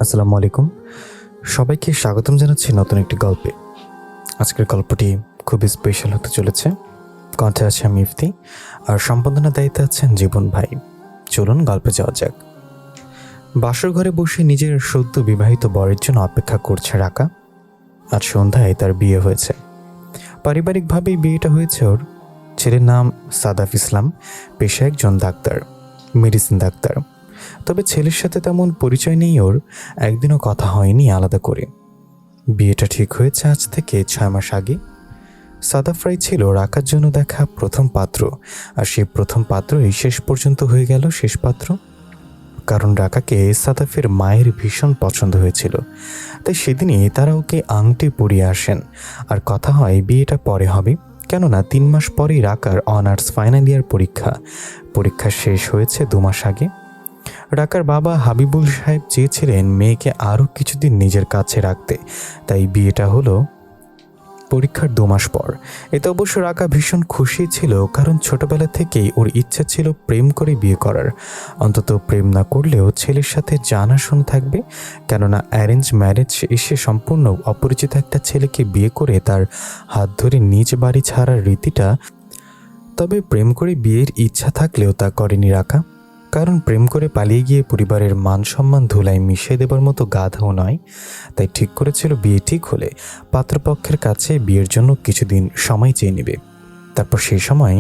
আসসালামু আলাইকুম। সবাইকে স্বাগতম জানাচ্ছি নতুন একটি গল্পে। আজকের গল্পটি খুবই স্পেশাল হতে চলেছে। কণ্ঠে আছে আমি ইফতি, আর সম্পাদনার দায়িত্বে আছেন জীবন ভাই। চলুন গল্পে যাওয়া যাক। বাসর ঘরে বসে নিজের সদ্য বিবাহিত বরের জন্য অপেক্ষা করছে রাকা। আজ সন্ধ্যায় তার বিয়ে হয়েছে। পারিবারিকভাবেই বিয়েটা হয়েছে ওর। ছেলের নাম সাদাফ ইসলাম, পেশায় একজন ডাক্তার, মেডিসিন ডাক্তার। তবে ছেলের সাথে তেমন পরিচয় নেই ওর, একদিনও কথা হয়নি আলাদা করে। বিয়েটা ঠিক হয়েছে আজ থেকে 6 মাস আগে। সাদাফ রাই ছিল রাকার জন্য দেখা প্রথম পাত্র, আর সেই প্রথম পাত্রই শেষ পর্যন্ত হয়ে গেল শেষ পাত্র। কারণ রাকাকে সাদাফের মায়ের ভীষণ পছন্দ হয়েছিল, তাই সেদিনই তারা ওকে আংটি পরিয়ে আসেন। আর কথা হয় বিয়েটা পরে হবে, কেননা 3 মাস পরেই রাকার অনার্স ফাইনাল ইয়ার পরীক্ষা শেষ হয়েছে 2 মাস আগে। রাকার বাবা হাবিবুল সাহেব চেয়েছিলেন মেয়েকে আরও কিছুদিন নিজের কাছে রাখতে, তাই বিয়েটা হলো পরীক্ষার 2 মাস পর। এতে অবশ্য রাকা ভীষণ খুশি ছিল, কারণ ছোটবেলা থেকেই ওর ইচ্ছা ছিল প্রেম করে বিয়ে করার। অন্তত প্রেম না করলেও ছেলের সাথে জানাশোনা থাকবে, কেননা অ্যারেঞ্জ ম্যারেজ এসে সম্পূর্ণ অপরিচিত একটা ছেলেকে বিয়ে করে তার হাত ধরে নিজ বাড়ি ছাড়ার রীতিটা। তবে প্রেম করে বিয়ের ইচ্ছা থাকলেও তা করেনি রাকা, কারণ প্রেম করে পালিয়ে গিয়ে পরিবারের মান সম্মান ধুলায় মিশিয়ে দেবার মতো গাধাও নয়। তাই ঠিক করেছিল বিয়ে ঠিক হলে পাত্রপক্ষের কাছে বিয়ের জন্য কিছুদিন সময় চেয়ে নেবে। তারপর সেই সময়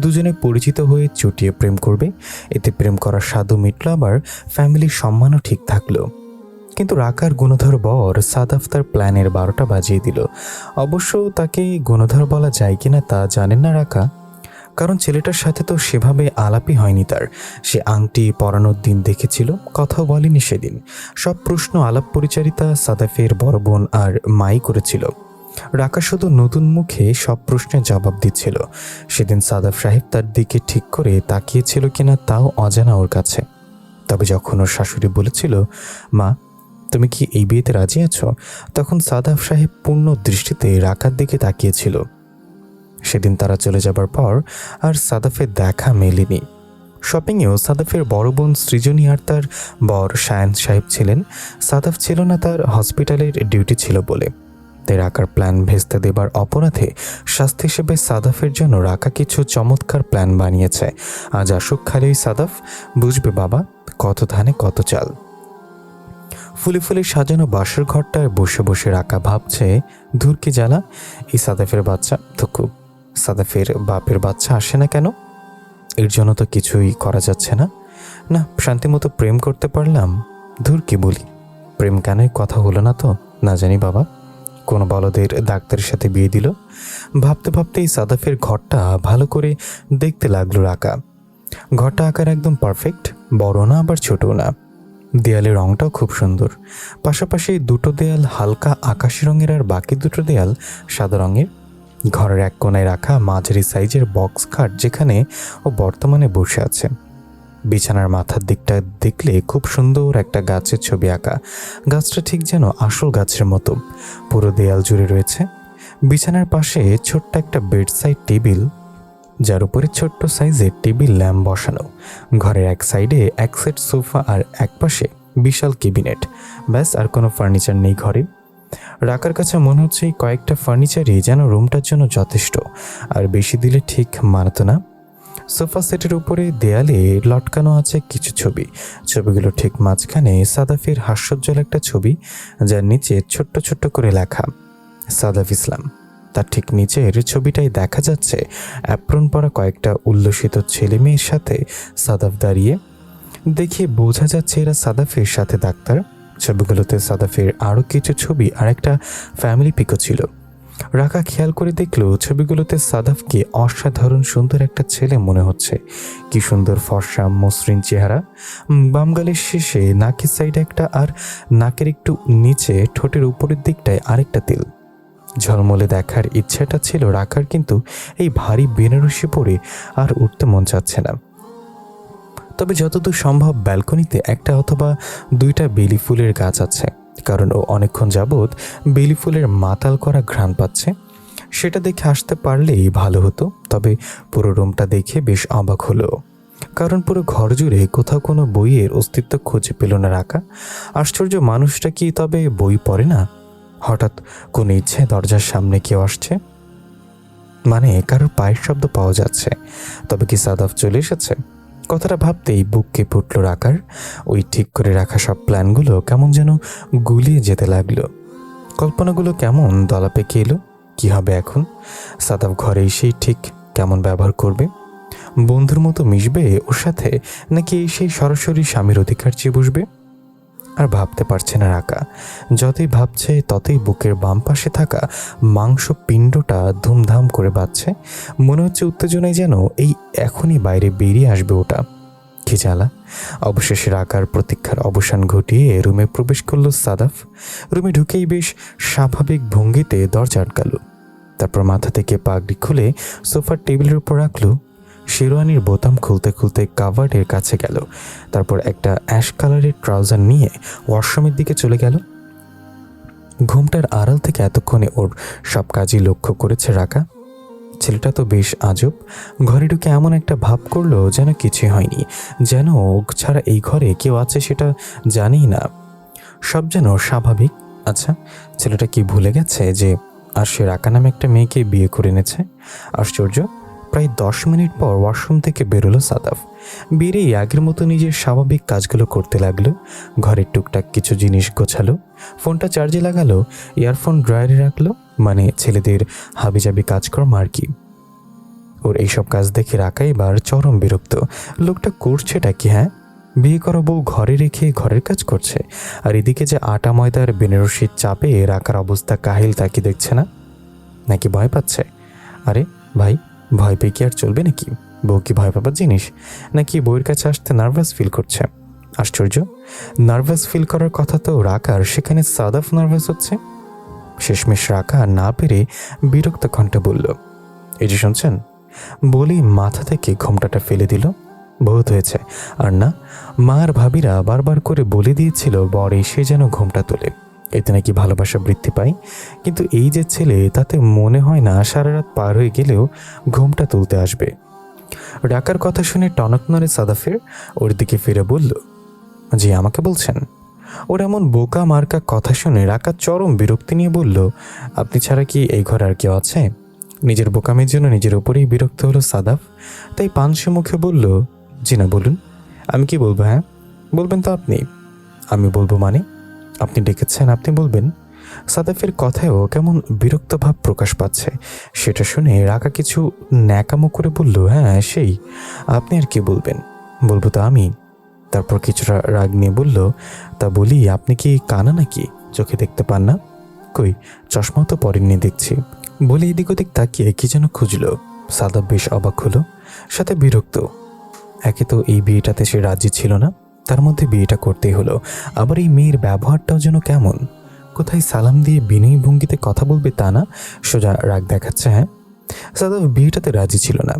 দুজনে পরিচিত হয়ে চুটিয়ে প্রেম করবে। এতে প্রেম করার স্বাদও মিটল, আবার ফ্যামিলির সম্মানও ঠিক থাকলো। কিন্তু রাকার গুণধর বর সাদাফ তার প্ল্যানের 12টা বাজিয়ে দিল। অবশ্য তাকে গুণধর বলা যায় কিনা তা জানেন না রাকা, কারণ ছেলেটার সাথে তো সেভাবে আলাপই হয়নি তার। সে আংটি পরানোর দিন দেখেছিল, কথাও বলেনি সেদিন। সব প্রশ্ন আলাপ পরিচারিতা সাদাফের বড় বোন আর মাই করেছিল। রাকা শুধু নতুন মুখে সব প্রশ্নের জবাব দিচ্ছিল। সেদিন সাদাফ সাহেব তার দিকে ঠিক করে তাকিয়েছিল কিনা তাও অজানা ওর কাছে। তবে যখন ওর শাশুড়ি বলেছিল, মা তুমি কি এই বিয়েতে রাজি আছো, তখন সাদাফ সাহেব পূর্ণ দৃষ্টিতে রাকার দিকে তাকিয়েছিল। সেদিন তারা চলে যাবার পর আর সাদাফের দেখা মেলেনি। শপিংয়েও সাদাফের বড় বোন সৃজনী আর তার বর শায়ান সাহেব ছিলেন। সাদাফ ছিল না, তার হসপিটালের ডিউটি ছিল বলে। তাই রাকার প্ল্যান ভেস্তে দেবার অপরাধে শাস্তি হিসেবে সাদাফের জন্য রাকা কিছু চমৎকার প্ল্যান বানিয়েছে। আজ আসুক খালি সাদাফ, বুঝবে বাবা কত ধানে কত চাল। ফুলে ফুলে সাজানো বাসর ঘরটায় বসে বসে রাকা ভাবছে, ধুর কি জ্বালা, এই সাদাফের বাচ্চা তো খুব সাদাফের বাপের বাচ্চা আসে না কেন? এর জন্য তো কিছুই করা যাচ্ছে না। না, শান্তিমতো প্রেম করতে পারলাম, ধুর কি বলি, প্রেম কেনই কথা হলো না তো, না জানি বাবা কোন বলদের ডাক্তারের সাথে বিয়ে দিল। ভাবতে ভাবতে এই সাদাফের ঘরটা ভালো করে দেখতে লাগলো রাকা। ঘরটা আকার একদম পারফেক্ট, বড় না আবার ছোটও না। দেয়ালের রংটাও খুব সুন্দর। পাশাপাশি দুটো দেয়াল হালকা আকাশি রঙের, আর বাকি দুটো দেয়াল সাদা রঙের। ঘরের এক কোণায় রাখা মাঝারি সাইজের বক্স খাট, যেখানে ও বর্তমানে বসে আছে। বিছানার মাথার দিকটা দেখলে খুব সুন্দর একটা গাছের ছবি আঁকা। গাছটা ঠিক যেন আসল গাছের মতো পুরো দেয়াল জুড়ে রয়েছে। বিছানার পাশে ছোট্ট একটা বেডসাইড টেবিল, যার উপরে ছোট্ট সাইজের টেবিল ল্যাম্প বসানো। ঘরের এক সাইডে এক সেট সোফা আর এক পাশে বিশাল ক্যাবিনেট। ব্যাস, আর কোনো ফার্নিচার নেই ঘরে। রাকার কাছে মনে হচ্ছে এই কয়েকটা ফার্নিচারই যেন রুমটার জন্য যথেষ্ট, আর বেশি দিলে ঠিক মানত না। সোফা সেটের উপরে দেয়ালে লটকানো আছে কিছু ছবি। ছবিগুলো ঠিক মাঝখানে সাদাফের হাস্যোজ্জ্বল একটা ছবি, যার নিচে ছোট্ট ছোট্ট করে লেখা সাদাফ ইসলাম। তার ঠিক নিচের ছবিটাই দেখা যাচ্ছে অ্যাপ্রন পরা কয়েকটা উল্লসিত ছেলে মেয়ের সাথে সাদাফ দাঁড়িয়ে। দেখে বোঝা যাচ্ছে এরা সাদাফের সাথে ডাক্তার। ছবিগুলোতে সাদাফের আরও কিছু ছবি আর একটা ফ্যামিলি পিকও ছিল। রাকা খেয়াল করে দেখলো ছবিগুলোতে সাদাফকে অসাধারণ সুন্দর একটা ছেলে মনে হচ্ছে। কি সুন্দর ফর্সা মসৃণ চেহারা, বাম গালের শেষে নাকের সাইডে একটা, আর নাকের একটু নিচে ঠোঁটের উপরের দিকটায় আরেকটা তিল। ঝলমলে দেখার ইচ্ছাটা ছিল রাকার, কিন্তু এই ভারী বেনারসি পরে আর উঠতে মন চাচ্ছে না। তবে যতদূর সম্ভব ব্যালকনিতে একটা অথবা দুইটা বেলি ফুলের গাছ আছে, কারণ ও অনেকক্ষণ যাবৎ বেলি ফুলের মাতাল করা ঘ্রাণ পাচ্ছে। সেটা দেখে আসতে পারলেই ভালো হতো। তবে পুরো রুমটা দেখে বেশ অবাক হলো। কারণ পুরো ঘর জুড়ে কোথাও কোনো বইয়ের অস্তিত্ব খুঁজে পেল না রাকা। আশ্চর্য, মানুষটা কি তবে বই পড়ে না? হঠাৎ কোনো ইচ্ছে দরজার সামনে কেউ আসছে, মানে কারোর পায়ের শব্দ পাওয়া যাচ্ছে। তবে কি সাদাফ চলে এসেছে? কথাটা ভাবতেই বুক কেঁপে উঠল রাকার। ওই ঠিক করে রাখা সব প্ল্যানগুলো কেমন যেন গুলিয়ে যেতে লাগলো। কল্পনাগুলো কেমন দলা পেকে এলো। কি হবে এখন? সাদাফ ঘরে এসেই ঠিক কেমন ব্যবহার করবে? বন্ধুর মতো মিশবে ওর সাথে, নাকি সেই সরাসরি স্বামীর অধিকার চেয়ে বসবে? আর ভাবতে পারছে না রাকা। যতই ভাবছে ততই বুকের বাম পাশে থাকা মাংস পিণ্ডটা ধুমধাম করে বাজছে। মনে হচ্ছে উত্তেজনায় যেন এই এখনই বাইরে বেরিয়ে আসবে ওটা। কি জ্বালা! অবশেষে রাকার প্রতীক্ষার অবসান ঘটিয়ে রুমে প্রবেশ করলো সাদাফ। রুমে ঢুকেই বেশ স্বাভাবিক ভঙ্গিতে দরজা আটকালো। তারপর মাথা থেকে পাগড়ি খুলে সোফার টেবিলের উপর রাখলো। শেরওয়ানির বোতাম খুলতে খুলতে কাভার্ডের কাছে গেল। তারপর একটা অ্যাশ কালারের ট্রাউজার নিয়ে ওয়াশরুমের দিকে চলে গেল। ঘুমটার আড়াল থেকে এতক্ষণে ওর সব কাজই লক্ষ্য করেছে রাকা। ছেলেটা তো বেশ আজব। ঘরে ঢুকে এমন একটা ভাব করলো যেন কিছুই হয়নি, যেন ও ছাড়া এই ঘরে কেউ আছে সেটা জানেই না। সব যেন স্বাভাবিক। আচ্ছা, ছেলেটা কি ভুলে গেছে যে আর সে রাকা নামে একটা মেয়েকে বিয়ে করে এনেছে? আশ্চর্য। প্রায় 10 মিনিট পর ওয়াশরুম থেকে বেরোলো সাদাফ। বেরিয়ে আগের মতো নিজের স্বাভাবিক কাজগুলো করতে লাগলো। ঘরের টুকটাক কিছু জিনিস গোছালো, ফোনটা চার্জে লাগালো, ইয়ারফোন ড্রয়ারে রাখলো, মানে ছেলেদের হাবিজাবি কাজকর্ম আর কি। ওর এইসব কাজ দেখে রাকা এবার চরম বিরক্ত। লোকটা করছেটা কি? হ্যাঁ, বিয়ে করা বউ ঘরে রেখে ঘরের কাজ করছে, আর এদিকে যে আটা ময়দার বেনারসির চাপে রাকার অবস্থা কাহিল তা কি দেখছে না? নাকি ভয় পাচ্ছে? আরে ভাই, ভয় পেয়ে কি আর চলবে নাকি? বউ কি ভয় পাবার জিনিস? নাকি বউয়ের কাছে আসতে নার্ভাস ফিল করছে? আশ্চর্য, নার্ভাস ফিল করার কথা তো রাকার, সেখানে সাদাফ নার্ভাস হচ্ছে। শেষমেশ রাকা না পেরে বিরক্ত কণ্ঠে বলল, এই যে শুনছেন? বলেই মাথা থেকে ঘোমটাটা ফেলে দিল। বহুত হয়েছে। আর না, মা আর ভাবিরা বারবার করে বলে দিয়েছিল বর এসে যেন ঘোমটা তোলে, এতে নাকি ভালোবাসা বৃদ্ধি পায়। কিন্তু এই যে ছেলে, তাতে মনে হয় না সারা রাত পার হয়ে গেলেও ঘোমটা তুলতে আসবে। রাকার কথা শুনে টনক নড়ে সাদাফের। ওর দিকে ফিরে বলল, জি আমাকে বলছেন? ওর এমন বোকা মার্কা কথা শুনে রাকা চরম বিরক্তি নিয়ে বলল, আপনি ছাড়া কি এই ঘরে আর কেউ আছে? নিজের বোকামির জন্য নিজের উপরেই বিরক্ত হলো সাদাফ। তাই পানসে মুখে বলল, জি না, বলুন। আমি কি বলবো? হ্যাঁ বলবেন তো আপনি। আমি বলবো মানে? আপনি ডেকেছেন, আপনি বলবেন। সাদাফের কথায়ও কেমন বিরক্ত ভাব প্রকাশ পাচ্ছে। সেটা শুনে রাকা কিছু ন্যাকামো করে বলল, হ্যাঁ সেই, আপনি আর কি বলবেন? বলবো তো আমি। তারপর কিছুটা রাগ নিয়ে বলল, তা বলি আপনি কি কানা নাকি? চোখে দেখতে পান না? কই, চশমা তো পরেননি দেখছি। বলে এদিক ওদিক তাকিয়ে কি যেন খুঁজলো। সাদাফ বেশ অবাক হলো, সাথে বিরক্ত। একে তো এই বিয়েটাতে সে রাজি ছিল না, তার মধ্যে বিয়েটা করতেই হলো। আবার এই মেয়ের ব্যবহারটাও যেন কেমন। কোথায় সালাম দিয়ে বিনয়ী ভঙ্গিতে কথা বলবে তা না, সোজা রাগ দেখাচ্ছে। হ্যাঁ, সাদাফ বিয়েটাতে রাজি ছিল না।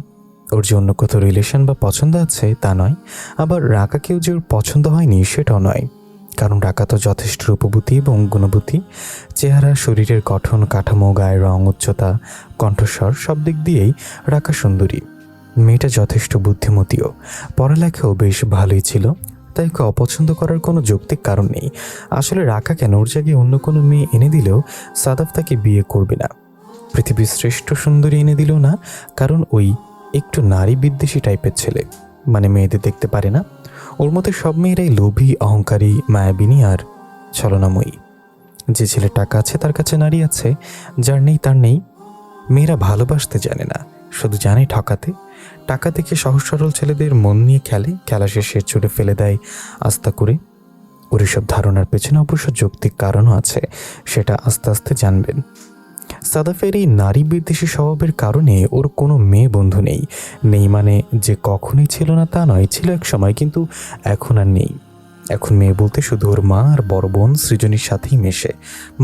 ওর যে অন্য কোথাও রিলেশন বা পছন্দ আছে তা নয়, আবার রাকাকেও যে ওর পছন্দ হয়নি সেটাও নয়। কারণ রাকা তো যথেষ্ট রূপবতী এবং গুণবতী। চেহারা, শরীরের গঠন, কাঠামো, গায়ের রং, উচ্চতা, কণ্ঠস্বর সব দিক দিয়েই রাকা সুন্দরী। মেয়েটা যথেষ্ট বুদ্ধিমতীও, পড়ালেখাও বেশ ভালোই ছিল। তাই ওকে অপছন্দ করার কোনো যৌক্তিক কারণ নেই। আসলে রাকা কেন ওর জায়গায় অন্য কোনো মেয়ে এনে দিলেও সাদাফ তাকে বিয়ে করবে না। পৃথিবীর শ্রেষ্ঠ সুন্দরী এনে দিল না, কারণ ওই একটু নারী বিদ্বেষী টাইপের ছেলে, মানে মেয়েদের দেখতে পারে না। ওর মধ্যে সব মেয়েরাই লোভী, অহংকারী, মায়াবিনী আর ছলনাময়ী। যে ছেলে টাকা আছে তার কাছে নারী আছে, যার নেই তার নেই। মেয়েরা ভালোবাসতে জানে না, শুধু জানে ঠকাতে। টাকা থেকে সহজ সরল ছেলেদের মন নিয়ে খেলে, খেলা শেষে ছুড়ে ফেলে দেয় আস্থা করে। ওর এসব ধারণার পেছনে অবশ্য যৌক্তিক কারণও আছে, সেটা আস্তে আস্তে জানবেন। সাদাফের এই নারী বিদ্বেষী স্বভাবের কারণে ওর কোনো মেয়ে বন্ধু নেই। নেই মানে যে কখনোই ছিল না তা নয়, ছিল এক সময়, কিন্তু এখন আর নেই। এখন মেয়ে বলতে শুধু ওর মা আর বড় বোন সৃজনীর সাথেই মেশে।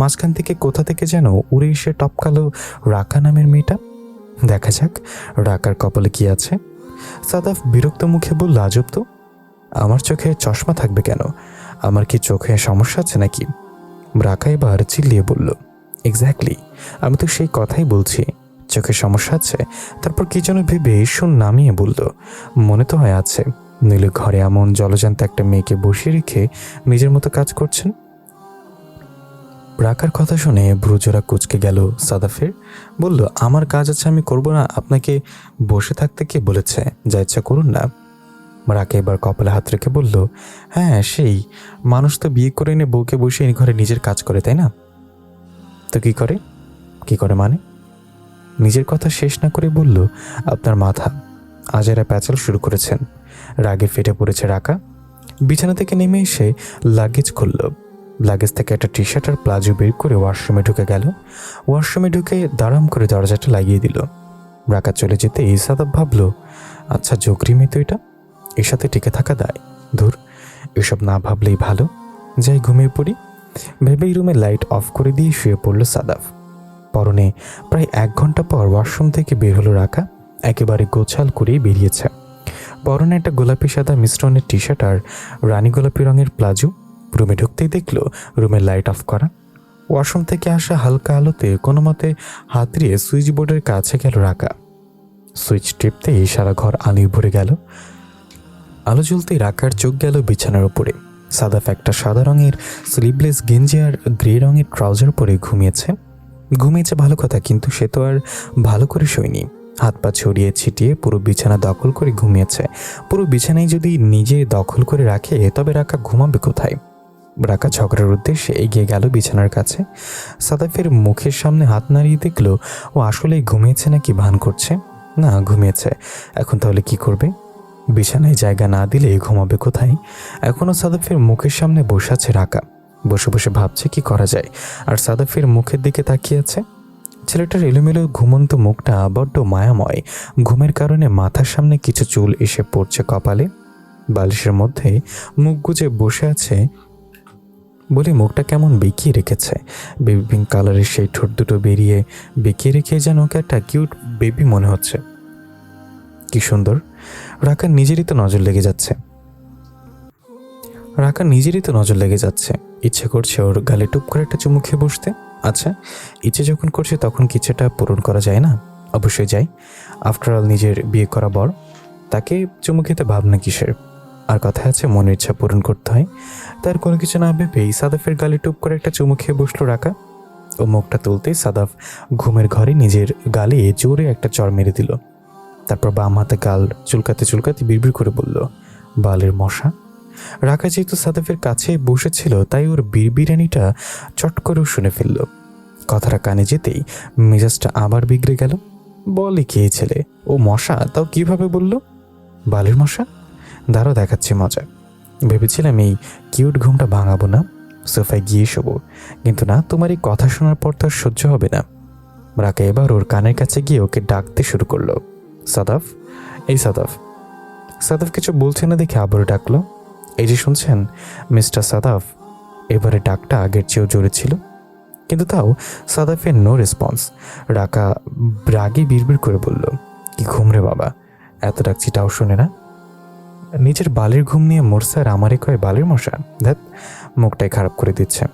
মাঝখান থেকে কোথা থেকে যেন উড়ে এসে টপকালো রাকা নামের মেয়েটা। দেখা যাক রাকার কপালে কি আছে। সাদাফ বিরক্ত মুখে বলল, আজব তো, আমার চোখে চশমা থাকবে কেন? আমার কি চোখে সমস্যা আছে নাকি? রাকা এবার চিল্লিয়ে বলল, এক্স্যাক্টলি, আমি তো সেই কথাই বলছি। চোখে সমস্যা আছে? তারপর কি যেন ভেবে শুন নামিয়ে বলল, মনে তো হয় আছে। নইলে ঘরে এমন জলজান্ত একটা মেয়েকে বসিয়ে রেখে নিজের মতো কাজ করছেন? রাকার কথা শুনে ভ্রুজোড়া কুঁচকে গেল সাদাফের। বলল, আমার কাজ আছে, আমি করব না? আপনাকে বসে থাকতে কে বলেছে? যা ইচ্ছা করুন না। রাকা এবার কপালে হাত রেখে বলল, হ্যাঁ সেই মানুষ তো বিয়ে করে এনে বউকে বসে এই ঘরে নিজের কাজ করে, তাই না? তো কি করে? কি করে মানে? নিজের কথা শেষ না করে বলল, আপনার মাথা। আজ এরা প্যাচাল শুরু করেছেন। রাগে ফেটে পড়েছে রাকা। বিছানা থেকে নেমে এসে লাগেজ খুলল। লাগেজ থেকে একটা টি শার্ট আর প্লাজো বের করে ওয়াশরুমে ঢুকে গেল। ওয়াশরুমে ঢুকে দাঁড়াম করে দরজাটা লাগিয়ে দিল। রাকা চলে যেতে সাদাব ভাবল, আচ্ছা জগরি মেয়ে তো এটা, এর সাথে টিকে থাকা দায়। ধুর, এসব না ভাবলেই ভালো, যাই ঘুমিয়ে পড়ি ভেবেই রুমে লাইট অফ করে দিয়ে শুয়ে পড়ল সাদাফ। পরনে প্রায় 1 ঘন্টা পর ওয়াশরুম থেকে বের হলো রাকা। একেবারে গোছাল করেই বেরিয়েছে। পরনে একটা গোলাপি সাদা মিশ্রণের টি শার্ট আর রানী গোলাপি রঙের প্লাজো। রুমে ঢুকতেই দেখলো রুমের লাইট অফ করা। ওয়াশরুম থেকে আসা হালকা আলোতে কোনো মতে হাত দিয়ে সুইচ বোর্ডের কাছে গেল রাকা। সুইচ টিপতেই সারা ঘর আলোয় ভরে গেল। আলো জ্বলতেই রাকার চোখ গেল বিছানার উপরে। সাদাফ একটা সাদা রঙের স্লিভলেস গেঞ্জি আর গ্রে রঙের ট্রাউজার পরে ঘুমিয়েছে ভালো কথা, কিন্তু সে তো আর ভালো করে শোয়নি। হাত পা ছড়িয়ে ছিটিয়ে পুরো বিছানা দখল করে ঘুমিয়েছে। পুরো বিছানায় যদি নিজে দখল করে রাখে তবে রাকা ঘুমাবে কোথায়? রাকা ঝগড়ার উদ্দেশ্যে এগিয়ে গেল বিছানার কাছে। সাদাফের মুখের সামনে হাত নাড়িয়ে দেখলো ও আসলেই ঘুমিয়েছে নাকি ভান করছে। না, ঘুমিয়েছে। এখন তাহলে কি করবে? বিছানায় জায়গা না দিলে ঘুমাবে কোথায়? এখনও সাদাফের মুখের সামনে বসে আছে রাকা। বসে বসে ভাবছে কি করা যায়, আর সাদাফের মুখের দিকে তাকিয়ে আছে। ছেলেটার এলোমেলো ঘুমন্ত মুখটা বড্ড মায়াময়। ঘুমের কারণে মাথার সামনে কিছু চুল এসে পড়ছে কপালে। বালিশের মধ্যে মুখ গুজে বসে আছে বলে মুখটা কেমন বেঁকিয়ে রেখেছে। বেবি পিঙ্ক কালারের সেই ঠোঁট দুটো বেঁকিয়ে রেখে যেন ওকে একটা কিউট বেবি মনে হচ্ছে। কি সুন্দর! রাকার নিজেরই তো নজর লেগে যাচ্ছে। ইচ্ছে করছে ওর গালে টুপ করে একটা চুমু খেয়ে বসতে। আচ্ছা, ইচ্ছে যখন করছে তখন কিছুটা পূরণ করা যায় না? অবশ্যই যাই। আফটার অল নিজের বিয়ে করা বর, তাকে চুমু খেতে ভাবনা কিসের? আর কথা আছে, মনের ইচ্ছা পূরণ করতে হয়। তার কোনো কিছু না ভেবেই সাদাফের গালে টুপ করে একটা চুমু খেয়ে বসলো রাকা। ও মুখটা তুলতেই সাদাফ ঘুমের ঘরে নিজের গালে জোরে একটা চড় মেরে দিল। তারপর বাম হাতে গাল চুলকাতে বিড়বিড় করে বলল, বালের মশা। রাকা যেহেতু সাদাফের কাছে বসেছিল তাই ওর বিড়বিড়ানিটা চট করেও শুনে ফেলল। কথাটা কানে যেতেই মেজাজটা আবার বিগড়ে গেল। বলে কে ছেলে, ও মশা, তাও কিভাবে বলল? বালের মশা? দাঁড়াও, দেখাচ্ছি মজা। ভেবেছিলাম এই কিউট ঘুমটা ভাঙাবো না, সোফায় গিয়ে শোবো, কিন্তু না, তোমার এই কথা শোনার পর তো আর সহ্য হবে না। রাকা এবার ওর কানের কাছে গিয়ে ওকে ডাকতে শুরু করলো, সাদাফ, এই সাদাফ। সাদাফ কিছু বলছে না দেখে আবারও ডাকলো, এই যে শুনছেন মিস্টার সাদাফ। এবারে ডাকটা আগের চেয়েও জোরে ছিল, কিন্তু তাও সাদাফের নো রেসপন্স। রাকা রাগে বিড়বিড় করে বলল, কি ঘুম রে বাবা, এত ডাকছি তাও শোনে না। নিজের বালের ঘুম নিয়ে মরছে আর আমারে কয় বালের মশা। ধ্যাত, মুখটাই খারাপ করে দিচ্ছে।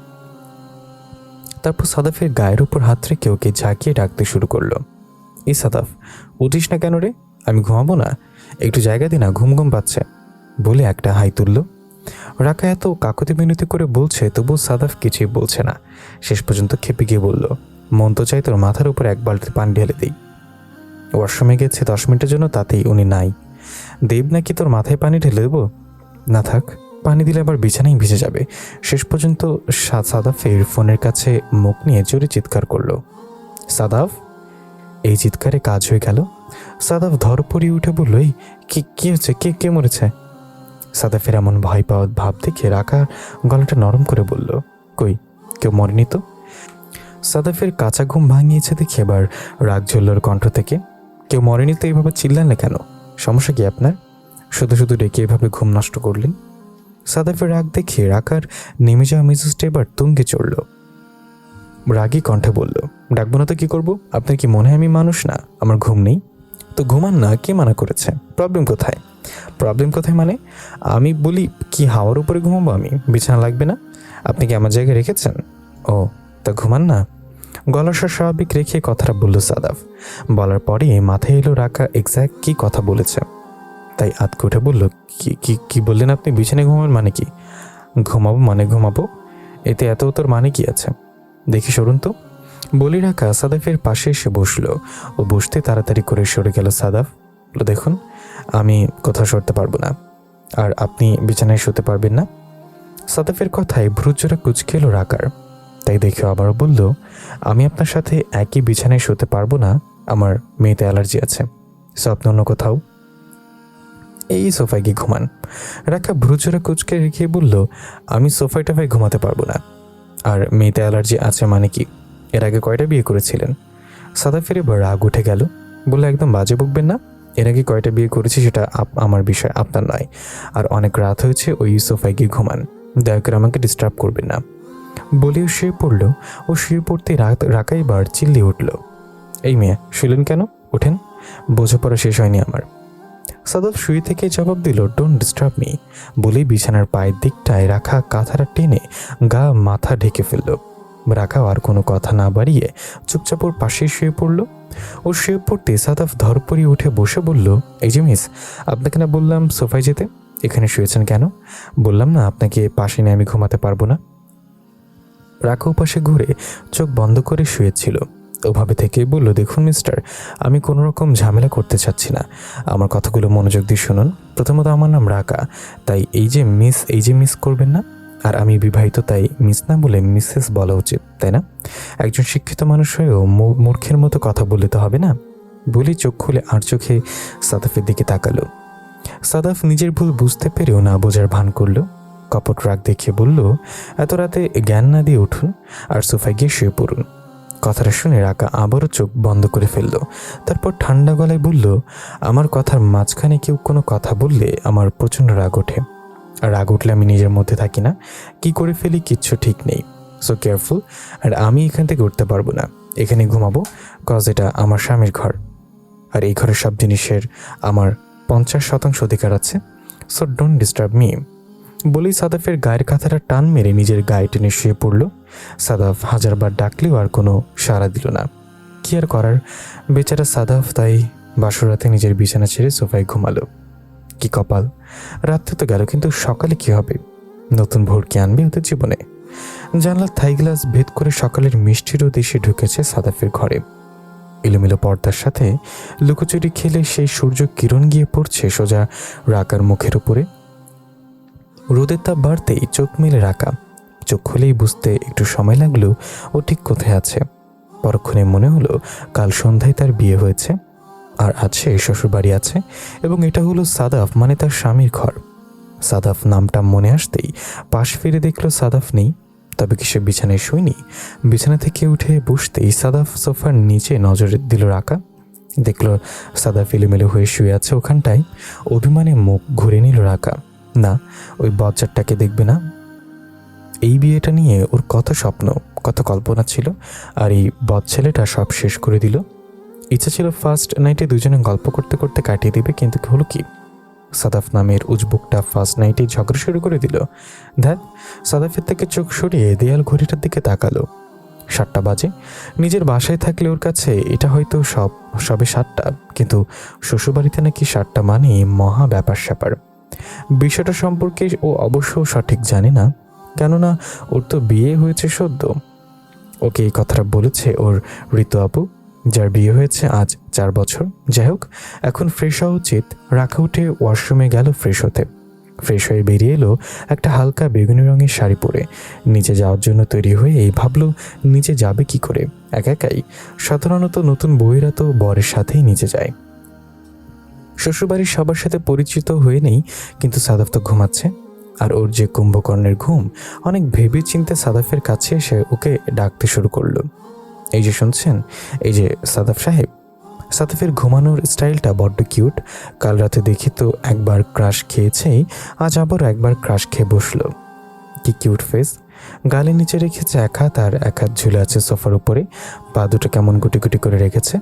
তারপর সাদাফের গায়ের উপর হাত রেখে ওকে ঝাঁকিয়ে ডাকতে শুরু করলো, এই সাদাফ, উঠিস না কেন রে? আমি ঘুমাবো না? একটু জায়গা দি না, ঘুম ঘুম পাচ্ছে। বলে একটা হাই তুলল। রাকা এত কাকুতি মিনতি করে বলছে তবু সাদাফ কিছুই বলছে না। শেষ পর্যন্ত খেপে গিয়ে বলল, মন তো চাই তোর মাথার উপর 1 বালতি পানি ঢেলে দিই। ওয়াশরুমে গেছে 10 মিনিটের জন্য, তাতেই উনি নাই। দেব নাকি তোর মাথায় পানি ঢেলে দেবো? না থাক, পানি দিলে আবার বিছানায় ভিজে যাবে। শেষ পর্যন্ত সাদাফের ফোনের কাছে মুখ নিয়ে জোরে চিৎকার করলো, সাদাফ। এই চিৎকারে কাজ হয়ে গেল। সাদাফ ধরপড়িয়ে উঠে বলল, এই কি হচ্ছে? কে মরেছে? সাদাফের এমন ভয় পাওয়ার ভাব দেখে রাকা গলাটা নরম করে বলল, কই, কেউ মরেনি তো। সাদাফের কাঁচা ঘুম ভাঙিয়েছে দেখে এবার রাগ ঝরল কণ্ঠ থেকে। কেউ মরেনি তো এইভাবে চিল্লালে কেন? সমস্যা কি আপনার? শুধু ডেকে এভাবে ঘুম নষ্ট করলেন। সাদাফের রাগ দেখে রাকার নেমে যাওয়া মেজাজটা এবার তুঙ্গে চড়ল। রাগী কণ্ঠে বলল, ডাকবো না তো কি করবো? আপনার কি মনে হয় আমি মানুষ না? আমার ঘুম নেই? তো ঘুমান না, কে মানা করেছে? প্রবলেম কোথায় মানে? আমি বলি কি হাওয়ার উপরে ঘুমাবো আমি? বিছানা লাগবে না? আপনি কি আমার জায়গায় রেখেছেন? ও, তা ঘুমান না? গলার স্বর স্বাভাবিক রেখে কথাটা বলল সাদাফ। বলার পরে মাথায় এলো রাকা এক্স্যাক্ট কি কথা বলেছে। তাই আতকে উঠে বলল, কি কি কি বললেন আপনি? বিছানায় ঘুমাবেন মানে কি? ঘুমাবো মানে ঘুমাবো, এতে এত তোর মানে কি আছে? দেখি সরুন তো। বলি রাকা সাদাফের পাশে এসে বসলো। ও বসতে তাড়াতাড়ি করে সরে গেল সাদাফ। বলল, দেখুন আমি কোথাও সরতে পারবো না, আর আপনি বিছানায় শুতে পারবেন না। সাদাফের কথায় ভ্রুজোড়া কুঁচকে এলো রাকার। তাই দেখে আবারও বলল, আমি আপনার সাথে একই বিছানায় শুতে পারবো না, আমার মেয়েতে অ্যালার্জি আছে, সো আপনি অন্য কোথাও এই সোফায় গিয়ে ঘুমান। রাকা ভ্রুজোড়া কুঁচকে রেখে বলল, আমি সোফায় টোফায় ঘুমাতে পারবো না। আর মেয়েতে অ্যালার্জি আছে মানে কি? এর আগে কয়টা বিয়ে করেছিলেন? সাদাফের এবার রাগ উঠে গেল। বললো, একদম বাজে বকবেন না। এর আগে কয়টা বিয়ে করেছি সেটা আমার বিষয়, আপনার নয়। আর অনেক রাত হয়েছে, ওই সোফায় গিয়ে ঘুমান, দয়া করে আমাকে ডিস্টার্ব করবেন না। বলেও শুয়ে পড়ল। ও শুয়ে পড়তে রাকা এবার চিল্লিয়ে উঠল, এই মেয়ে শুলেন কেন? ওঠেন, বোঝাপড়া শেষ হয়নি আমার। সাদাফ শুয়ে থেকে জবাব দিল, ডোন্ট ডিস্টার্ব মি, বলেই বিছানার পায়ের দিকটায় রাখা কাঁথাটা টেনে গা মাথা ঢেকে ফেলল। রাখাও আর কোনো কথা না বাড়িয়ে চুপচাপ ওর পাশেই শুয়ে পড়ল। ও শুয়ে পড়তে সাদাফ ধরপড়িয়ে উঠে বসে বলল, এই যে মিস, আপনাকে না বললাম সোফায় যেতে, এখানে শুয়েছেন কেন? বললাম না আপনাকে পাশে নিয়ে আমি ঘুমাতে পারবো না। রাখাও পাশে ঘুরে চোখ বন্ধ করে শুয়েছিল। ওভাবে থেকে বলল, দেখুন মিস্টার, আমি কোনো রকম ঝামেলা করতে চাচ্ছি না, আমার কথাগুলো মনোযোগ দিয়ে শুনুন। প্রথমত আমার নাম রাকা, তাই এই যে মিস করবেন না। আর আমি বিবাহিত, তাই মিস না বলে মিসেস বলা উচিত, তাই না? একজন শিক্ষিত মানুষ হয়েও মূর্খের মতো কথা বললে তো হবে না। বলি চোখ খুলে আর চোখে সাদাফের দিকে তাকালো। সাদাফ নিজের ভুল বুঝতে পেরেও না বোঝার ভান করলো। কপট রাগ দেখিয়ে বলল, এত রাতে জ্ঞান না দিয়ে উঠুন আর সোফায় গিয়ে শুয়ে পড়ুন। কথাটা শুনে রাকা আবারও চোখ বন্ধ করে ফেলল। তারপর ঠান্ডা গলায় বলল, আমার কথার মাঝখানে কেউ কোনো কথা বললে আমার প্রচণ্ড রাগ ওঠে। আর রাগ উঠলে আমি নিজের মধ্যে থাকি না, কি করে ফেলি কিচ্ছু ঠিক নেই। So careful. আর আমি এখান থেকে উঠতে পারবো না, এখানে ঘুমাবো, কজ এটা আমার স্বামীর ঘর, আর এই ঘরের সব জিনিসের আমার 50% অধিকার আছে। So don't disturb me. বলেই সাদাফের গায়ের কাঁথাটা টান মেরে নিজের গায়ে টেনে শুয়ে পড়ল। সাদাফ হাজারবার ডাকলেও আর কোনো সাড়া দিল না। কি আর করার, বেচারা সাদাফ তাই বাসরাতে নিজের বিছানা ছেড়ে সোফায় ঘুমালো। কি কপাল, রাত্রে তো গেল, কিন্তু সকালে কি হবে? নতুন ভোর কি আনবে ওদের জীবনে? জানলার থাই গ্লাস ভেদ করে সকালের মিষ্টি রোদ এসে ঢুকেছে সাদাফের ঘরে। এলোমেলো পর্দার সাথে লুকোচুরি খেলে সেই সূর্য কিরণ গিয়ে পড়ছে সোজা রাকার মুখের উপরে। রোদের তাপ বাড়তেই চোখ মেলে রাকা। চোখ খুলেই বুঝতে একটু সময় লাগলো ও ঠিক কোথায় আছে। পরক্ষণে মনে হলো কাল সন্ধ্যায় তার বিয়ে হয়েছে, আর আছে শ্বশুরবাড়ি আছে, এবং এটা হলো সাদাফ মানে তার স্বামীর ঘর। সাদাফ নামটা মনে আসতেই পাশ ফিরে দেখলো সাদাফ নেই। তবে কি সে বিছানায় শুয়নি? বিছানা থেকে উঠে বসতেই সাদাফ সোফার নিচে নজর দিল রাকা। দেখলো সাদাফ এলোমেলো হয়ে শুয়ে আছে ওখানটায়। অভিমানে মুখ ঘুরে নিল রাকা। না, ওই বজ্জারটাকে দেখবে না। এই বিয়েটা নিয়ে ওর কত স্বপ্ন, কত কল্পনা ছিল, আর এই বদ ছেলেটা সব শেষ করে দিল। ইচ্ছা ছিল ফার্স্ট নাইটে দুজনে গল্প করতে করতে কাটিয়ে দিবে, কিন্তু হলো কি, সাদাফ নামের উজবুকটা ফার্স্ট নাইটে ঝগড়া শুরু করে দিল। ধ্যাত, সাদাফের থেকে চোখ সরিয়ে দেয়াল ঘড়িটার দিকে তাকালো। 7টা বাজে। নিজের বাসায় থাকলে ওর কাছে এটা হয়তো সবে 7টা, কিন্তু শ্বশুরবাড়িতে নাকি 7টা মানে মহা ব্যাপার স্যাপার। বিষয়টা সম্পর্কে ও অবশ্য সঠিক জানে না, কেননা ওর তো বিয়ে হয়েছে সদ্য। ওকে এই কথাটা বলেছে ওর ঋতু আপু, যার বিয়ে হয়েছে আজ 4 বছর। যাই হোক, এখন ফ্রেশ হওয়া উচিত। রাখা উঠে ওয়াশরুমে গেল ফ্রেশ হতে। ফ্রেশ হয়ে বেরিয়ে এলো একটা হালকা বেগুনি রঙের শাড়ি পরে। নিচে যাওয়ার জন্য তৈরি হয়ে এই ভাবলো নিচে যাবে কি করে, একা একাই। সাধারণত নতুন বউয়েরা তো বরের সাথেই নিচে যায়। শ্বশুরবাড়ির সবার সাথে পরিচিত হয়ে নেই, কিন্তু সাদাফ তো ঘুমাচ্ছে। আর ওর যে কুম্ভকর্ণের ঘুম, অনেক ভেবে চিন্তে সাদাফের কাছে এসে ওকে ডাকতে শুরু করলো। এই যে শুনছেন, এই যে সাদাফ সাহেব। সাদাফের ঘুমানোর স্টাইলটা বড্ড কিউট। কাল রাতে দেখি তো একবার ক্রাশ খেয়েছেই, আজ আবার একবার ক্রাশ খেয়ে বসলো। কি কিউট ফেস। গালের নিচে রেখেছে এক হাত, আর এক হাত ঝুলে আছে সোফার উপরে। পা দুটো কেমন গুটি গুটি করে রেখেছে।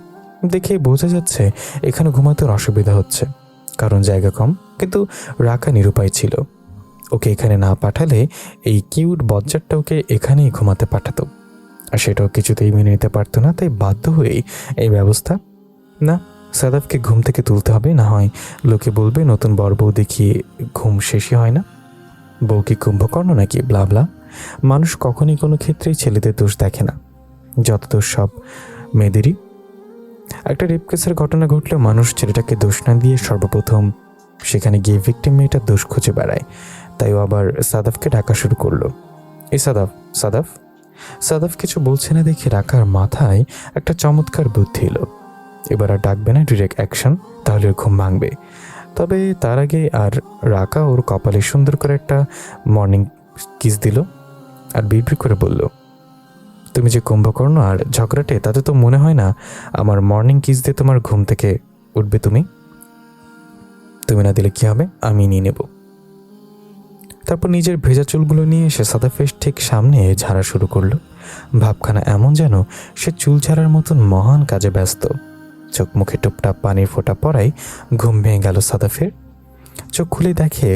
দেখেই বোঝা যাচ্ছে এখানে ঘুমাতে অসুবিধা হচ্ছে, কারণ জায়গা কম। কিন্তু রাকা নিরুপায় ছিল। ওকে এখানে না পাঠালে এই কিউট বজ্জারটা ওকে এখানেই ঘুমাতে পাঠাতো। আর সেটাও কিছুতেই মেনে নিতে পারতো না, তাই বাধ্য হয়েই এই ব্যবস্থা। না, সাদাফকে ঘুম থেকে তুলতে হবে, না হয় লোকে বলবে নতুন বর বউ দেখিয়ে ঘুম শেষই হয় না। বউ কি কুম্ভকর্ণ নাকি, ব্লাবলা। মানুষ কখনই কোনো ক্ষেত্রেই ছেলেদের দোষ দেখে না, যত দোষ সব মেয়েদেরই। একটা রেপ কেসের ঘটনা ঘটলেও মানুষ ছেলেটাকে দোষ না দিয়ে সর্বপ্রথম সেখানে গিয়ে ভিকটিম মেয়েটার দোষ খুঁজে বেড়ায়। তাইও আবার সাদাফকে ডাকা শুরু করলো, এই সাদাফ, সাদাফ। সাদাফ কিছু বলছে না দেখে রাকার মাথায় একটা চমৎকার বুদ্ধি এলো। এবার আর ডাকবে না, ডিরেক্ট অ্যাকশন, তাহলে ওর ঘুম ভাঙবে। তবে তার আগে আর রাকা ওর কপালে সুন্দর করে একটা মর্নিং কিস দিল আর বিড়বিড় করে বলল, তুমি যে কুম্ভকর্ণ আর ঝগড়াটে, তাতে তো মনে হয় না আমার মর্নিং কিস দিয়ে তোমার ঘুম থেকে উঠবে। তুমি না দিলে কি হবে, আমি নিয়ে নেব। তারপর নিজের ভেজা চুলগুলো নিয়ে এসে সাদাফের ঠিক সামনে ঝাড়া শুরু করলো। ভাবখানা এমন যেন সে চুল ঝাড়ার মতন মহান কাজে ব্যস্ত। চোখ মুখে টুপটাপ পানির ফোঁটা পড়াই ঘুম ভেঙে গেল সাদাফের। চোখ খুলে দেখে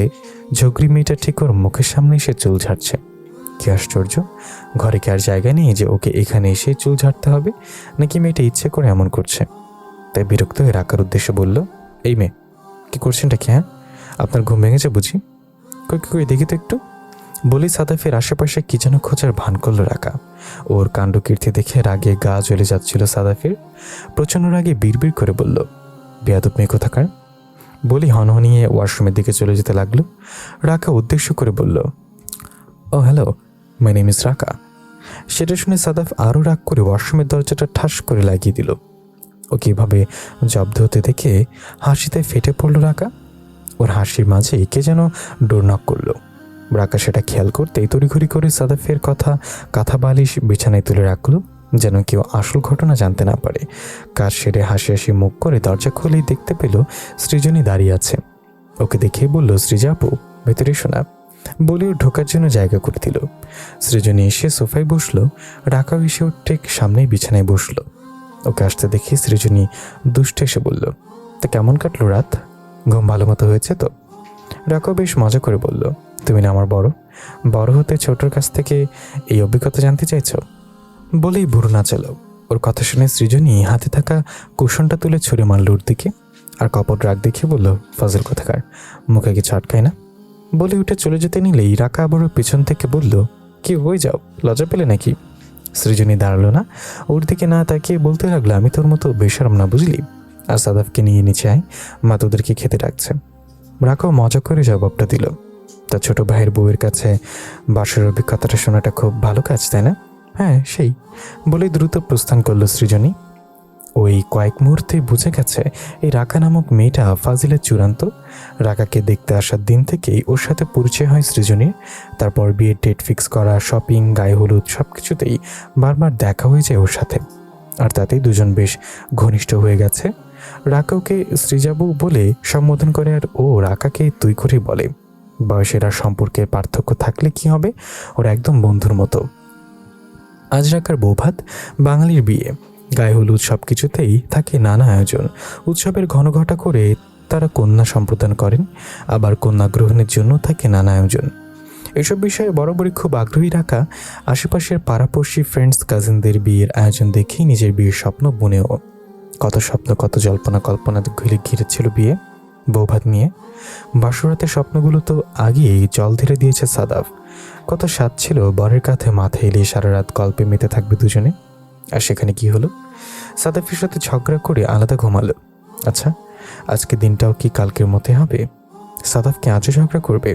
ঝগড়ি মেয়েটা ঠিক ওর মুখের সামনে এসে চুল ঝাড়ছে। কি আশ্চর্য, ঘরে কি আর জায়গা নেই যে ওকে এখানে এসে চুল ঝাড়তে হবে, নাকি মেয়েটা ইচ্ছে করে এমন করছে? তাই বিরক্ত হয়ে রাখার উদ্দেশ্যে বলল, এই মেয়ে, কি করছেনটা কি? হ্যাঁ, আপনার ঘুম ভেঙেছে বুঝি? কই কই দেখি তো একটু। বলি সাদাফের আশেপাশে কি যেন খোঁজার ভান করলো রাকা। ওর কাণ্ডকীর্তি দেখে রাগে গা জ্বলে যাচ্ছিল সাদাফের। প্রচণ্ড রাগে বিড়বিড় করে বলল, বেয়াদব মেয়ে কোথাকার। বলি হনহনিয়ে ওয়াশরুমের দিকে চলে যেতে লাগলো। রাকা উদ্দেশ্য করে বলল, ও হ্যালো, মাই নেম ইজ রাকা। সেটা শুনে সাদাফ আরও রাগ করে ওয়াশরুমের দরজাটা ঠাস করে লাগিয়ে দিল। ওকে এভাবে জব্দ হতে দেখে হাসিতে ফেটে পড়ল রাকা। ওর হাসির মাঝে কে যেন ডোরনক করলো। রাকা সেটা খেয়াল করতেই তড়িঘড়ি করে সাদাফের কাঁথা বালিশ বিছানায় তুলে রাখলো, যেন কেউ আসল ঘটনা জানতে না পারে। কাজ সেরে হাসি হাসি মুখ করে দরজা খুলেই দেখতে পেল সৃজনী দাঁড়িয়ে আছে। ওকে দেখেই বলল, সৃজা আপু, ভেতরে শোনা। বলে ওর ঢোকার জন্য জায়গা করে দিল। সৃজনী এসে সোফায় বসলো। রাকাও এসে ওর ঠিক সামনেই বিছানায় বসলো। ওকে আসতে দেখে সৃজনী দুষ্ট এসে বলল, তা কেমন কাটলো রাত? ঘুম ভালো মতো হয়েছে তো? রাকাও বেশ মজা করে বলল, তুমি না আমার বড় হতে ছোটর কাছ থেকে এই অভিজ্ঞতা জানতে চাইছো? বলেই ভুরু নাচালো। ওর কথা শুনে সৃজনী হাতে থাকা কুশনটা তুলে ছুঁড়ে মারল ওর দিকে। আর কপট রাগ দেখে বলল, ফাজল কোথাকার, মুখে কিছু আটকায় না? বলে উঠে চলে যেতে নিলেই রাকা আবার ওর পেছন থেকে বলল, কি হয়ে যাও, লজ্জা পেলে নাকি? সৃজনী দাঁড়ালো না, ওর দিকে না তাকিয়ে বলতে লাগলো, আমি তোর মতো বেশরম না বুঝলি। আর সাদাফকে নিয়ে নিচে আয়, মা তোদেরকে খেতে ডাকছে। রাকাও মজা করে জবাবটা দিল, তার ছোট ভাইয়ের বউয়ের কাছে বাসের অভিজ্ঞতাটা শোনাটা খুব ভালো কাজ, তাই না? হ্যাঁ সেই। বলে দ্রুত প্রস্থান করলো সৃজনী। ওই কয়েক মুহূর্তে বুঝে গেছে এই রাকা নামক মেয়েটা ফাজিলের চূড়ান্ত। রাকাকে দেখতে আসার দিন থেকেই ওর সাথে পরিচয় হয় সৃজনীর। তারপর বিয়ের ডেট ফিক্স করা, শপিং, গায়ে হলুদ সব কিছুতেই বারবার দেখা হয়ে যায় ওর সাথে। আর তাতেই দুজন বেশ ঘনিষ্ঠ হয়ে গেছে। রাকাওকে সৃজাবু বলে সম্বোধন করে, আর ও রাকাকে তুই করে বলে। বয়সের আর সম্পর্কের পার্থক্য থাকলে কি হবে, ওর একদম বন্ধুর মতো। আজ রাকার বৌভাত, বাঙালির বিয়ে, গায়ে হলুদ সব কিছুতেই থাকে নানা আয়োজন। উৎসবের ঘনঘটা করে তারা কন্যা সম্প্রদান করেন, আবার কন্যা গ্রহণের জন্য থাকে নানা আয়োজন। এসব বিষয়ে বরাবরই খুব আগ্রহী রাখা। আশেপাশের পাড়াপড়শি, ফ্রেন্ডস, কাজিনদের বিয়ের আয়োজন দেখেই নিজের বিয়ের স্বপ্ন বুনেও। কত স্বপ্ন, কত জল্পনা কল্পনা ঘিরেছিল বিয়ে বৌভাত নিয়ে। বাসরাতের স্বপ্নগুলো তো আগেই জল ধীরে দিয়েছে সাদাফ। কত স্বাদ ছিল বরের কাঁধে মাথা এলিয়ে সারা রাত গল্পে মেতে থাকবে দুজনে। আর সেখানে কি হলো, সাদাফের সাথে ঝগড়া করে আলাদা ঘুমালো। আচ্ছা, আজকে দিনটাও কি কালকের মতে হবে? সাদাফকে আজও ঝগড়া করবে?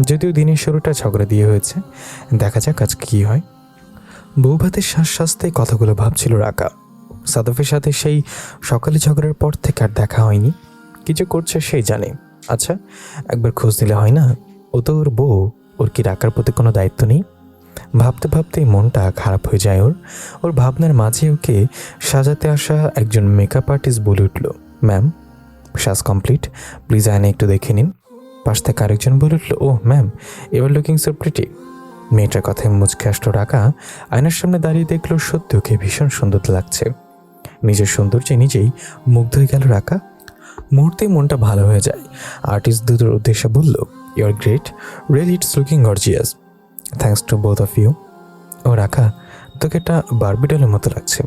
যদিও দিনের শুরুটা ঝগড়া দিয়ে হয়েছে, দেখা যাক আজকে কি হয়। বৌভাতের শ্বাস সাজতেই কথাগুলো ভাবছিল রাকা। সাদাফের সাথে সেই সকালে ঝগড়ার পর থেকে আর দেখা হয়নি। কিছু করছে সেই জানে। আচ্ছা, একবার খোঁজ দিলে হয় না? ও তো ওর বউ, ওর কি রাকার প্রতি কোনো দায়িত্ব নেই? ভাবতে ভাবতেই মনটা খারাপ হয়ে যায় ওর ভাবনার মাঝে ওকে সাজাতে আসা একজন মেকআপ আর্টিস্ট বলে উঠল, ম্যাম, সাজ কমপ্লিট, প্লিজ আয়না একটু দেখে নিন। পাশ থেকে আরেকজন বলে উঠল, ও ম্যাম, এবার লুকিং সো প্রিটি। মেয়েটার কথায় মুচকে আসলো রাকা। আয়নার সামনে দাঁড়িয়ে দেখলো সত্যি ওকে ভীষণ সুন্দর লাগছে। নিজের সৌন্দর্যে নিজেই মুগ্ধ হয়ে গেল রাকা। মুহূর্তেই মনটা ভালো হয়ে যায়। আর্টিস্ট দুটোর উদ্দেশ্যে বলল, you are great, really it's looking gorgeous, thanks to both of you. ও রাকা, তোকে একটা বারবিডলের মতো লাগছে,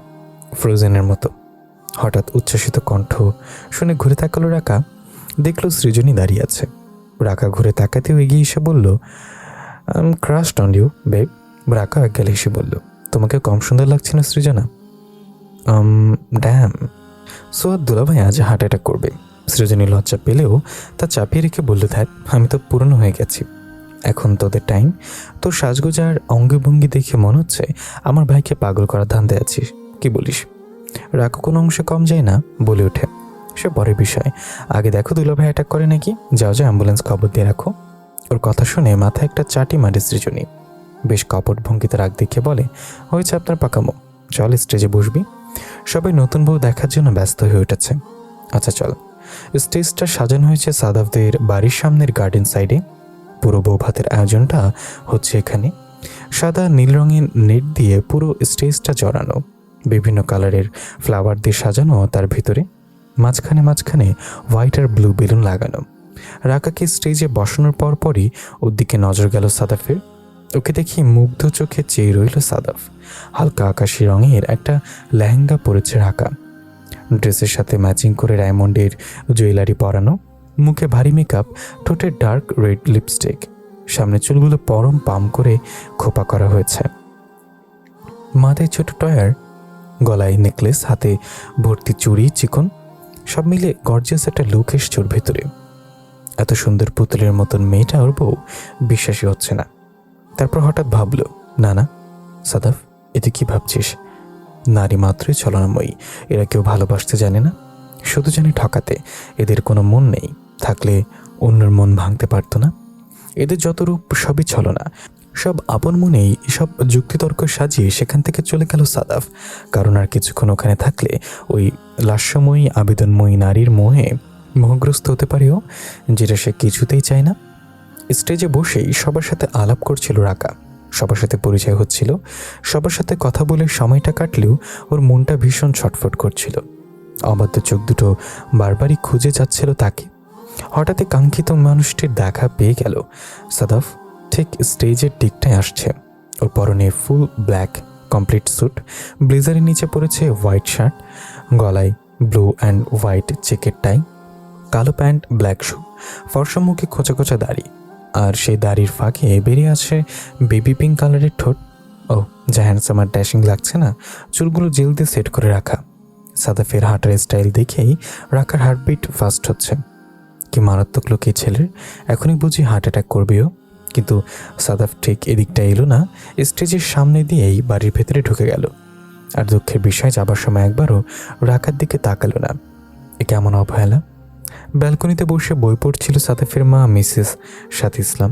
ফ্রোজেনের মতো। হঠাৎ উচ্ছ্বসিত কণ্ঠ শুনে ঘুরে তাকালো রাকা। দেখলো সৃজনী দাঁড়িয়ে আছে। রাকা ঘুরে তাকাতেও এগিয়ে এসে বলল, ক্রাশড অন ইউ বেব। রাকা একগালে এসে বলল, তোমাকে কম সুন্দর লাগছে না সৃজনা? ড্যাম। সোয়াদ দুলাভাই আজ হার্ট অ্যাটাক করবে। সৃজনী লজ্জা পেলেও তা চাপিয়ে রেখে বলল, থাক, আমি তো পুরনো হয়ে গেছি, এখন তোদের টাইম। তোর সাজগোজার অঙ্গভঙ্গি দেখে মনে হচ্ছে আমার ভাইকে পাগল করার ধান্দায় আছিস, কি বলিস? রাকু কোনো অংশে কম যায় না, বলে ওঠে, সে পরের বিষয়, আগে দেখো দুলাভাই অ্যাটাক করে নাকি। যাও যাও, অ্যাম্বুলেন্স খবর দিয়ে রাখো। ওর কথা শুনে মাথায় একটা চাটি মারে সৃজনী। বেশ কপট ভঙ্গিতে রাগ দেখে বলে, হয়েছে আপনার পাকামো, চল স্টেজে বসবি। সবাই নতুন বউ দেখার জন্য ব্যস্ত হয়ে উঠেছে। আচ্ছা চল। স্টেজটা সাজানো হয়েছে সাদাফদের বাড়ির সামনের গার্ডেন সাইডে। পুরো বউ ভাতের আয়োজনটা হচ্ছে এখানে। সাদা নীল রঙের নেট দিয়ে পুরো স্টেজটা জড়ানো, বিভিন্ন কালারের ফ্লাওয়ার দিয়ে সাজানো। তার ভিতরে মাঝখানে মাঝখানে হোয়াইট আর ব্লু বেলুন লাগানো। রাকাকে স্টেজে বসানোর পরপরই ওর দিকে নজর গেল সাদাফের। ওকে দেখে মুগ্ধ চোখে চেয়ে রইল সাদাফ। হালকা আকাশি রঙের একটা লেহেঙ্গা পরেছে রাকা, ড্রেসের সাথে ম্যাচিং করে ডায়মন্ডের জুয়েলারি পরানো, মুখে ভারী মেকআপ, ঠোঁটে ডার্ক রেড লিপস্টিক, সামনে চুলগুলো পরম পাম করে খোপা করা হয়েছে, মাথায় ছোট টয়ার, গলায় নেকলেস, হাতে ভর্তি চুড়ি চিকন, সব মিলে গর্জিয়াস একটা লুক এসছে ওর ভেতরে। এত সুন্দর পুতুলের মতন মেয়েটা ওর বউ, বিশ্বাসই হচ্ছে না। তারপর হঠাৎ ভাবলো, না না সাদাফ, এতে কি ভাবছিস? নারী মাত্রই ছলনাময়ী, এরা কেউ ভালোবাসতে জানে না, শুধু জানে ঠকাতে। এদের কোনো মন নেই, থাকলে অন্যের মন ভাঙতে পারতো না। এদের যত রূপ সবই ছলনা, সব আপন মনেই এসব যুক্তিতর্ক সাজিয়ে সেখান থেকে চলে গেল সাদাফ। কারণ আর কিছুক্ষণ ওখানে থাকলে ওই লাস্যময়ী আবেদনময়ী নারীর মোহে মোহগ্রস্ত হতে পারেও, যেটা সে কিছুতেই চায় না। স্টেজে বসেই সবার সাথে আলাপ করছিল রাকা, সবার সাথে পরিচয় হচ্ছিল, সবার সাথে কথা বলে সময়টা কাটলেও ওর মনটা ভীষণ ছটফট করছিল। অবাধ্য চোখ দুটো বারবারই খুঁজে যাচ্ছিল তাকে। হঠাৎই কাঙ্ক্ষিত মানুষটির দেখা পেয়ে গেল। সাদাফ ঠিক স্টেজের দিকটায় আসছে। ওর পরনে ফুল ব্ল্যাক কমপ্লিট স্যুট, ব্লেজারের নিচে পড়েছে হোয়াইট শার্ট, গলায় ব্লু অ্যান্ড হোয়াইট চেকের টাই, কালো প্যান্ট, ব্ল্যাক শু, ফর্সা মুখে খোঁচা খোঁচা দাড়ি, আর সেই দাড়ির ফাঁকে বেরিয়ে আসে বেবি পিঙ্ক কালারের ঠোঁট। ও যা হ্যান্ডসাম আর ড্যাশিং লাগছে না, চুলগুলো জেল দিয়ে সেট করে রাখা। সাদাফের হাঁটার স্টাইল দেখেই রাখার হার্টবিট ফাস্ট হচ্ছে। কি মারাত্মক লোক এই ছেলের, এখনই বুঝি হার্ট অ্যাটাক করবেও। কিন্তু সাদাফ ঠিক এদিকটা এলো না, স্টেজের সামনে দিয়েই বাড়ির ভেতরে ঢুকে গেল। আর দুঃখের বিষয়, যাবার সময় একবারও রাখার দিকে তাকালো না। এ কেমন অবহেলা! ব্যালকনিতে বসে বই পড়ছিল সাদাফের মা মিসেস সাথী ইসলাম।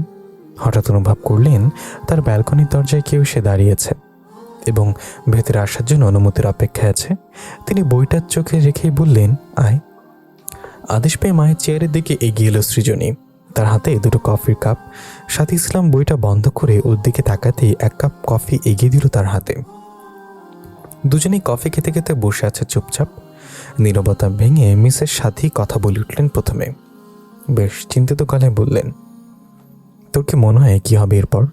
হঠাৎ অনুভব করলেন তার ব্যালকনির দরজায় কেউ এসে দাঁড়িয়েছে এবং ভেতরে আসার জন্য অনুমতির অপেক্ষায় আছে। তিনি বইটার চোখে রেখেই বললেন, আয়। আদেশ পেয়ে মায়ের চেয়ারের দিকে এগিয়ে এলো সৃজনী, তার হাতে দুটো কফির কাপ। সাথী ইসলাম বইটা বন্ধ করে ওর দিকে তাকাতেই এক কাপ কফি এগিয়ে দিল তার হাতে। দুজনেই কফি খেতে খেতে বসে আছে চুপচাপ। নীরবতা ভেঙে মিসেস সাথী কথা বলে উঠলেন প্রথমে। বেশ চিন্তিত গলায় বললেন, তোর কি মনে হয় কি হবে এরপর?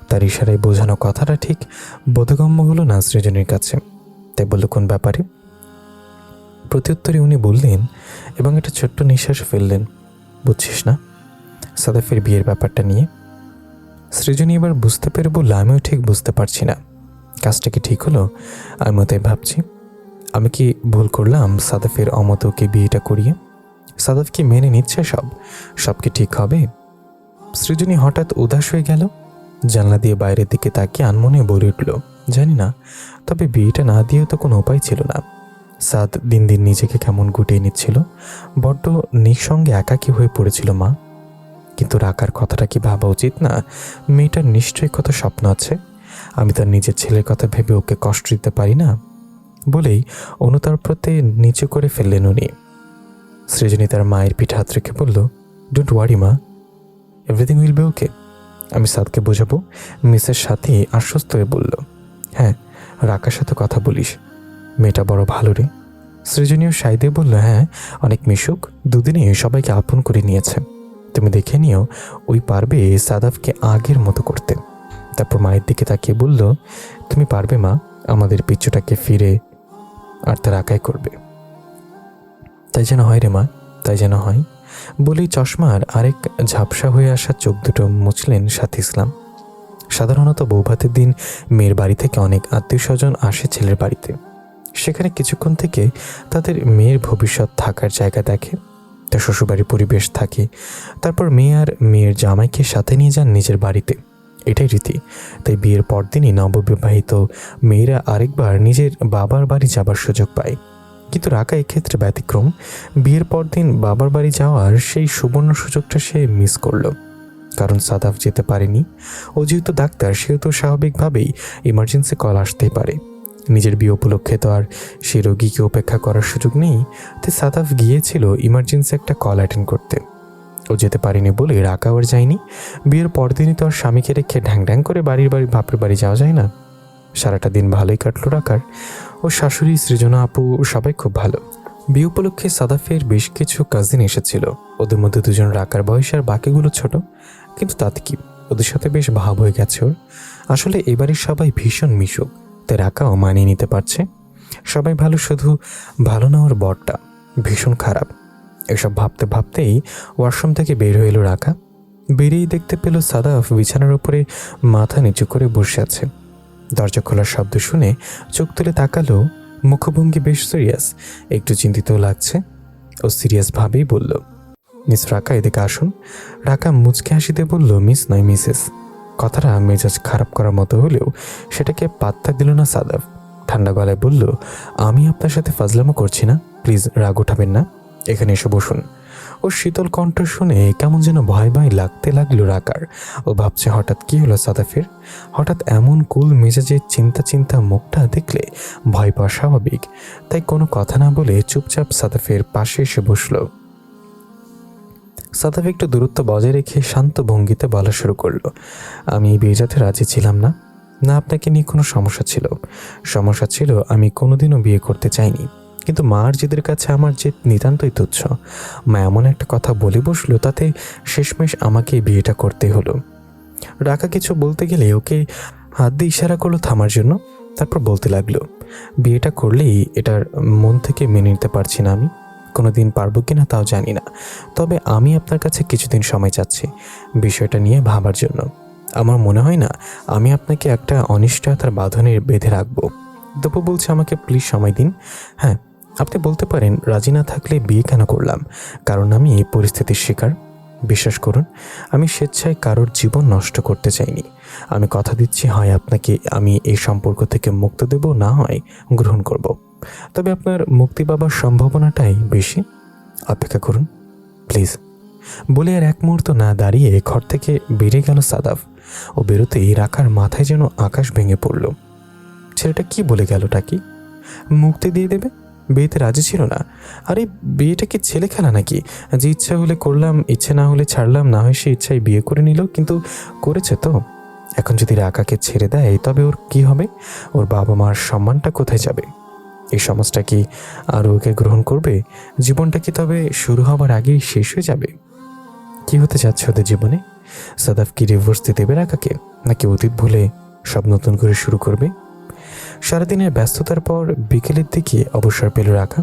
তার ইশারায় বোঝানো কথাটা ঠিক বোধগম্য হলো না সৃজনীর কাছে, তাই বলল, কোন ব্যাপারে? প্রত্যুত্তরে উনি বললেন এবং একটা ছোট্ট নিঃশ্বাস ফেললেন, বুঝছিস না, সাদাফের বিয়ের ব্যাপারটা নিয়ে। সৃজনী এবার বুঝতে পেরে বলল, আমিও ঠিক বুঝতে পারছি না, কাজটা কি ঠিক হলো? আমিও তাই ভাবছি। আমি কি ভুল করলাম সাদাফের অমতকে বিয়েটা করিয়ে? সাদাফ কি মেনে নিচ্ছে সব কি ঠিক হবে? সৃজনী হঠাৎ উদাস হয়ে গেল। জানলা দিয়ে বাইরের দিকে তাকিয়ে আনমনে বলে উঠল, জানি না, তবে বিয়েটা না দিয়েও তো কোনো উপায় ছিল না। সাদ দিন দিন নিজেকে কেমন গুটিয়ে নিচ্ছিল, বড্ড নিঃসঙ্গে একাকী হয়ে পড়েছিল মা। কিন্তু রাখার কথাটা কি ভাবা উচিত না? মেয়েটার নিশ্চয়ই কত স্বপ্ন আছে, আমি তার নিজের ছেলের কথা ভেবে ওকে কষ্ট দিতে পারি না। বলেই অনুতাপতে নিচু করে ফেললেন উনি। সৃজনী তার মায়ের পিঠে হাত রেখে বলল, ডোন্ট ওয়ারি মা, এভরিথিং উইল বি ওকে। আমি সাদকে বোঝাবো। মিসেস সাথী আশ্বস্ত হয়ে বলল, হ্যাঁ, রাকার সাথে কথা বলিস, মেয়েটা বড় ভালো রে। সৃজনীয় সাই দিয়ে বলল, হ্যাঁ, অনেক মিশুক, দুদিনে সবাইকে আপন করে নিয়েছে। তুমি দেখে নিও, ওই পারবে সাদাফকে আগের মতো করতে। তারপর মায়ের দিকে তাকিয়ে বলল, তুমি পারবে মা, আমাদের পিচ্চুটাকে ফিরে আর তার আঁকাই করবে। তাই যেন হয় রে মা, তাই যেন হয় বলেই চশমার আরেক ঝাপসা হয়ে আসা চোখ দুটো মুছলেন সাথী ইসলাম। সাধারণত বৌভাতের দিন মেয়ের বাড়ি থেকে অনেক আত্মীয় স্বজন আসে ছেলের বাড়িতে। সেখানে কিছুক্ষণ থেকে তাদের মেয়ের ভবিষ্যৎ থাকার জায়গা দেখে, তার শ্বশুরবাড়ির পরিবেশ থাকে, তারপর মেয়ে আর মেয়ের জামাইকে সাথে নিয়ে যান নিজের বাড়িতে। এটাই রীতি। তাই বিয়ের পরদিনই নববিবাহিত মেয়েরা আরেকবার নিজের বাবার বাড়ি যাবার সুযোগ পায়। কিন্তু রাকা এক্ষেত্রে ব্যতিক্রম। বিয়ের পরদিন বাবার বাড়ি যাওয়ার সেই সুবর্ণ সুযোগটা সে মিস করল, কারণ সাদাফ যেতে পারেনি। ও যেহেতু ডাক্তার, সেহেতু স্বাভাবিকভাবেই ইমার্জেন্সি কল আসতেই পারে। নিজের বিয়ে উপলক্ষে তো আর সে রোগীকে উপেক্ষা করার সুযোগ নেই। তাই সাদাফ গিয়েছিল ইমার্জেন্সি একটা কল অ্যাটেন্ড করতে। ও যেতে পারেনি বলে রাকা আর যায়নি। বিয়ের পরদিনই তো আর স্বামীকে রেখে ঢ্যাং ঢ্যাং করে বাপের বাড়ি যাওয়া যায় না। সারাটা দিন ভালোই কাটলো রাকার। ও শাশুড়ি, সৃজনা আপু সবাই খুব ভালো। বিয়ে উপলক্ষে সাদাফের বেশ কিছু কাজিন এসেছিল। ওদের মধ্যে দুজন রাকার বয়স আর বাকিগুলো ছোট, কিন্তু তাতে কি, ওদের সাথে বেশ ভাব হয়ে গেছে ওর। আসলে এবারের সবাই ভীষণ মিশুক, তাই রাকাও মানিয়ে নিতে পারছে। সবাই ভালো, শুধু ভালো না ওর বরটা, ভীষণ খারাপ। এসব ভাবতে ভাবতেই ওয়াশরুম থেকে বের হয়ে এলো রাকা। বেরিয়েই দেখতে পেল সাদাফ বিছানার উপরে মাথা নিচু করে বসে আছে। দরজা খোলার শব্দ শুনে চোখ তুলে তাকালো। মুখভঙ্গি বেশ সিরিয়াস, একটু চিন্তিতও লাগছে। ও সিরিয়াসভাবেই বলল, মিস রাকা, এদিকে আসুন। রাকা মুচকে হাসিতে বলল, মিস নয় মিসেস। কথাটা মেজাজ খারাপ করার মতো হলেও সেটাকে পাত্তা দিল না সাদাফ। ঠান্ডা গলায় বলল, আমি আপনার সাথে ফাজলামো করছি না, প্লিজ রাগ উঠাবেন না, এখানে এসে বসুন। ও শীতল কণ্ঠ শুনে কেমন যেন ভয় ভয় লাগতে লাগলো রাকার। ও ভাবছে হঠাৎ কি হলো সাদাফের। হঠাৎ এমন কুল মেজাজে চিন্তা চিন্তা মুখটা দেখলে ভয় পাওয়া স্বাভাবিক। তাই কোনো কথা না বলে চুপচাপ সাদাফের পাশে এসে বসল। সাদাফ একটু দূরত্ব বজায় রেখে শান্ত ভঙ্গিতে বলা শুরু করলো, আমি বিয়ে যেতে রাজি ছিলাম না। না আপনাকে নিয়ে কোনো সমস্যা ছিল আমি কোনোদিনও বিয়ে করতে চাইনি, কিন্তু মার জেদের কাছে আমার জেদ নিতান্তই তুচ্ছ। মা এমন একটা কথা বলে বসলো, তাতে শেষমেশ আমাকে বিয়েটা করতে হলো। রাকা কিছু বলতে গেলে ওকে হাত দিয়ে ইশারা করলো থামার জন্য। তারপর বলতে লাগলো, বিয়েটা করলেই এটার মন থেকে মেনে নিতে পারছি না আমি। কোনোদিন পারবো কিনা তাও জানি না, তবে আমি আপনার কাছে কিছুদিন সময় চাচ্ছি বিষয়টা নিয়ে ভাবার জন্য। আমার মনে হয় না আমি আপনাকে একটা অনিশ্চয়তার বাঁধনে বেঁধে রাখবো। তবু বলছে আমাকে প্লিজ সময় দিন। হ্যাঁ, আপনি বলতে পারেন রাজি না থাকলে বিয়ে কেন করলাম, কারণ আমি এই পরিস্থিতির শিকার। বিশ্বাস করুন, আমি স্বেচ্ছায় কারোর জীবন নষ্ট করতে চাইনি। আমি কথা দিচ্ছি, হয় আপনাকে আমি এই সম্পর্ক থেকে মুক্তি দেব, না হয় গ্রহণ করব। তবে আপনার মুক্তি পাবার সম্ভাবনাটাই বেশি। অপেক্ষা করুন প্লিজ। বলে আর এক মুহূর্ত না দাঁড়িয়ে ঘর থেকে বেরিয়ে গেল সাদাফ। ও বেরোতেই রাখার মাথায় যেন আকাশ ভেঙে পড়ল। ছেলেটা কি বলে গেলটা কি? মুক্তি দিয়ে দেবে? বিয়েতে রাজি ছিল না? আরে বিয়েটা কি ছেলে খেলা নাকি? যে ইচ্ছা হলে করলাম, ইচ্ছে না হলে ছাড়লাম, না হয় সে ইচ্ছায় বিয়ে করে নিল। কিন্তু করেছে তো। এখন যদি রাকাকে ছেড়ে দেয় তবে ওর কি হবে? ওর বাবা মার সম্মানটা কোথায় যাবে? এই সমাজটা কি আর ওকে গ্রহণ করবে? জীবনটা কি তবে শুরু হবার আগেই শেষ হয়ে যাবে? কি হতে যাচ্ছে ওদের জীবনে? সাদাফ কি ডিভোর্স দিয়ে দেবে রাকাকে, নাকি অতীত ভুলে সব নতুন করে শুরু করবে? সারাদিনের ব্যস্ততার পর বিকেলের দিকে অবসর পেল রাকা।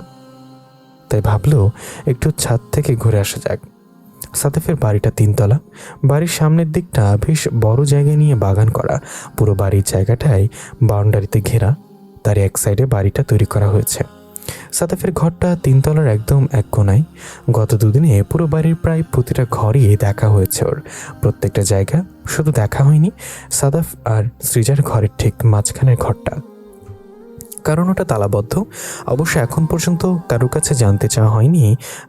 তাই ভাবলো একটু ছাদ থেকে ঘুরে আসা যাক। সাদাফের বাড়িটা 3 তলা। বাড়ির সামনের দিকটা বেশ বড় জায়গা নিয়ে বাগান করা। পুরো বাড়ির জায়গাটাই বাউন্ডারিতে ঘেরা। তার এক সাইডে বাড়িটা তৈরি করা হয়েছে। সাদাফের ঘরটা 3 তলার একদম এক কোনায়। গত দুদিনে পুরো বাড়ির প্রায় প্রতিটা ঘরই দেখা হয়েছে ওর। প্রত্যেকটা জায়গা শুধু দেখা হয়নি, সাদাফ আর সৃজার ঘরের ঠিক মাঝখানের ঘরটা, কারণ ওটা তালাবদ্ধ। অবশ্য এখন পর্যন্ত কারোর কাছে জানতে চাওয়া হয়নি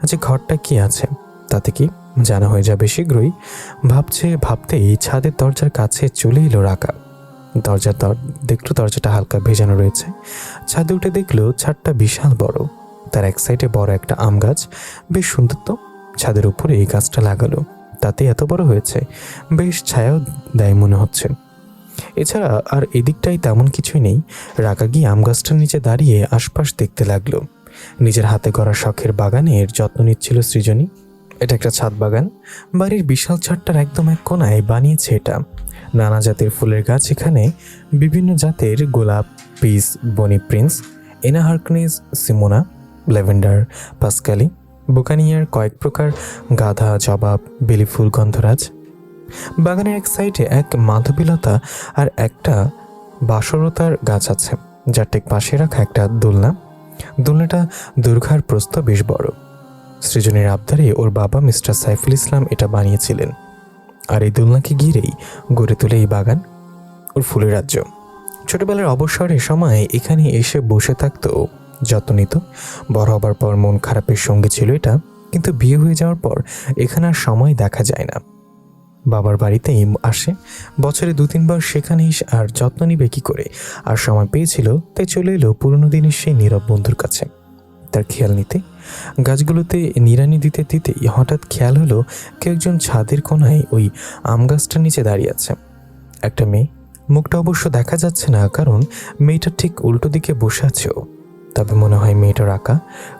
যে ঘরটা কি আছে। তাতে কি, জানা হয়ে যাবে শীঘ্রই। ভাবতেই ছাদের দরজার কাছে চলে এলো রাকা। দেখলো দরজাটা হালকা ভেজানো রয়েছে। ছাদে উঠে দেখলো ছাদটা বিশাল বড়। তার এক সাইডে বড় একটা আম গাছ, বেশ সুন্দর তো। ছাদের উপরে এই গাছটা লাগালো, তাতে এত বড় হয়েছে, বেশ ছায়াও দেয় মনে হচ্ছে। এছাড়া আর এদিকটাই তেমন কিছুই নেই। রাকা গিয়ে আম গাছটার নিচে দাঁড়িয়ে আশপাশ দেখতে লাগলো। নিজের হাতে গড়া শখের বাগানের যত্ন নিচ্ছিল সৃজনী। এটা একটা ছাদ বাগান। বাড়ির বিশাল ছাদটার একদম এক কোনায় বানিয়েছে এটা। নানা জাতের ফুলের গাছ এখানে, বিভিন্ন জাতের গোলাপ, পিস, বনি প্রিন্স, এনা হার্কনিস, সিমোনা, ল্যাভেন্ডার, পাসকালি, বুকানিয়ার, কয়েক প্রকার গাঁদা, জবাব, বেলি ফুল, গন্ধরাজ। বাগানের এক সাইডে এক মাধবীলতা আর একটা বাসরতার গাছ আছে, যার ঠিক পাশে রাখা একটা দোলনা। দোলনাটা দুর্ঘার প্রস্থ বেশ বড়। সৃজনীর আবদারে ওর বাবা মিস্টার সাইফুল ইসলাম এটা বানিয়েছিলেন, আর এই দোলনাকে ঘিরেই গড়ে তোলে এই বাগান, ওর ফুলের রাজ্য। ছোটবেলার অবসরের সময় এখানে এসে বসে থাকতো, যত্ন নিত। বড় হবার পর মন খারাপের সঙ্গে ছিল এটা, কিন্তু বিয়ে হয়ে যাওয়ার পর এখানে আর সময় দেখা যায় না। বাবার বাড়িতেই আসে, বছরে 2-3 বার সেখানেই, আর যত্ন নিবে কি করে, আর সময় পেয়েছিল তাই চলে এলো পুরনো দিনের সেই নীরব বন্ধুর কাছে তার খেয়াল নিতে। গাছগুলোতে নিড়ানি দিতে দিতেই হঠাৎ খেয়াল হলো কেউ একজন ছাদের কোনায় ওই আম গাছটার নিচে দাঁড়িয়ে আছে। একটা মেয়ে, মুখটা অবশ্য দেখা যাচ্ছে না কারণ মেয়েটার ঠিক উল্টো দিকে বসে আছে ও। তবে মনে হয় মেয়েটার আঁকা,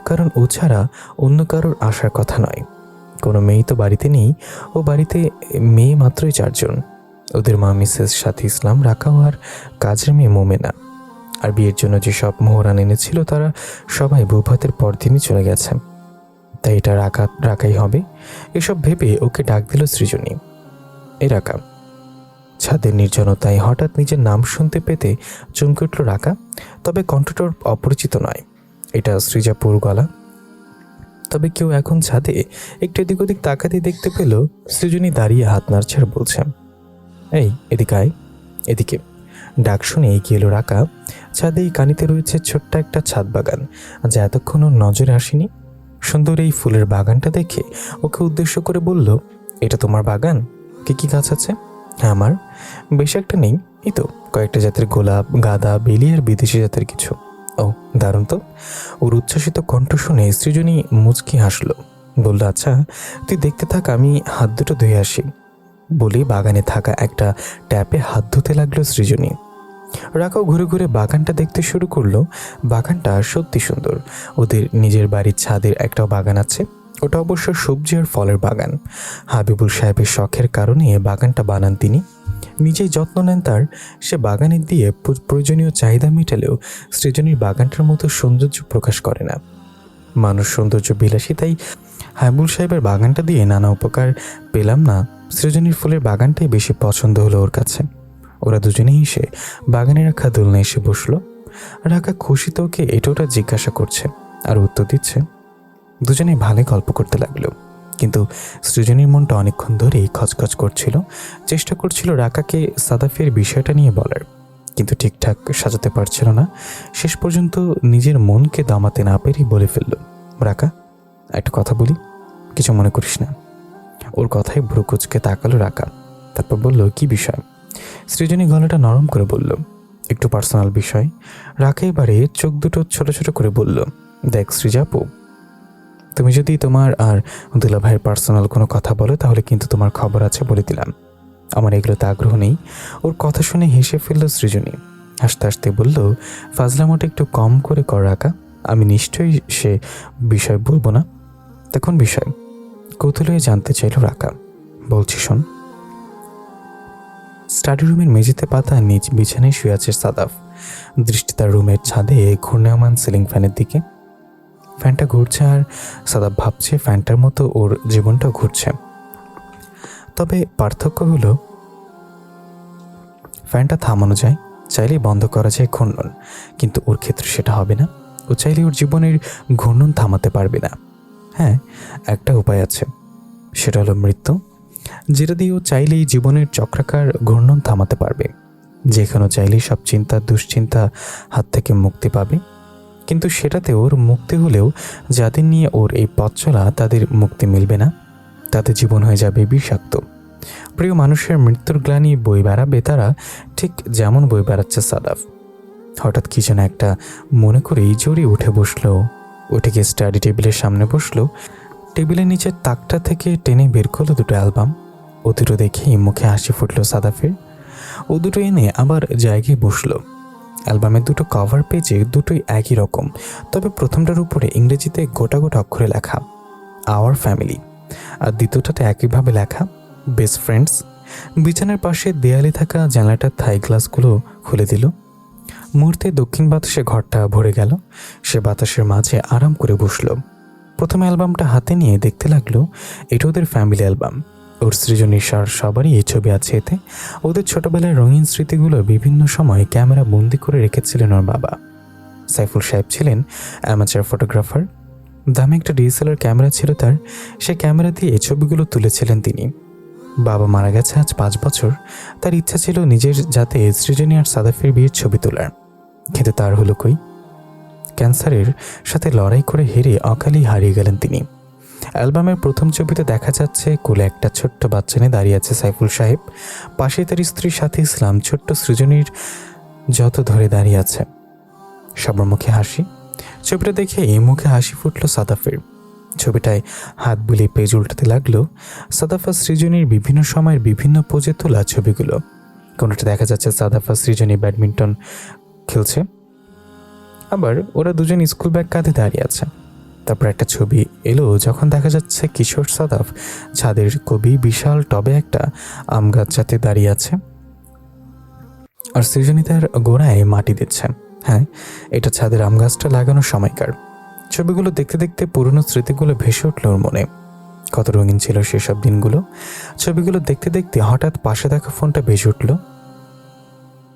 কারণ ও ছাড়া অন্য কারোর আসার কথা নয়। কোনো মেয়ে তো বাড়িতে নেই, ও বাড়িতে মেয়ে মাত্রই 4 জন। ওদের মা মিসেস সাথী ইসলাম, রাকাও আর কাজের মেয়ে মোমেনা। আর বিয়ের জন্য যেসব মোহরান এনেছিল তারা সবাই বৌভাতের পরদিনই চলে গেছে, তাই এটা রাকাই হবে। এসব ভেবে ওকে ডাক দিল সৃজনী। এই রাকা। ছাদের নির্জনতায় হঠাৎ নিজের নাম শুনতে পেতে চমকে উঠল রাকা, তবে কণ্ঠটার অপরিচিত নয়, এটা সৃজাপুর গলা। তবে কেউ এখন ছাদে একটু এদিক ওদিক তাকাতে দেখতে পেল সৃজনী দাঁড়িয়ে হাত নাড়ছে আর বলছে, এই এদিকে আয়, এদিকে। ডাক শুনে এগিয়ে এলো রাকা। ছাদে কানিতে রয়েছে ছোট্ট একটা ছাদ বাগান, যা এতক্ষণ ওর নজরে আসেনি। সুন্দর এই ফুলের বাগানটা দেখে ওকে উদ্দেশ্য করে বলল, এটা তোমার বাগান? কি কি গাছ আছে? হ্যাঁ আমার, বেশ একটা নেই, এই তো কয়েকটা জাতের গোলাপ, গাঁদা, বেলি আর বিদেশি জাতের কিছু। ও দারুণ তো। ওর উচ্ছ্বাসিত কণ্ঠ শুনে সৃজনী মুচকি হাসলো, বলল, আচ্ছা তুই দেখতে থাক, আমি হাত দুটো ধুয়ে আসি। বলে বাগানে থাকা একটা ট্যাপে হাত ধুতে লাগলো সৃজনী। রাকাও ঘুরে ঘুরে বাগানটা দেখতে শুরু করলো। বাগানটা সত্যি সুন্দর। ওদের নিজের বাড়ির ছাদের একটা বাগান আছে, ওটা অবশ্য সবজি আর ফলের বাগান। হাবিবুল সাহেবের শখের কারণে বাগানটা বানান তিনি, নিজেই যত্ন নেন তার। সে বাগানে দিয়ে প্রয়োজনীয় চাহিদা মেটালেও সৃজনীর বাগানটার মতো সৌন্দর্য প্রকাশ করে না। মানুষ সৌন্দর্য বিলাসী, তাই হাবিবুল সাহেবের বাগানটা দিয়ে নানা উপকার পেলাম না, সৃজনীর ফুলের বাগানটাই বেশি পছন্দ হলো ওর কাছে। ওরা দুজনেই এসে বাগানে রাখা দোলনা এসে বসলো। রাখা খুশিতে ওকে এটা ওটা জিজ্ঞাসা করছে আর উত্তর দিচ্ছে। দুজনেই ভালোই গল্প করতে লাগলো, কিন্তু সৃজনীর মনটা অনেকক্ষণ ধরেই খচখচ করছিল। চেষ্টা করছিল রাকাকে সাদাফের বিষয়টা নিয়ে বলার, কিন্তু ঠিকঠাক সাজাতে পারছিল না। শেষ পর্যন্ত নিজের মনকে দামাতে না পেরেই বলে ফেলল, রাকা একটা কথা বলি, কিছু মনে করিস না। ওর কথায় ভ্রু কুঁচকে তাকালো রাকা, তারপর বলল, কি বিষয়? সৃজনী গলাটা নরম করে বলল, একটু পার্সোনাল বিষয়। রাকা এবারে চোখ দুটো ছোট ছোট করে বলল, দেখ সৃজাপু, তুমি যদি তোমার আর দুলা ভাইয়ের পার্সোনাল কোনো কথা বলো তাহলে কিন্তু তোমার খবর আছে, বলে দিলাম। আমার এগুলোতে আগ্রহ নেই। ওর কথা শুনে হেসে ফেলল সৃজনী। হাসতে হাসতে বলল, ফাজলামোটা একটু কম করে কর রাকা, আমি নিশ্চয়ই সে বিষয় বলবো না। তখন বিষয় কৌতূহল হয়ে জানতে চাইল রাকা। বলছি শোন। স্টাডি রুমের মেঝেতে পাতা নিজ বিছানায় শুয়ে আছে সাদাফ। দৃষ্টি তার রুমের ছাদে ঘূর্ণায়মান সিলিং ফ্যানের দিকে। ফ্যানটা ঘুরছে আর সাদাফ ভাবছে ফ্যানটার মতো ওর জীবনটাও ঘুরছে। তবে পার্থক্য হলো ফ্যানটা থামানো যায়, চাইলেই বন্ধ করা যায় ঘূর্ণন, কিন্তু ওর ক্ষেত্রে সেটা হবে না। ও চাইলে ওর জীবনের ঘূর্ণন থামাতে পারবে না। হ্যাঁ, একটা উপায় আছে, সেটা হলো মৃত্যু, যেটা দিয়ে ও চাইলেই জীবনের চক্রাকার ঘূর্ণন থামাতে পারবে। যেখানে চাইলেই সব চিন্তা দুশ্চিন্তা হাত থেকে মুক্তি পাবে। কিন্তু সেটাতে ওর মুক্তি হলেও যাদের নিয়ে ওর এই পথ চলা তাদের মুক্তি মিলবে না, তাতে জীবন হয়ে যাবে বিষাক্ত। প্রিয় মানুষের মৃত্যুর গ্লানি বই বেড়াবে তারা, ঠিক যেমন বই বেড়াচ্ছে সাদাফ। হঠাৎ কি যেন একটা মনে করেই জোরে উঠে বসলো। উঠে গিয়ে স্টাডি টেবিলের সামনে বসলো। টেবিলের নিচের তাকটা থেকে টেনে বের করলো 2টো অ্যালবাম। ও দুটো দেখেই মুখে হাসি ফুটলো সাদাফের। ও দুটো এনে আবার জায়গায় বসলো। অ্যালবামের 2টো কভার পেজে দুটোই একই রকম, তবে প্রথমটার উপরে ইংরেজিতে গোটা গোটা অক্ষরে লেখা, আওয়ার ফ্যামিলি, আর দ্বিতীয়টাতে একইভাবে লেখা বেস্ট ফ্রেন্ডস। বিছানার পাশে দেয়ালে থাকা জানলাটার থাই গ্লাসগুলো খুলে দিল। মুহূর্তে দক্ষিণ বাতাসে ঘরটা ভরে গেল। সে বাতাসের মাঝে আরাম করে বসল। প্রথম অ্যালবামটা হাতে নিয়ে দেখতে লাগলো। এটা ওদের ফ্যামিলি অ্যালবাম। ওর সৃজনীর সবারই এই ছবি আছে এতে। ওদের ছোটবেলার রঙিন স্মৃতিগুলো বিভিন্ন সময় ক্যামেরা বন্দি করে রেখেছিলেন ওর বাবা। সাইফুল সাহেব ছিলেন অ্যামাচার ফটোগ্রাফার। দামি একটা ডিএসএলআর ক্যামেরা ছিল তার। সে ক্যামেরা দিয়ে এই ছবিগুলো তুলেছিলেন তিনি। বাবা মারা গেছে আজ 5 বছর। তার ইচ্ছা ছিল নিজের যাতে সৃজনী আর সাদাফের বিয়ের ছবি তোলার, কিন্তু তার হলো কই। ক্যান্সারের সাথে লড়াই করে হেরে অকালেই হারিয়ে গেলেন তিনি। অ্যালবামের প্রথম ছবিতে দেখা যাচ্ছে কোলে একটা ছোট্ট বাচ্চা নিয়ে দাঁড়িয়ে আছে সাইফুল সাহেব। পাশে তার স্ত্রী সাথে ইসলাম ছোট্ট সৃজনীর যত ধরে দাঁড়িয়ে আছে। সবার মুখে হাসি। ছবিটা দেখে এই মুখে হাসি ফুটল সাদাফের। ছবিটায় হাত বুলিয়ে পেজ উল্টাতে লাগলো। সাদাফা সৃজনীর বিভিন্ন সময়ের বিভিন্ন পোজে তোলা ছবিগুলো। কোনোটা দেখা যাচ্ছে সাদাফা সৃজনী ব্যাডমিন্টন খেলছে, আবার ওরা দুজন স্কুল ব্যাগ কাঁধে দাঁড়িয়ে আছে। তারপর একটা ছবি এলো যখন দেখা যাচ্ছে কিশোর সাদাফ ছাদের কবি বিশাল টবে একটা আম গাছ যাতে দাঁড়িয়ে আছে, আর সৃজনী তার গোড়ায় মাটি দিচ্ছে। হ্যাঁ, এটা ছাদের আম গাছটা লাগানোর সময়কার। ছবিগুলো দেখতে দেখতে পুরনো স্মৃতিগুলো ভেসে উঠল ওর মনে। কত রঙিন ছিল সেসব দিনগুলো। ছবিগুলো দেখতে দেখতে হঠাৎ পাশে দেখা ফোনটা বেজে উঠল।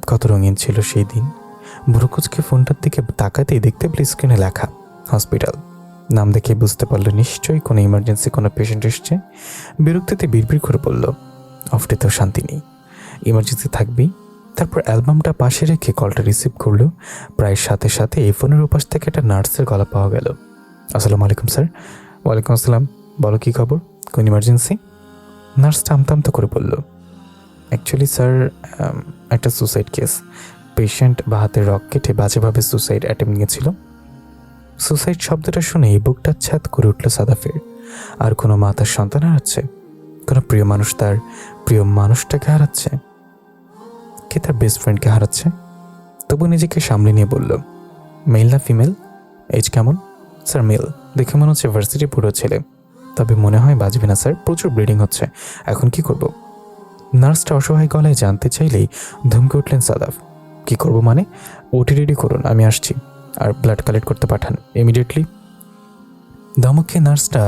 কত রঙিন ছিল সেই দিন। ভ্রুকুচকে ফোনটার দিকে তাকাতেই দেখতে পেল স্ক্রিনে লেখা হসপিটাল। নাম দেখে বুঝতে পারলো নিশ্চয়ই কোনো ইমার্জেন্সি কোনো পেশেন্ট এসছে। বিরক্তিতে বিড়বিড় করে বলল, অফটেতেও শান্তি নেই, ইমার্জেন্সি থাকবেই। তারপর অ্যালবামটা পাশে রেখে কলটা রিসিভ করলো। প্রায় সাথে সাথে এই ফোনের উপাস থেকে একটা নার্সের গলা পাওয়া গেল। আসসালামু আলাইকুম স্যার। ওয়ালাইকুম আসসালাম, বলো কী খবর, কোন ইমার্জেন্সি? নার্সটা আমতা করে বলল, অ্যাকচুয়ালি স্যার একটা সুসাইড কেস। পেশেন্ট বা হাতের রক কেটে বাজেভাবে সুসাইড অ্যাটেম্প নিয়েছিল। সুসাইড শব্দটা শুনে বুকটা ছ্যাদ করে উঠল সাদাফের। আর কোনো মা তার সন্তান হারাচ্ছে, কোনো প্রিয় মানুষ তার প্রিয় মানুষটাকে হারাচ্ছে, কে তার বেস্ট ফ্রেন্ডকে হারাচ্ছে। তবু নিজেকে সামলে নিয়ে বলল, মেল না ফিমেল, এজ কেমন? Sir male. দেখে মনে হচ্ছে ভার্সিটি পুরো ছেলে, তবে মনে হয় বাজবে না স্যার, প্রচুর ব্লিডিং হচ্ছে, এখন কি করব? নার্সটা অসহায় গলায় জানতে চাইলেই ধমকে উঠলেন সাদাফ। কি করব মানে? ওটি রেডি করুন, আমি আসছি, আর ব্লাড কালেক্ট করতে পাঠান ইমিডিয়েটলি। ধমক খেয়ে নার্সটা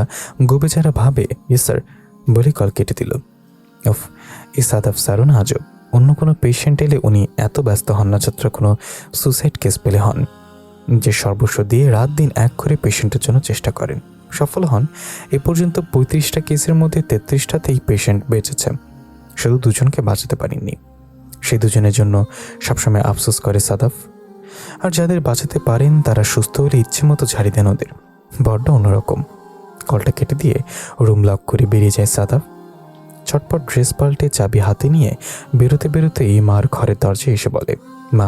গোবেচারা ভাবে ইয়েস স্যার বলে কল কেটে দিল। ওফ, এই সাদাফ স্যারও না আজব। অন্য কোনো পেশেন্ট এলে উনি এত ব্যস্ত হন না যতটা কোনো সুসাইড কেস পেলে হন। যে সর্বস্ব দিয়ে রাত দিন এক করে পেশেন্টের জন্য চেষ্টা করেন, সফল হন। এ পর্যন্ত 35টা কেসের মধ্যে 33টাতেই পেশেন্ট বেঁচেছে, শুধু দুজনকে বাঁচাতে পারেননি। সেই দুজনের জন্য সবসময় আফসোস করে সাদাফ। আর যাদের বাঁচাতে পারেন তারা সুস্থ হলে ইচ্ছে মতো ঝাড়ি দেন ওদের। বড্ড অন্যরকম। কলটা কেটে দিয়ে রুম লক করে বেরিয়ে যায় সাদাফ। ছটপট ড্রেস পাল্টে চাবি হাতে নিয়ে বেরোতে বেরোতে এই মার ঘরের দরজায় এসে বলে, মা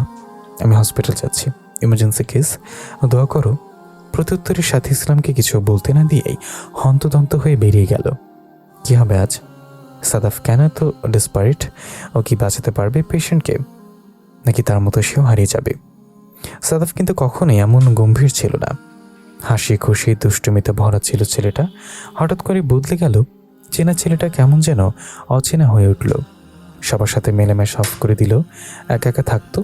আমি হসপিটাল যাচ্ছি, ইমার্জেন্সি কেস, দোয়া করো। প্রত্যুত্তরের সাথে ইসলামকে কিছু বলতে না দিয়েই হন্তদন্ত হয়ে বেরিয়ে গেল। কি হবে আজ? সাদাফ কেন তো ডেসপারেট? ও কি বাঁচাতে পারবে পেশেন্টকে, নাকি তার মতো সেও হারিয়ে যাবে? সাদাফ কিন্তু কখনোই এমন গম্ভীর ছিল না। হাসি খুশি দুষ্টুমিতে ভরা ছিল ছেলেটা। হঠাৎ করে বদলে গেল। চেনা ছেলেটা কেমন যেন অচেনা হয়ে উঠল। সবার সাথে মেলামেশা অফ করে দিল। একা একা থাকতো।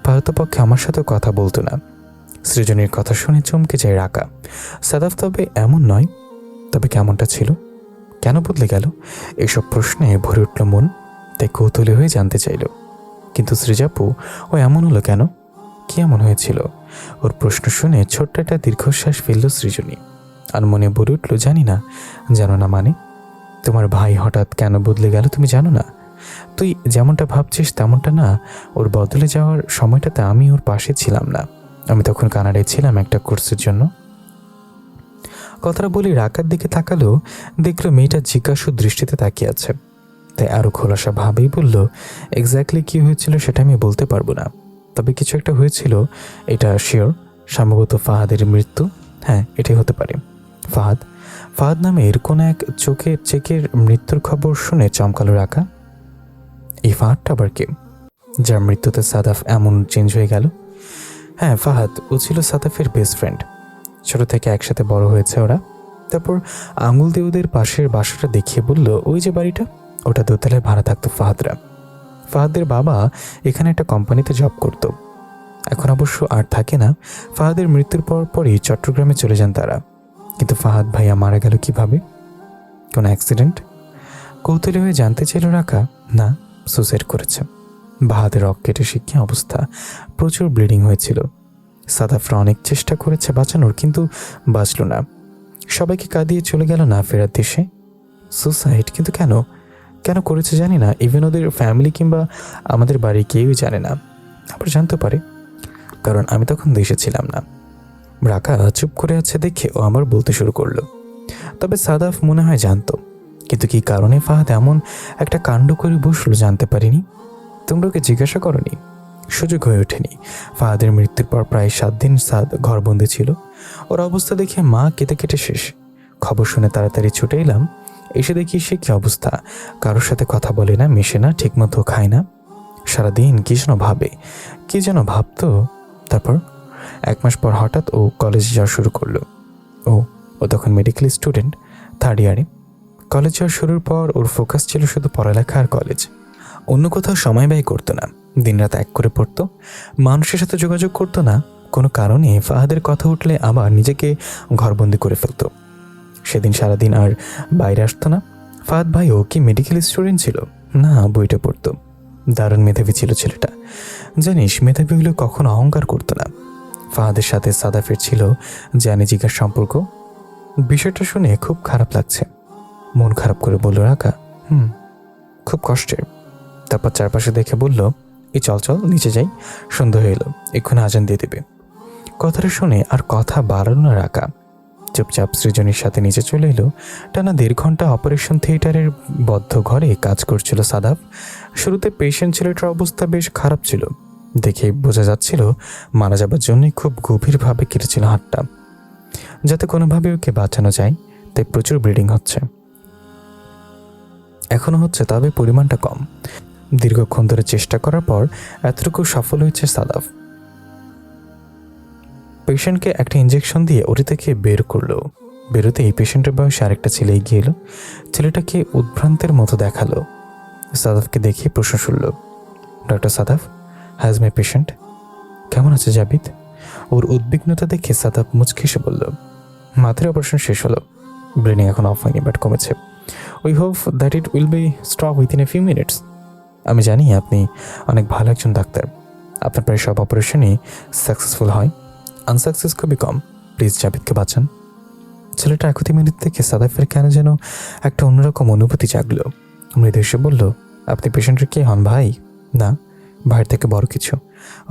পারতপক্ষে আমার সাথে কথা বলতো না। সৃজনীর কথা শুনে চমকে যায় রাকা। সাদাফ তবে এমন নয়, তবে কেমনটা ছিল, কেন বদলে গেল? এসব প্রশ্নে ভরে উঠল মন। তাই কৌতূহলী হয়ে জানতে চাইল, কিন্তু সৃজাপু ও এমন হলো কেন? কি এমন হয়েছিল? ওর প্রশ্ন শুনে ছোট্ট একটা দীর্ঘশ্বাস ফেলল সৃজনী। আর মনে বলে উঠল, জানি না। জানো না মানে? তোমার ভাই হঠাৎ কেন বদলে গেল তুমি জানো না? তুই যেমনটা ভাবছিস তেমনটা না। ওর বদলে যাওয়ার সময়টাতে আমি ওর পাশে ছিলাম না। আমি তখন কানাডায় ছিলাম একটা কোর্সের জন্য। কথাটা বলি রাকার দিকে তাকালো, দেখলো মেয়েটা জিজ্ঞাসু দৃষ্টিতে তাকিয়ে আছে। তাই আরো খোলাসা ভাবেই বলল, এক্স্যাক্টলি কি হয়েছিল সেটা আমি বলতে পারবো না, তবে কিছু একটা হয়েছিল এটা শিওর। সম্ভবত ফাহাদের মৃত্যু। হ্যাঁ, এটাই হতে পারে। ফাহাদ নামের কোন এক চেকের মৃত্যুর খবর শুনে চমকালো রাকা। এই ফাহাদটা আবার কে, যার মৃত্যুতে সাদাফ এমন চেঞ্জ হয়ে গেল? হ্যাঁ, ফাহাদ। ও ছিল সাদাফের বেস্ট ফ্রেন্ড। ছোট থেকে একসাথে বড় হয়েছে ওরা। তারপর আঙুল দিয়ে ওদের পাশের বাসাটা দেখিয়ে বলল, ওই যে বাড়িটা, ওটা দোতলায় ভাড়া থাকতো ফাহাদরা। ফাহাদের বাবা এখানে একটা কোম্পানিতে জব করত। এখন অবশ্য আর থাকে না। ফাহাদের মৃত্যুর পরই চট্টগ্রামে চলে যান তারা। কিন্তু ফাহাদ ভাইয়া মারা গেল কিভাবে? কোনো অ্যাক্সিডেন্ট? কৌতূহলী হয়ে জানতে চাইল রাকা। না, সুসাইড করেছে। বাহাদের রক কেটে শিক্ষা অবস্থা, প্রচুর ব্লিডিং হয়েছিল। সাদাফরা অনেক চেষ্টা করেছে বাঁচানোর, কিন্তু বাঁচল না। সবাইকে কাঁদিয়ে চলে গেল না ফেরার দেশে। সুসাইড? কিন্তু কেন? কেন করেছে জানি না। ইভেন ওদের ফ্যামিলি কিংবা আমাদের বাড়ি কেউই জানে না। আবার জানতে পারে, কারণ আমি তখন দেশে ছিলাম না। রাকা চুপ করে আছে দেখে ও আবার বলতে শুরু করলো। তবে সাদাফ মনে হয় জানতো, কিন্তু কি কারণে ফাহাদ এমন একটা কাণ্ড করে বসলো জানতে পারিনি। তোমরা ওকে জিজ্ঞাসা করনি? সুযোগ হয়ে ওঠেনি। ফাহাদের মৃত্যুর পর প্রায় 7 দিন সাদ ঘরবন্দি ছিল। ওর অবস্থা দেখে মা কেটে কেটে শেষ। খবর শুনে তাড়াতাড়ি ছুটে এলাম। এসে দেখি সে কি অবস্থা। কারোর সাথে কথা বলে না, মেশে না, ঠিকমতো খায় না। সারাদিন কি যেন ভাবে, কি যেন ভাবতো। তারপর 1 মাস পর হঠাৎ ও কলেজে যাওয়া শুরু করলো। ও তখন মেডিকেল স্টুডেন্ট, 3rd ইয়ারে। কলেজ যাওয়া শুরুর পর ওর ফোকাস ছিল শুধু পড়ালেখা আর কলেজ। অন্য কোথাও সময় ব্যয় করতো না। দিনরাত এক করে পড়তো। মানুষের সাথে যোগাযোগ করতো না। কোনো কারণে ফাহাদের কথা উঠলে আবার নিজেকে ঘরবন্দি করে ফেলতো। সেদিন সারাদিন আর বাইরে আসতো না। ফাহাদ ভাইও কি মেডিকেল স্টুডেন্ট ছিল? না, বইটা পড়তো। দারুণ মেধাবী ছিল ছেলেটা। জানিস, মেধাবী হলেও কখনো অহংকার করতো না। ফাহাদের সাথে সাদাফের ছিল জানি জিজ্ঞার সম্পর্ক। বিষয়টা শুনে খুব খারাপ লাগছে। মন খারাপ করে বলল রাকা, খুব কষ্টের। তারপর চারপাশে দেখে বলল, এই চল চল নিচে যাই, সন্ধ্যা হয়ে এলো, এক্ষুনি আজান দিয়ে দেবে। কথাটা শুনে আর কথা বাড়ালো না রাকা। চুপচাপ সৃজনীর সাথে নিচে চলে এলো। টানা 1.5 ঘন্টা অপারেশন থিয়েটারের বদ্ধ ঘরে কাজ করছিল সাদাফ। শুরুতে পেশেন্ট ছেলেটার অবস্থা বেশ খারাপ ছিল। দেখে বোঝা যাচ্ছিল মারা যাবার জন্যই খুব গভীরভাবে কেটেছিল হাতটা, যাতে কোনোভাবে ওকে বাঁচানো যায়। তাই প্রচুর ব্লিডিং হচ্ছে, এখনো হচ্ছে, তবে পরিমাণটা কম। দীর্ঘক্ষণ ধরে চেষ্টা করার পর এতটুকু সফল হয়েছে সাদাফ। পেশেন্টকে একটা ইঞ্জেকশন দিয়ে ওটি থেকে বের করলো। বেরোতে এই পেশেন্টের বয়সে আরেকটা ছেলে এগিয়ে এলো। ছেলেটাকে উদ্ভ্রান্তের মতো দেখালো। সাদাফকে দেখে প্রশ্ন শুনল, doctor Sadaf, has my patient? কেমন আছে জাবিদ? ওর উদ্বিগ্নতা দেখে সাদাফ মুচকি এসে বলল, মাথার অপারেশন শেষ হলো, ব্রেনিং এখন অফ হয়নি, বাট কমেছে। We hope that it will be stop within a few minutes. আমি জানি আপনি অনেক ভালো একজন ডাক্তার। আপনার প্রায় সব অপারেশনই সাকসেসফুল হয়, আনসাকসেস খুবই কম। প্লিজ জাবিদকে বাঁচান। ছেলেটা 1 মিনিট থেকে সাদাফের কেন যেন একটা অন্যরকম অনুভূতি জাগলো। মৃদু এসে বলল, আপনি পেশেন্টের কে হন ভাই? না, ভাইয়ের থেকে বড় কিছু,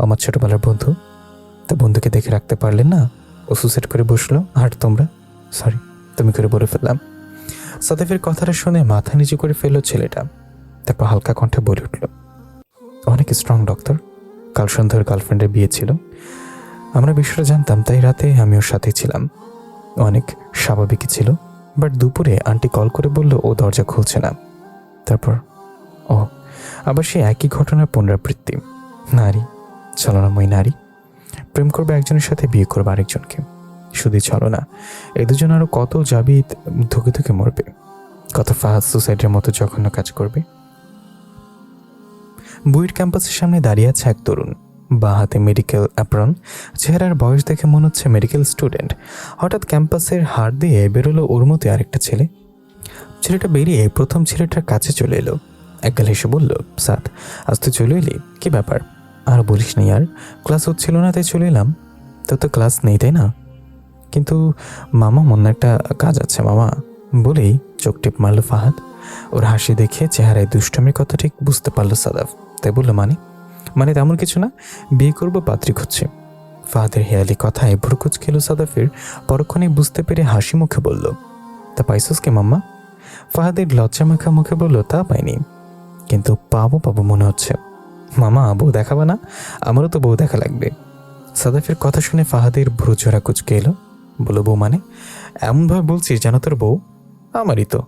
আমার ছোটবেলার বন্ধু। তা বন্ধুকে দেখে রাখতে পারলেন না? ও সুসাইড করে বসলো আর তোমরা? সরি, তুমি করে বলে ফেললাম। সাদাফের কথাটা শুনে মাথা নিচু করে ফেললো ছেলেটা। তারপর হালকা কণ্ঠে বলে উঠল, অনেক স্ট্রং ডক্টর। কাল সন্ধ্যার গার্লফ্রেন্ডের বিয়ে ছিল। আমরা বিষয়টা জানতাম, তাই রাতে আমি ওর সাথেই ছিলাম। অনেক স্বাভাবিকই ছিল, বাট দুপুরে আন্টি কল করে বলল ও দরজা খুলছে না। তারপর আবার সেই একই ঘটনার পুনরাবৃত্তি। নারী, ছলনাময়ী নারী, প্রেম করবে একজনের সাথে, বিয়ে করবে আরেকজনকে। শুধুই ছলনা, এই দুজন আরো কত জাবিদ ধুকে ধুকে মরবে, কত ফাহাদ সুসাইডের মতো জঘন্য কাজ করবে। বুয়েট ক্যাম্পাসের সামনে দাঁড়িয়ে আছে এক তরুণ, বা হাতে মেডিকেল অ্যাপ্রন। চেহারার বয়স দেখে মনে হচ্ছে মেডিকেল স্টুডেন্ট। হঠাৎ ক্যাম্পাসের হাড় দিয়ে বেরোলো ওর মতো আরেকটা ছেলে। ছেলেটা বেরিয়ে প্রথম ছেলেটার কাছে চলে এলো। একগাল হেসে বলল, সাদ, আজ তুই চলে এলি? কি ব্যাপার? আর বলিস না আর, ক্লাস হচ্ছিল না তাই চলে এলাম। তো ক্লাস নেই তাই না? কিন্তু মামা, মনে একটা কাজ আছে মামা, বলেই চোখ টিপ মারল ফাহাদ। ওর হাসি দেখে চেহারায় দুষ্টমির কথা ঠিক বুঝতে পারল সাদাফ। তাই বলল, মানে তেমন কিছু না, বিয়ে করবো, পাত্রী খুঁজছে। ফাহাদের হেয়ালি কথায় ভ্রুকুচ খেল সাদাফের। পরক্ষণে বুঝতে পেরে হাসি মুখে বলল, তা পাইছস কে মাম্মা? ফাহাদের লজ্জা মাখা মুখে বলল, তা পাইনি, কিন্তু পাবো মনে হচ্ছে। মামা, বউ দেখাবা না? আমারও তো বউ দেখা লাগবে। সাদাফের কথা শুনে ফাহাদের ভ্রুজোড়া কুচকে এলো। বলো, বউ মানে? এমনভাবে বলছিস যেন তোর বউ আমারই তো।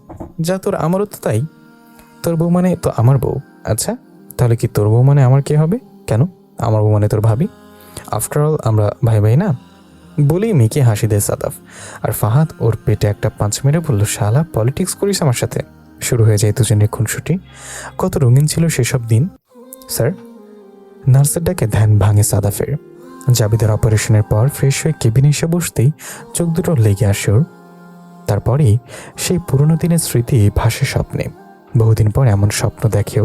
যা, তোর আমারও তো তাই। তোর বউ মানে তো আমার বউ। আচ্ছা, তাহলে কি তোর বউ মানে আমার কে হবে? কেন, আমার বউ মানে তোর ভাবি। আফটার অল আমরা ভাই ভাই না? বলেই মেয়েকে হাসি দেয় সাদাফ। আর ফাহাদ ওর পেটে একটা পাঁচ মেরে বলল, শালা পলিটিক্স করিস আমার সাথে। শুরু হয়ে যায় দুজনের খুনসুটি। কত রঙিন ছিল সেসব দিন। স্যার, নার্সের ডাকে ধ্যান ভাঙে সাদাফের। জাবিদের অপারেশনের পর ফ্রেশ হয়ে কেবিনে এসে বসতেই চোখ দুটো লেগে আসে ওর। তারপরেই সেই পুরনো দিনের স্মৃতি ভাসে স্বপ্নে। বহুদিন পর এমন স্বপ্ন দেখেও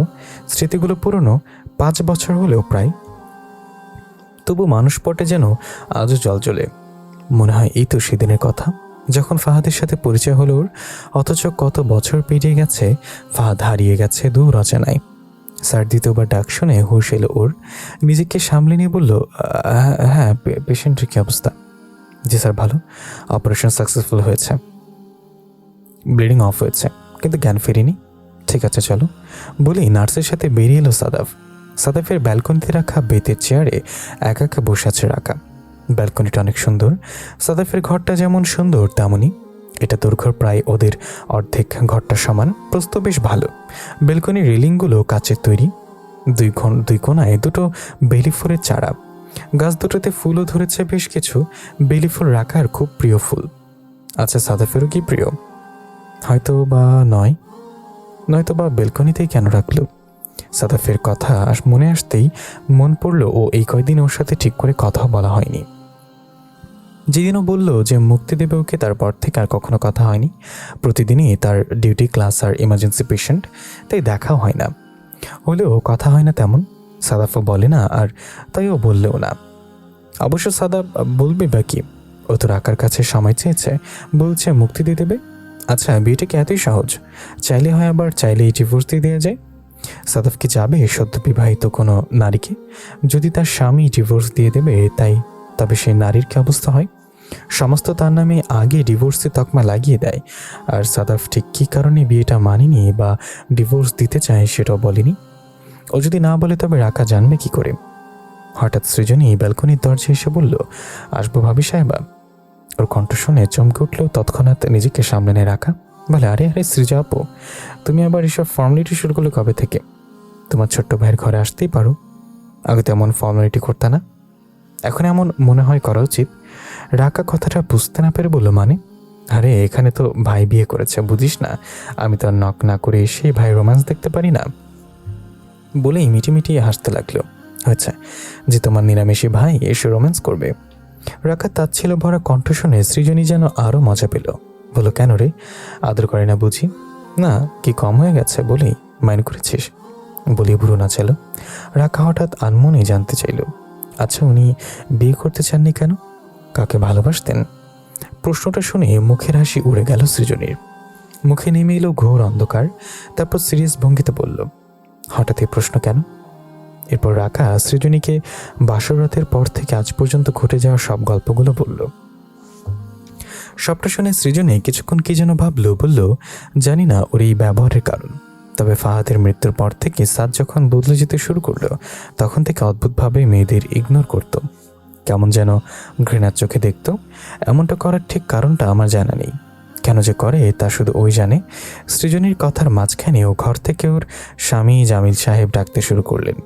স্মৃতিগুলো পুরনো, 5 বছর হলেও প্রায়। তবু মানুষ পটে যেন আজও জলজলে। মনে হয় এই তো সেদিনের কথা যখন ফাহাদের সাথে পরিচয় হলো ওর। অথচ কত বছর পেরিয়ে গেছে, ফাহাদ হারিয়ে গেছে দূর অচেনায়। স্যার দ্বিতীয়বার ডাক শুনে হুঁশ এলো ওর। নিজেকে সামলে নিয়ে বলল, হ্যাঁ, পেশেন্টের কী অবস্থা? জি স্যার, ভালো। অপারেশন সাকসেসফুল হয়েছে, ব্লিডিং অফ হয়েছে, কিন্তু জ্ঞান ফেরেনি। ঠিক আছে, চলো। বলেই নার্সের সাথে বেরিয়ে এলো সাদাফ। সাদাফের ব্যালকনিতে রাখা বেতের চেয়ারে একা একা বসে আছে রাখা। ব্যালকনিটা অনেক সুন্দর। সাদাফের ঘরটা যেমন সুন্দর তেমনই এটা দৈর্ঘ্য প্রায় ওদের অর্ধেক ঘরটা সমান। প্রস্থ বেশ ভালো। ব্যালকনির রেলিংগুলো কাচের তৈরি। দুই কোণায় দুটো বেলি ফুলের চারা। গাছ দুটোতে ফুলও ধরেছে বেশ কিছু। বেলি ফুল রাখার খুব প্রিয় ফুল। আচ্ছা, সাদাফেরও কি প্রিয়? হয়তো বা নয়তো বা ব্যালকনিতেই কেন রাখলো? সাদাফের কথা মনে আসতেই মন পড়ল ও এই কয়দিন ওর সাথে ঠিক করে কথা বলা হয়নি। যেদিনও বলল যে মুক্তি দেবে ওকে, তারপর থেকে আর কখনো কথা হয়নি। প্রতিদিনই তার ডিউটি, ক্লাস আর ইমার্জেন্সি পেশেন্ট, তাই দেখাও হয় না। হলেও কথা হয় না তেমন। সাদাফও বলে না, আর তাই ও বললেও না। অবশ্য সাদাফ বলবে বা কি? ও তো রাকার কাছে সময় চেয়েছে, বলছে মুক্তি দিয়ে দেবে। আচ্ছা, বিয়েটা কি এতই সহজ? চাইলে হয়, আবার চাইলেই ডিভোর্স দিয়ে দেওয়া যায়। সাদাফ কি যাবে সদ্য বিবাহিত কোনো নারীকে? যদি তার স্বামী ডিভোর্স দিয়ে দেবে, তবে সেই নারীর কি অবস্থা হয়? সমস্ত তার নামে আগে ডিভোর্সে তকমা লাগিয়ে দেয়। আর সাদাফ ঠিক কী কারণে বিয়েটা মানেনি বা ডিভোর্স দিতে চায় সেটাও বলেনি। ও যদি না বলে তবে রাকা জানবে কি করে? হঠাৎ সৃজনী ব্যালকনির দরজায় এসে বলল, আসবো ভাবি সাহেবা। ওর কণ্ঠ শুনে চমকে উঠলেও তৎক্ষণাৎ নিজেকে সামনে নিয়ে রাখা। বলে, আরে সৃজা আপু, তুমি আবার এসব ফর্মালিটি শুরু করলে কবে থেকে? তোমার ছোট্ট ভাইয়ের ঘরে আসতেই পারো। আগে তো এমন ফর্মালিটি করতে না, এখন এমন মনে হয় করা উচিত। রাকা কথাটা বুঝতে না পেরে বলল, মানে? আরে এখানে তো ভাই বিয়ে করেছে, বুঝিস না? আমি তো নক না করে সেই ভাই রোম্যান্স দেখতে পারি না। বলেই মিটিমিটি হাসতে লাগলো। আচ্ছা, যে তোমার নিরামিষী ভাই এসে রোম্যান্স করবে? রাকা তাচ্ছিল ভরা কণ্ঠ শুনে সৃজনী যেন আরও মজা পেল। বলো, কেন রে, আদর করে না বুঝি? না, কি কম হয়ে গেছে বলেই মাইন্ড করেছিস? বলি ভুরু নাচালো। রাকা হঠাৎ আনমনে জানতে চাইল, আচ্ছা উনি বিয়ে করতে চাননি কেন? কাকে ভালোবাসতেন? প্রশ্নটা শুনে মুখের হাসি উড়ে গেল সৃজনীর। মুখে নেমে এলো ঘোর অন্ধকার। তারপর সিরিয়াস ভঙ্গিতে বলল, হঠাৎ এই প্রশ্ন কেন? এরপর রাকা সৃজনীকে বাসর রাতের পর থেকে আজ পর্যন্ত ঘটে যাওয়া সব গল্পগুলো বলল। সবটা শুনে সৃজনী কিছুক্ষণ কি যেন ভাবলো। বলল, জানি না ওর এই ব্যবহারের কারণ, তবে ফাহাদের মৃত্যুর পর থেকে সাদ যখন বদলে যেতে শুরু করলো, তখন থেকে অদ্ভুতভাবে মেয়েদের ইগনোর করত, কেমন যেন ঘৃণার চোখে দেখত। এমনটা করার ঠিক কারণটা আমার জানা নেই। কেন যে করে তা শুধু ওই জানে। সৃজনীর কথার মাঝখানে ও ঘর থেকে ওর স্বামী জামিল সাহেব ডাকতে শুরু করলেন।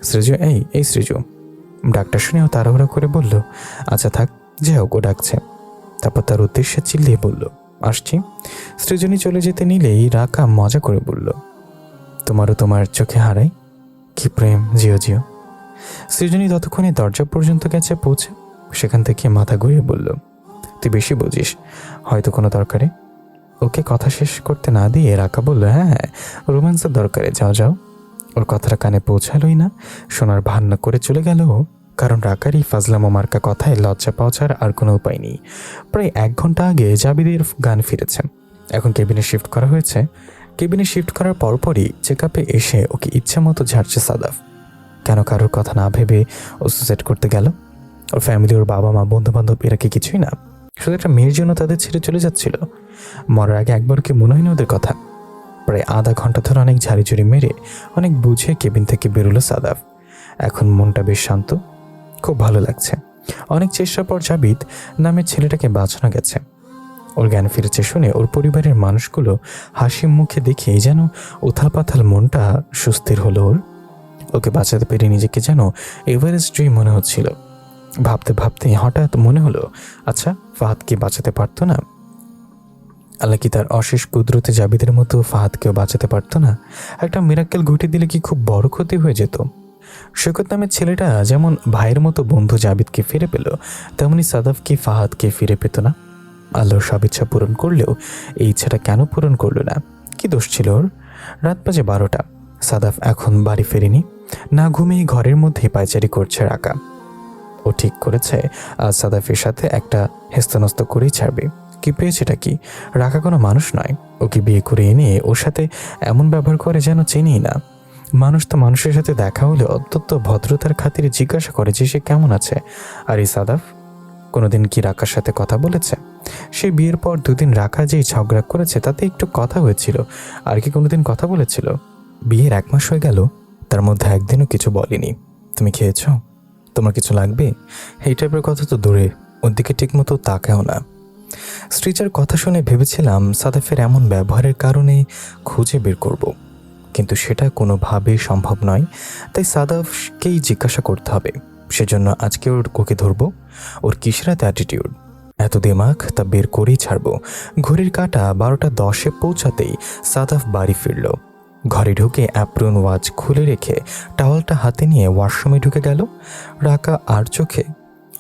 সৃজু, এই সৃজু। ডাকটা শুনেও তাড়াহুড়া করে বলল, আচ্ছা থাক, যে হোক, ও ডাকছে। তারপর তার উদ্দেশ্যে চিল্লিয়ে বলল, আসছি। সৃজনী চলে যেতে নিলেই রাকা মজা করে বলল, তোমারও তোমার চোখে হারাই, কি প্রেম, জিও জিও। সৃজনী ততক্ষণে দরজা পর্যন্ত গেছে পৌঁছে। সেখান থেকে মাথা ঘুরিয়ে বলল, তুই বেশি বুঝিস, হয়তো কোনো দরকারে। ওকে কথা শেষ করতে না দিয়ে রাকা বলল, হ্যাঁ, রোম্যান্সের দরকারে, যাও যাও। ওর কথাটা কানে পৌঁছালোই না, শোনার ভান না করে চলে গেল। কারণ রাকার এই ফাজলামো মার্কা কথায় লজ্জা পাওয়া ছাড়া আর কোনো উপায় নেই। প্রায় 1 ঘন্টা আগে জাবিদের গান ফিরেছে। এখন কেবিনে শিফট করা হয়েছে। কেবিনে শিফট করার পরপরই চেক আপে এসে ওকে ইচ্ছা মতো ঝাড়ছে সাদাফ। কেন কারোর কথা না ভেবে ও সুসাইড করতে গেল? ওর ফ্যামিলি, ওর বাবা মা, বন্ধু বান্ধব, এরা কি কিছুই না? শুধু একটা মেয়ের জন্য তাদের ছেড়ে চলে যাচ্ছিল। মরার আগে একবার কি মনে হয়নি ওদের কথা? প্রায় আধা ঘন্টা ধরে অনেক ঝাড়িঝুড়ি মেরে অনেক বুঝে কেবিন থেকে বেরোলো সাদাফ। এখন মনটা বেশ শান্ত, খুব ভালো লাগছে। অনেক চেষ্টার পর জাবিদ নামের ছেলেটাকে বাঁচানো গেছে। ওর জ্ঞান ফিরেছে শুনে ওর পরিবারের মানুষগুলো হাসি মুখে দেখে যেন উথাল পাথাল মনটা সুস্থির হলো ওর। ওকে বাঁচাতে পেরে নিজেকে যেন এভারেস্ট জয়ী মনে হচ্ছিল। ভাবতে ভাবতে হঠাৎ মনে হলো, আচ্ছা ফাহাদকে বাঁচাতে পারতো না? আল্লাহ কি তার অশেষ কুদরতে জাবিদের মতো ফাহাদকেও বাঁচাতে পারতো না? একটা মিরাক্কেল ঘটে দিলে কি খুব বড় ক্ষতি হয়ে যেত? সৈকত নামের ছেলেটা যেমন ভাইয়ের মতো বন্ধু জাবিদকে ফিরে পেল, তেমনি সাদাফ কি ফাহাদকে ফিরে পেত না? আল্লাহর সব ইচ্ছা পূরণ করলেও এই ইচ্ছাটা কেন পূরণ করলো না? কি দোষ ছিল ওর? রাত বাজে 12টা। সাদাফ এখন বাড়ি ফেরেনি। না ঘুমিয়ে ঘরের মধ্যে পায়চারি করছে রাকা। ও ঠিক করেছে আজ সাদাফের সাথে একটা হেস্তনস্ত করেই ছাড়বে। কি পেয়েছেটা কি? রাকা কোনো মানুষ নয়। ওকে বিয়ে করে এনে ওর সাথে এমন ব্যবহার করে যেন চেনেই না। মানুষ তো মানুষের সাথে দেখা হলে অত্যন্ত ভদ্রতার খাতিরে জিজ্ঞাসা করে যে সে কেমন আছে। আর এই সাদাফ কোনোদিন কি রাকার সাথে কথা বলেছে? সে বিয়ের পর 2 দিন রাকা যেই ঝগড়া করেছে তাতে একটু কথা হয়েছিল। আর কি কোনোদিন কথা বলেছিল? বিয়ের 1 মাস হয়ে গেল, তার মধ্যে একদিনও কিছু বলেনি। তুমি খেয়েছ? তোমার কিছু লাগবে? এই টাইপের কথা তো দূরে, ওর দিকে ঠিকমতো তাকাও না। স্ত্রীচার কথা শুনে ভেবেছিলাম সাদাফের এমন ব্যবহারের কারণে খুঁজে বের করব, কিন্তু সেটা কোনোভাবেই সম্ভব নয়। তাই সাদাফকেই জিজ্ঞাসা করতে হবে। সেজন্য আজকে ওকে ধরবো। ওর কিসের এত অ্যাটিটিউড, এত দিমাগ, তা বের করেই ছাড়বো। ঘড়ির কাঁটা 12টা 10-এ পৌঁছাতেই সাদাফ বাড়ি ফিরল। ঘরে ঢুকে অ্যাপ্রন ওয়াচ খুলে রেখে টাওয়ালটা হাতে নিয়ে ওয়াশরুমে ঢুকে গেল। রাকা আর চোখে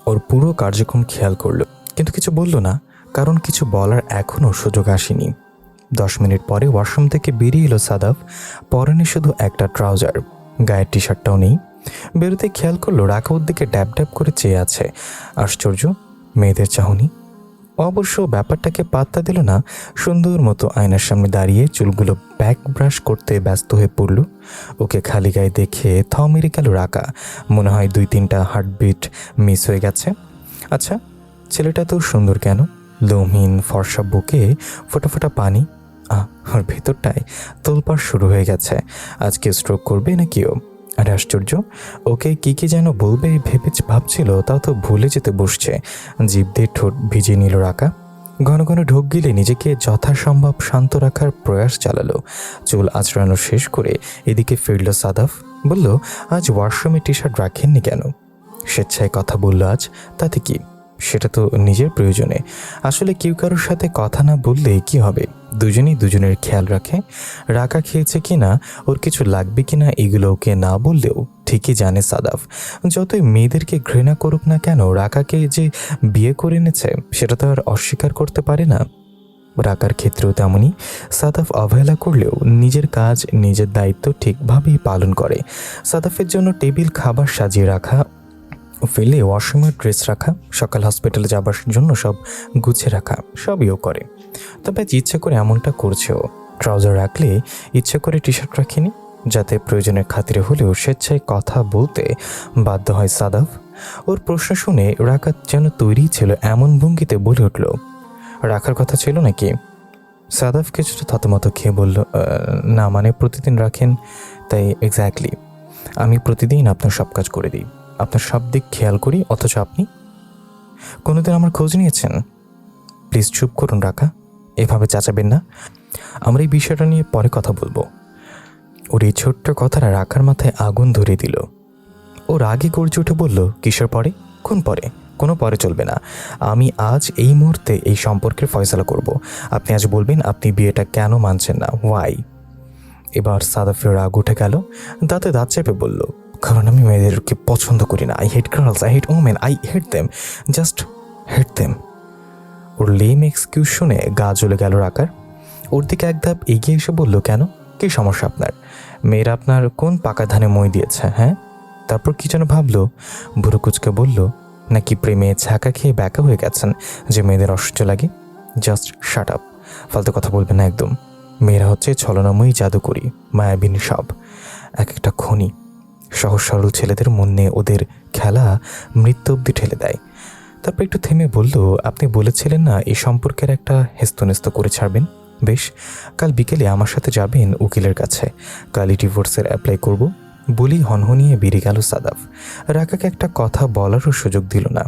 ওর পুরো কার্যক্রম খেয়াল করলো, কিন্তু কিছু বলল না, কারণ কিছু বলার এখনও সুযোগ আসেনি। 10 মিনিট পরে ওয়াশরুম থেকে বেরিয়ে এলো সাদাফ। পরনে শুধু একটা ট্রাউজার, গায়ের টি শার্টটাও নেই। বেরোতে খেয়াল করলো রাকা ওর দিকে ড্যাব ড্যাব করে চেয়ে আছে। আশ্চর্য, মেয়েদের চাহনি। অবশ্য ব্যাপারটাকে পাত্তা দিল না। সুন্দর মতো আয়নার সামনে দাঁড়িয়ে চুলগুলো ব্যাক ব্রাশ করতে ব্যস্ত হয়ে পড়ল। ওকে খালি গায়ে দেখে থ মেরে গেল রাকা। মনে হয় 2-3টা হার্টবিট মিস হয়ে গেছে। আচ্ছা, ছেলেটা তো সুন্দর কেন? লোমহীন ফর্সা বুকে ফোটা ফোটা পানি। ওর ভেতরটায় তোলপাড় শুরু হয়ে গেছে। আজকে স্ট্রোক করবে নাকি ও? আর আশ্চর্য, ওকে কি কি যেন বলবে ভেবে ভাবছিল, তাও তো ভুলে যেতে বসছে। জিভ দিয়ে ঠোঁট ভিজিয়ে নিল রাকা। ঘন ঘন ঢোক গিলে নিজেকে যথাসম্ভব শান্ত রাখার প্রয়াস চালালো। চুল আঁচড়ানো শেষ করে এদিকে ফিরল সাদাফ। বলল, আজ ওয়াশরুমে টি শার্ট রাখেননি কেন? স্বেচ্ছায় কথা বলল আজ, তাতে কি? সেটা তো নিজের প্রয়োজনে। আসলে কেউ কারোর সাথে কথা না বললে কি হবে? দুজনেই দুজনের খেয়াল রাখে। রাকা খেয়েছে কিনা, ওর কিছু লাগবে কিনা, এগুলো ওকে না বললেও ঠিকই জানে সাদাফ। যতই মেয়েদেরকে ঘৃণা করুক না কেন, রাকাকে যে বিয়ে করে এনেছে সেটা তো আর অস্বীকার করতে পারে না। রাকার ক্ষেত্রেও তেমনই। সাদাফ অবহেলা করলেও নিজের কাজ, নিজের দায়িত্ব ঠিকভাবেই পালন করে। সাদাফের জন্য টেবিল খাবার সাজিয়ে রাখা, ফেলে ওয়াশরুমের ড্রেস রাখা, সকাল হসপিটালে যাবার জন্য সব গুছিয়ে রাখা, সবই ও করে। তবে আজ ইচ্ছে করে এমনটা করছে ও। ট্রাউজার রাখলে ইচ্ছে করে টি শার্ট রাখিনি, যাতে প্রয়োজনের খাতিরে হলেও স্বেচ্ছায় কথা বলতে বাধ্য হয় সাদাফ। ওর প্রশ্ন শুনে রাকাত যেন তৈরি ছিল এমন ভঙ্গিতে বলে উঠল, রাখার কথা ছিল নাকি? সাদাফ কিছুটা থতমত খেয়ে বলল, না মানে প্রতিদিন রাখেন তাই। এক্স্যাক্টলি, আমি প্রতিদিন আপনার সব কাজ করে দিই, আপনার সব দিক খেয়াল করি, অথচ আপনি কোনোদিন আমার খোঁজ নিয়েছেন? প্লিজ চুপ করুন রাকা, এভাবে চাচাবেন না। আমরা এই বিষয়টা নিয়ে পরে কথা বলবো। ওর এই ছোট্ট কথাটা রাখার মাথায় আগুন ধরিয়ে দিল। ও রাগে গর্জে উঠে বলল, কিসের পরে? কোন পরে? কোনো পরে চলবে না। আমি আজ এই মুহূর্তে এই সম্পর্কের ফয়সালা করব। আপনি আজ বলবেন আপনি বিয়েটা কেন মানছেন না, ওয়াই? এবার সাদাফের রাগ উঠে গেল। দাঁতে দাঁত চেপে বলল, কারণ আমি মেয়েদেরকে পছন্দ করি না। I hate girls, I hate women, I hate them, just hate them. ওর লেম এক্সকিউজ শুনে গা জ্বলে গেল রাকার। ওর দিকে এক ধাপ এগিয়ে এসে বলল, কেন, কী সমস্যা আপনার? মেয়েরা আপনার কোন পাকা ধানে মই দিয়েছে? হ্যাঁ? তারপর কি যেন ভাবলো, বুড়ো কুচকে বলল, নাকি প্রেমে ছাকা খেয়ে ব্যাকা হয়ে গেছেন যে মেয়েদের অসহ্য লাগে? জাস্ট শাট আপ, ফালতু কথা বলবেন না একদম। মেয়েরা হচ্ছে ছলনাময়ী, জাদুকরি, মায়াবিনী, সব এক একটা খনি। সহজ সরল ছেলেদের মনে ওদের খেলা মৃত্যু অব্দি ঠেলে দেয়। তারপর একটু থেমে বলল, আপনি বলেছিলেন না এই সম্পর্কের একটা হেস্তনেস্ত করে ছাড়বেন? বেশ, কাল বিকেলে আমার সাথে যাবেন উকিলের কাছে। কালই ডিভোর্সের অ্যাপ্লাই করব। বলি হনহনিয়ে বেরিয়ে গেল সাদাফ। রাকাকে একটা কথা বলারও সুযোগ দিল না।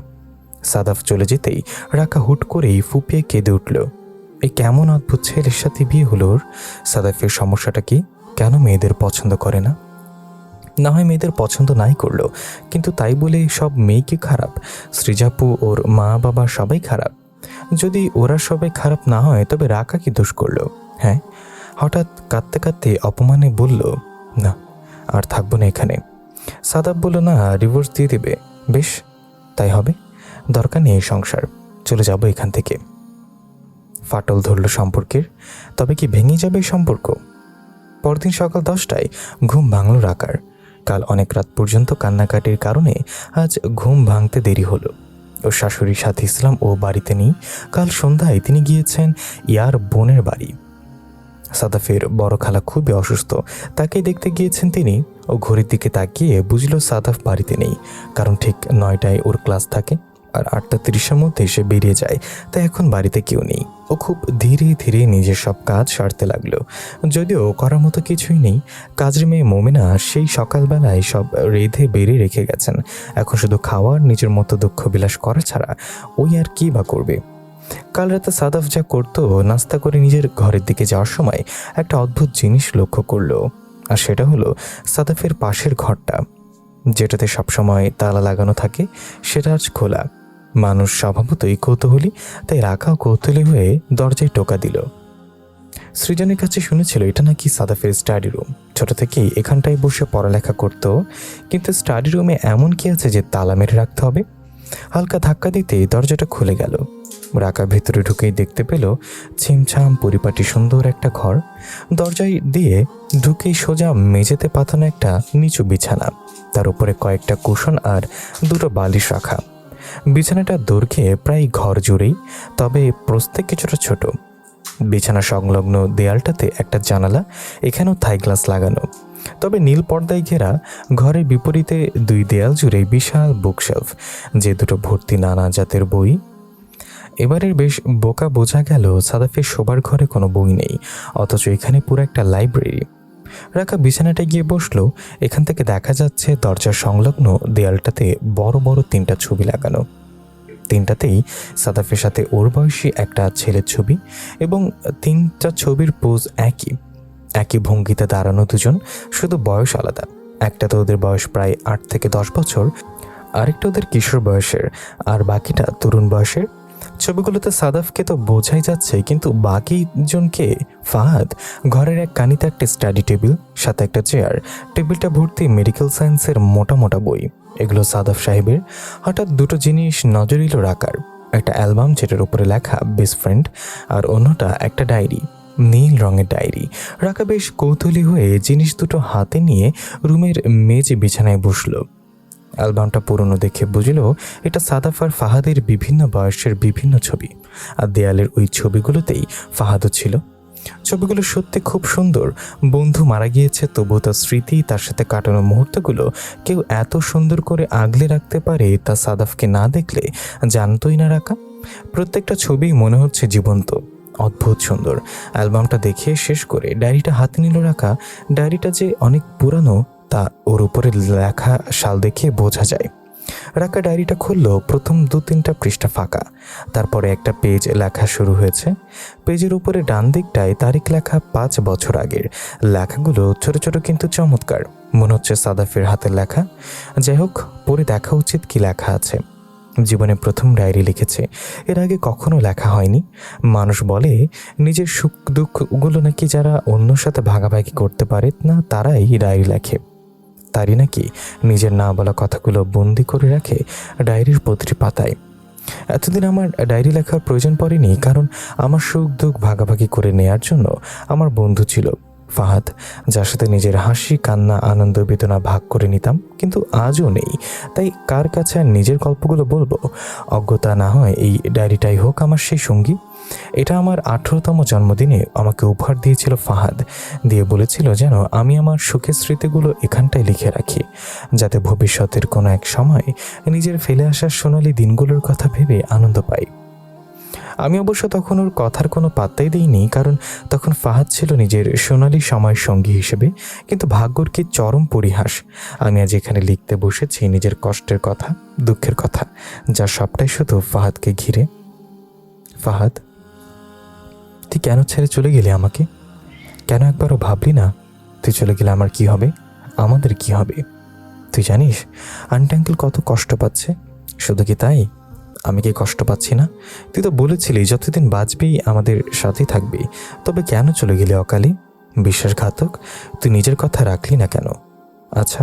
সাদাফ চলে যেতেই রাকা হুট করেই ফুপিয়ে কেঁদে উঠল। এই কেমন অদ্ভুত ছেলের সাথে বিয়ে হলো ওর? সাদাফের সমস্যাটা কি? কেন মেয়েদের পছন্দ করে না? না হয় মেয়েদের পছন্দ নাই করলো, কিন্তু তাই বলে সব মেয়ে কি খারাপ? সৃজাপু, ওর মা বাবা সবাই খারাপ? যদি ওরা সবাই খারাপ না হয় তবে রাকা কি দোষ করলো? হ্যাঁ, হঠাৎ কাঁদতে কাঁদতে অপমানে বলল, না আর থাকবো না এখানে। সাদাব বলল, না, ডিভোর্স দিয়ে দেবে। বেশ, তাই হবে, দরকার নেই এই সংসার, চলে যাব এখান থেকে। ফাটল ধরল সম্পর্কের। তবে কি ভেঙে যাবে এই সম্পর্ক? পরদিন সকাল 10টায় ঘুম ভাঙল রাকার। কাল অনেক রাত পর্যন্ত কান্নাকাটির কারণে আজ ঘুম ভাঙতে দেরি হলো। ওর শাশুড়ি সাথী ইসলাম ও বাড়িতে নেই। কাল সন্ধ্যায় তিনি গিয়েছেন ইয়ার বোনের বাড়ি। সাদাফের বড় খালা খুবই অসুস্থ, তাকেই দেখতে গিয়েছেন তিনি। ও ঘড়ির দিকে তাকিয়ে বুঝল সাদাফ বাড়িতে নেই, কারণ ঠিক 9টায় ওর ক্লাস থাকে আর 8:30-এর মধ্যে সে বেরিয়ে যায়, তাই এখন বাড়িতে কেউ নেই। ও খুব ধীরে ধীরে নিজের সব কাজ সারতে লাগলো। যদিও করার মতো কিছুই নেই। কাজের মেয়ে মোমেনা সেই সকালবেলায় সব রেঁধে বেড়ে রেখে গেছেন। এখন শুধু খাওয়ার, নিজের মতো দুঃখ বিলাস করা ছাড়া ওই আর কি বা করবে। কাল রাতে সাদাফ যা করতো, নাস্তা করে নিজের ঘরের দিকে যাওয়ার সময় একটা অদ্ভুত জিনিস লক্ষ্য করলো। আর সেটা হলো সাদাফের পাশের ঘরটা, যেটাতে সবসময় তালা লাগানো থাকে, সেটা আজ খোলা। মানুষ স্বভাবতই কৌতূহলী, তাই রাখাও কৌতূহলী হয়ে দরজায় টোকা দিল। সৃজনের কাছে শুনেছিল এটা নাকি সাদাফের স্টাডি রুম। ছোট থেকেই এখানটায় বসে পড়ালেখা করত, কিন্তু স্টাডি রুমে এমন কি আছে যে তালা মেরে রাখতে হবে? হালকা ধাক্কা দিতে দরজাটা খুলে গেল। রাকা ভেতরে ঢুকেই দেখতে পেল ছিমছাম পরিপাটি সুন্দর একটা ঘর। দরজায় দিয়ে ঢুকেই সোজা মেঝেতে পাতানো একটা নিচু বিছানা, তার উপরে কয়েকটা কুশন আর দুটো বালিশ রাখা। বিছানাটা দৈর্ঘ্যে প্রায় ঘর জুড়েই, তবে প্রস্থে কিছুটা ছোট। বিছানা সংলগ্ন দেয়ালটাতে একটা জানালা, এখানেও থাই গ্লাস লাগানো, তবে নীল পর্দায় ঘেরা। ঘরের বিপরীতে দুই দেয়াল জুড়ে বিশাল বুকশেলফ, যে দুটো ভর্তি নানা জাতের বই। এবারের বেশ বোকা বোঝা গেল সাদাফের শোবার ঘরে কোনো বই নেই, অথচ এখানে পুরো একটা লাইব্রেরি। রাকা বিছানাটা গিয়ে বসলো। এখান থেকে দেখা যাচ্ছে দরজার সংলগ্ন দেয়ালটাতে বড় বড় 3টা ছবি লাগানো। 3টাতেই সাদাফের সাথে ওর বয়সী একটা ছেলের ছবি, এবং 3টা ছবির পোজ একই। একই ভঙ্গিতে দাঁড়ানো দুজন, শুধু বয়স আলাদা। একটাতে ওদের বয়স প্রায় 8 থেকে 10 বছর, আরেকটা ওদের কিশোর বয়সের, আর বাকিটা তরুণ বয়সের। ছবিগুলোতে সাদাফকে তো বোঝাই যাচ্ছে, কিন্তু বাকি জনকে? ফাহাদ। ঘরের এক কানিতে একটা স্টাডি টেবিল, সাথে একটা চেয়ার। টেবিলটা ভর্তি মেডিকেল সায়েন্সের মোটা মোটা বই। এগুলো সাদাফ সাহেবের। হঠাৎ দুটো জিনিস নজর এলো রাকার। একটা অ্যালবাম, যেটার উপরে লেখা বেস্ট ফ্রেন্ড, আর অন্যটা একটা ডায়েরি, নীল রঙের ডায়েরি। রাকা বেশ কৌতূহলী হয়ে জিনিস দুটো হাতে নিয়ে রুমের মেঝে বিছানায় বসলো। অ্যালবামটা পুরনো দেখে বুঝলো এটা সাদাফ আর ফাহাদের বিভিন্ন বয়সের বিভিন্ন ছবি, আর দেয়ালের ওই ছবিগুলোতেই ফাহাদও ছিল। ছবিগুলো সত্যি খুব সুন্দর। বন্ধু মারা গিয়েছে, তবুও তার স্মৃতি, তার সাথে কাটানো মুহূর্তগুলো কেউ এত সুন্দর করে আগলে রাখতে পারে, তা সাদাফকে না দেখলে জানতোই না রাকা। প্রত্যেকটা ছবি মনে হচ্ছে জীবন্ত, অদ্ভুত সুন্দর। অ্যালবামটা দেখে শেষ করে ডায়েরিটা হাতে নিল রাকা। ডায়েরিটা যে অনেক পুরানো তা ওর উপরে লেখা সাল দেখে বোঝা যায়। রাকা ডায়েরিটা খুললো। প্রথম 2-3টা পৃষ্ঠা ফাঁকা, তারপরে একটা পেজ লেখা শুরু হয়েছে। পেজের উপরে ডান দিকটায় তারিখ লেখা 5 বছর আগের। লেখাগুলো ছোট ছোট কিন্তু চমৎকার, মনে হচ্ছে সাদাফের হাতের লেখা। যাই হোক, পড়ে দেখা উচিত কি লেখা আছে। জীবনে প্রথম ডায়েরি লিখেছে, এর আগে কখনো লেখা হয়নি। মানুষ বলে নিজের সুখ দুঃখগুলো নাকি যারা অন্যর সাথে ভাগাভাগি করতে পারে না, তারাই ডায়েরি লেখে। তারই নাকি নিজের না বলা কথাগুলো বন্দি করে রাখে ডায়েরির প্রতিটি পাতায়। এতদিন আমার ডায়েরি লেখার প্রয়োজন পড়েনি, কারণ আমার সুখ দুঃখ ভাগাভাগি করে নেয়ার জন্য আমার বন্ধু ছিল ফাহাদ, যার সাথে নিজের হাসি, কান্না, আনন্দ, বেদনা ভাগ করে নিতাম। কিন্তু আজও নেই, তাই কার কাছে আর নিজের গল্পগুলো বলবো? অজ্ঞতা না হয় এই ডায়েরিটাই হোক আমার সেই সঙ্গী। এটা আমার 18তম জন্মদিনে আমাকে উপহার দিয়েছিল ফাহাদ, দিয়ে বলেছিল যেন আমি আমার সুখের স্মৃতিগুলো এখানটায় লিখে রাখি, যাতে ভবিষ্যতের কোনো এক সময় নিজের ফেলে আসা সোনালি দিনগুলোর কথা ভেবে আনন্দ পাই। আমি অবশ্য তখন ওর কথার কোনো পাত্তাই দিইনি, কারণ তখন ফাহাদ ছিল নিজের সোনালি সময়ের সঙ্গী হিসেবে। কিন্তু ভাগ্যর কি চরম পরিহাস, আমি আজ এখানে লিখতে বসেছি নিজের কষ্টের কথা, দুঃখের কথা, যা সবটাই শুধু ফাহাদকে ঘিরে। ফাহাদ, তুই কেন ছেড়ে চলে গেলি আমাকে? কেন একবারও ভাবলি না তুই চলে গেলে আমার কি হবে? আমাদের কি হবে? তুই জানিস আন্টি আঙ্কেল কত কষ্ট পাচ্ছে? শুধু কি তাই, আমি কি কষ্ট পাচ্ছি না? তুই তো বলেছিলি যতদিন বাঁচবি আমাদের সাথেই থাকবি, তবে কেন চলে গেলি অকালে? বিশ্বাসঘাতক, তুই নিজের কথা রাখলি না কেন? আচ্ছা,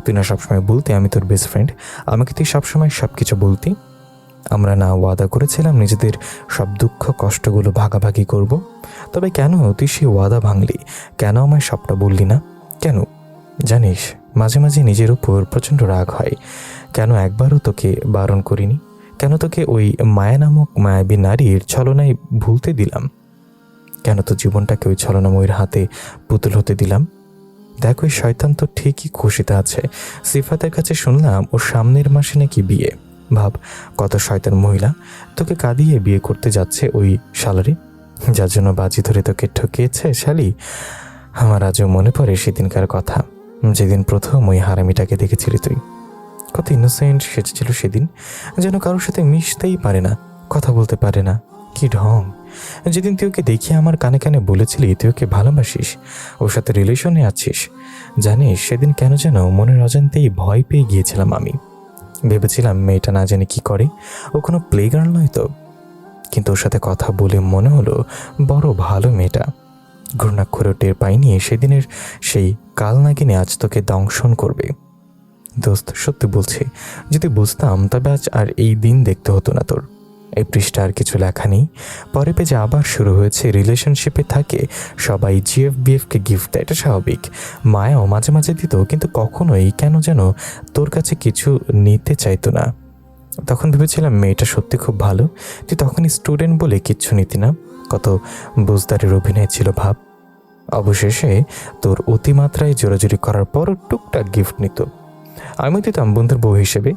তুই না সবসময় বলতি আমি তোর বেস্ট ফ্রেন্ড, আমাকে তুই সবসময় সব কিছু বলতি? আমরা না ওয়াদা করেছিলাম নিজেদের সব দুঃখ কষ্টগুলো ভাগাভাগি করব? তবে কেন তুই সেই ওয়াদা ভাঙলি? কেন আমায় সবটা বললি না? কেন? জানিস, মাঝে মাঝে নিজের উপর প্রচণ্ড রাগ হয়। কেন একবারও তোকে বারণ করিনি? কেন তোকে ওই মায়া নামক মায়াবী নারীর ছলনায় ভুলতে দিলাম? কেন তো জীবনটাকে ওই ছলনাময়ীর হাতে পুতুল হতে দিলাম? দেখ, ওই শয়তান তো ঠিকই খুশিতে আছে। সিফাতের কাছে শুনলাম ওর সামনের মাসে নাকি বিয়ে। ভাব, কত শয়তান মহিলা তোকে কাঁদিয়ে বিয়ে করতে যাচ্ছে ওই শালারে, যার জন্য বাজি ধরে তোকে ঠকিয়েছে শালি। আমার আজও মনে পড়ে সেদিনকার কথা, যেদিন প্রথম ওই হারামিটাকে দেখেছিলি তুই। কত ইনোসেন্ট সেজেছিল সেদিন, যেন কারোর সাথে মিশতেই পারে না, কথা বলতে পারে না। কি ঢং! যেদিন তুই ওকে দেখিয়ে আমার কানে কানে বলেছিলি তুই ওকে ভালোবাসিস, ওর সাথে রিলেশনে আছিস, জানিস সেদিন কেন যেন মনের অজান্তেই ভয় পেয়ে গিয়েছিলাম আমি। ভেবেছিলাম মেয়েটা না জানি কি করে, ও কোনো প্লে গার্ল নয় তো। কিন্তু ওর সাথে কথা বলে মনে হলো বড় ভালো মেয়েটা। ঘূর্ণাক্ষরেও টের পাইনি সেদিনের সেই কাল নাগিনে আজ তোকে দংশন করবে। দোস্ত, সত্যি বলছি, যদি বুঝতাম তবে আজ আর এই দিন দেখতে হতো না তোর। এই পৃষ্ঠা আর কিছু লেখা নেই, পরে পেজে আবার শুরু হয়েছে রিলেশনশিপে থাকে সবাই জিএফবিএফকে গিফট দেয়, এটা স্বাভাবিক। মায়াও মাঝে মাঝে দিত, কিন্তু কখনোই কেন যেন তোর কাছে কিছু নিতে চাইতো না। তখন ভেবেছিলাম মেয়েটা সত্যি খুব ভালো, তুই তখনই স্টুডেন্ট বলে কিচ্ছু নিতি না। কত বুঝদারের অভিনয় ছিল ভাব। অবশেষে তোর অতিমাত্রায় জোরাজুরি করার পরও টুকটাক গিফট নিত। আমি দিতাম বন্ধুর বউ হিসেবে।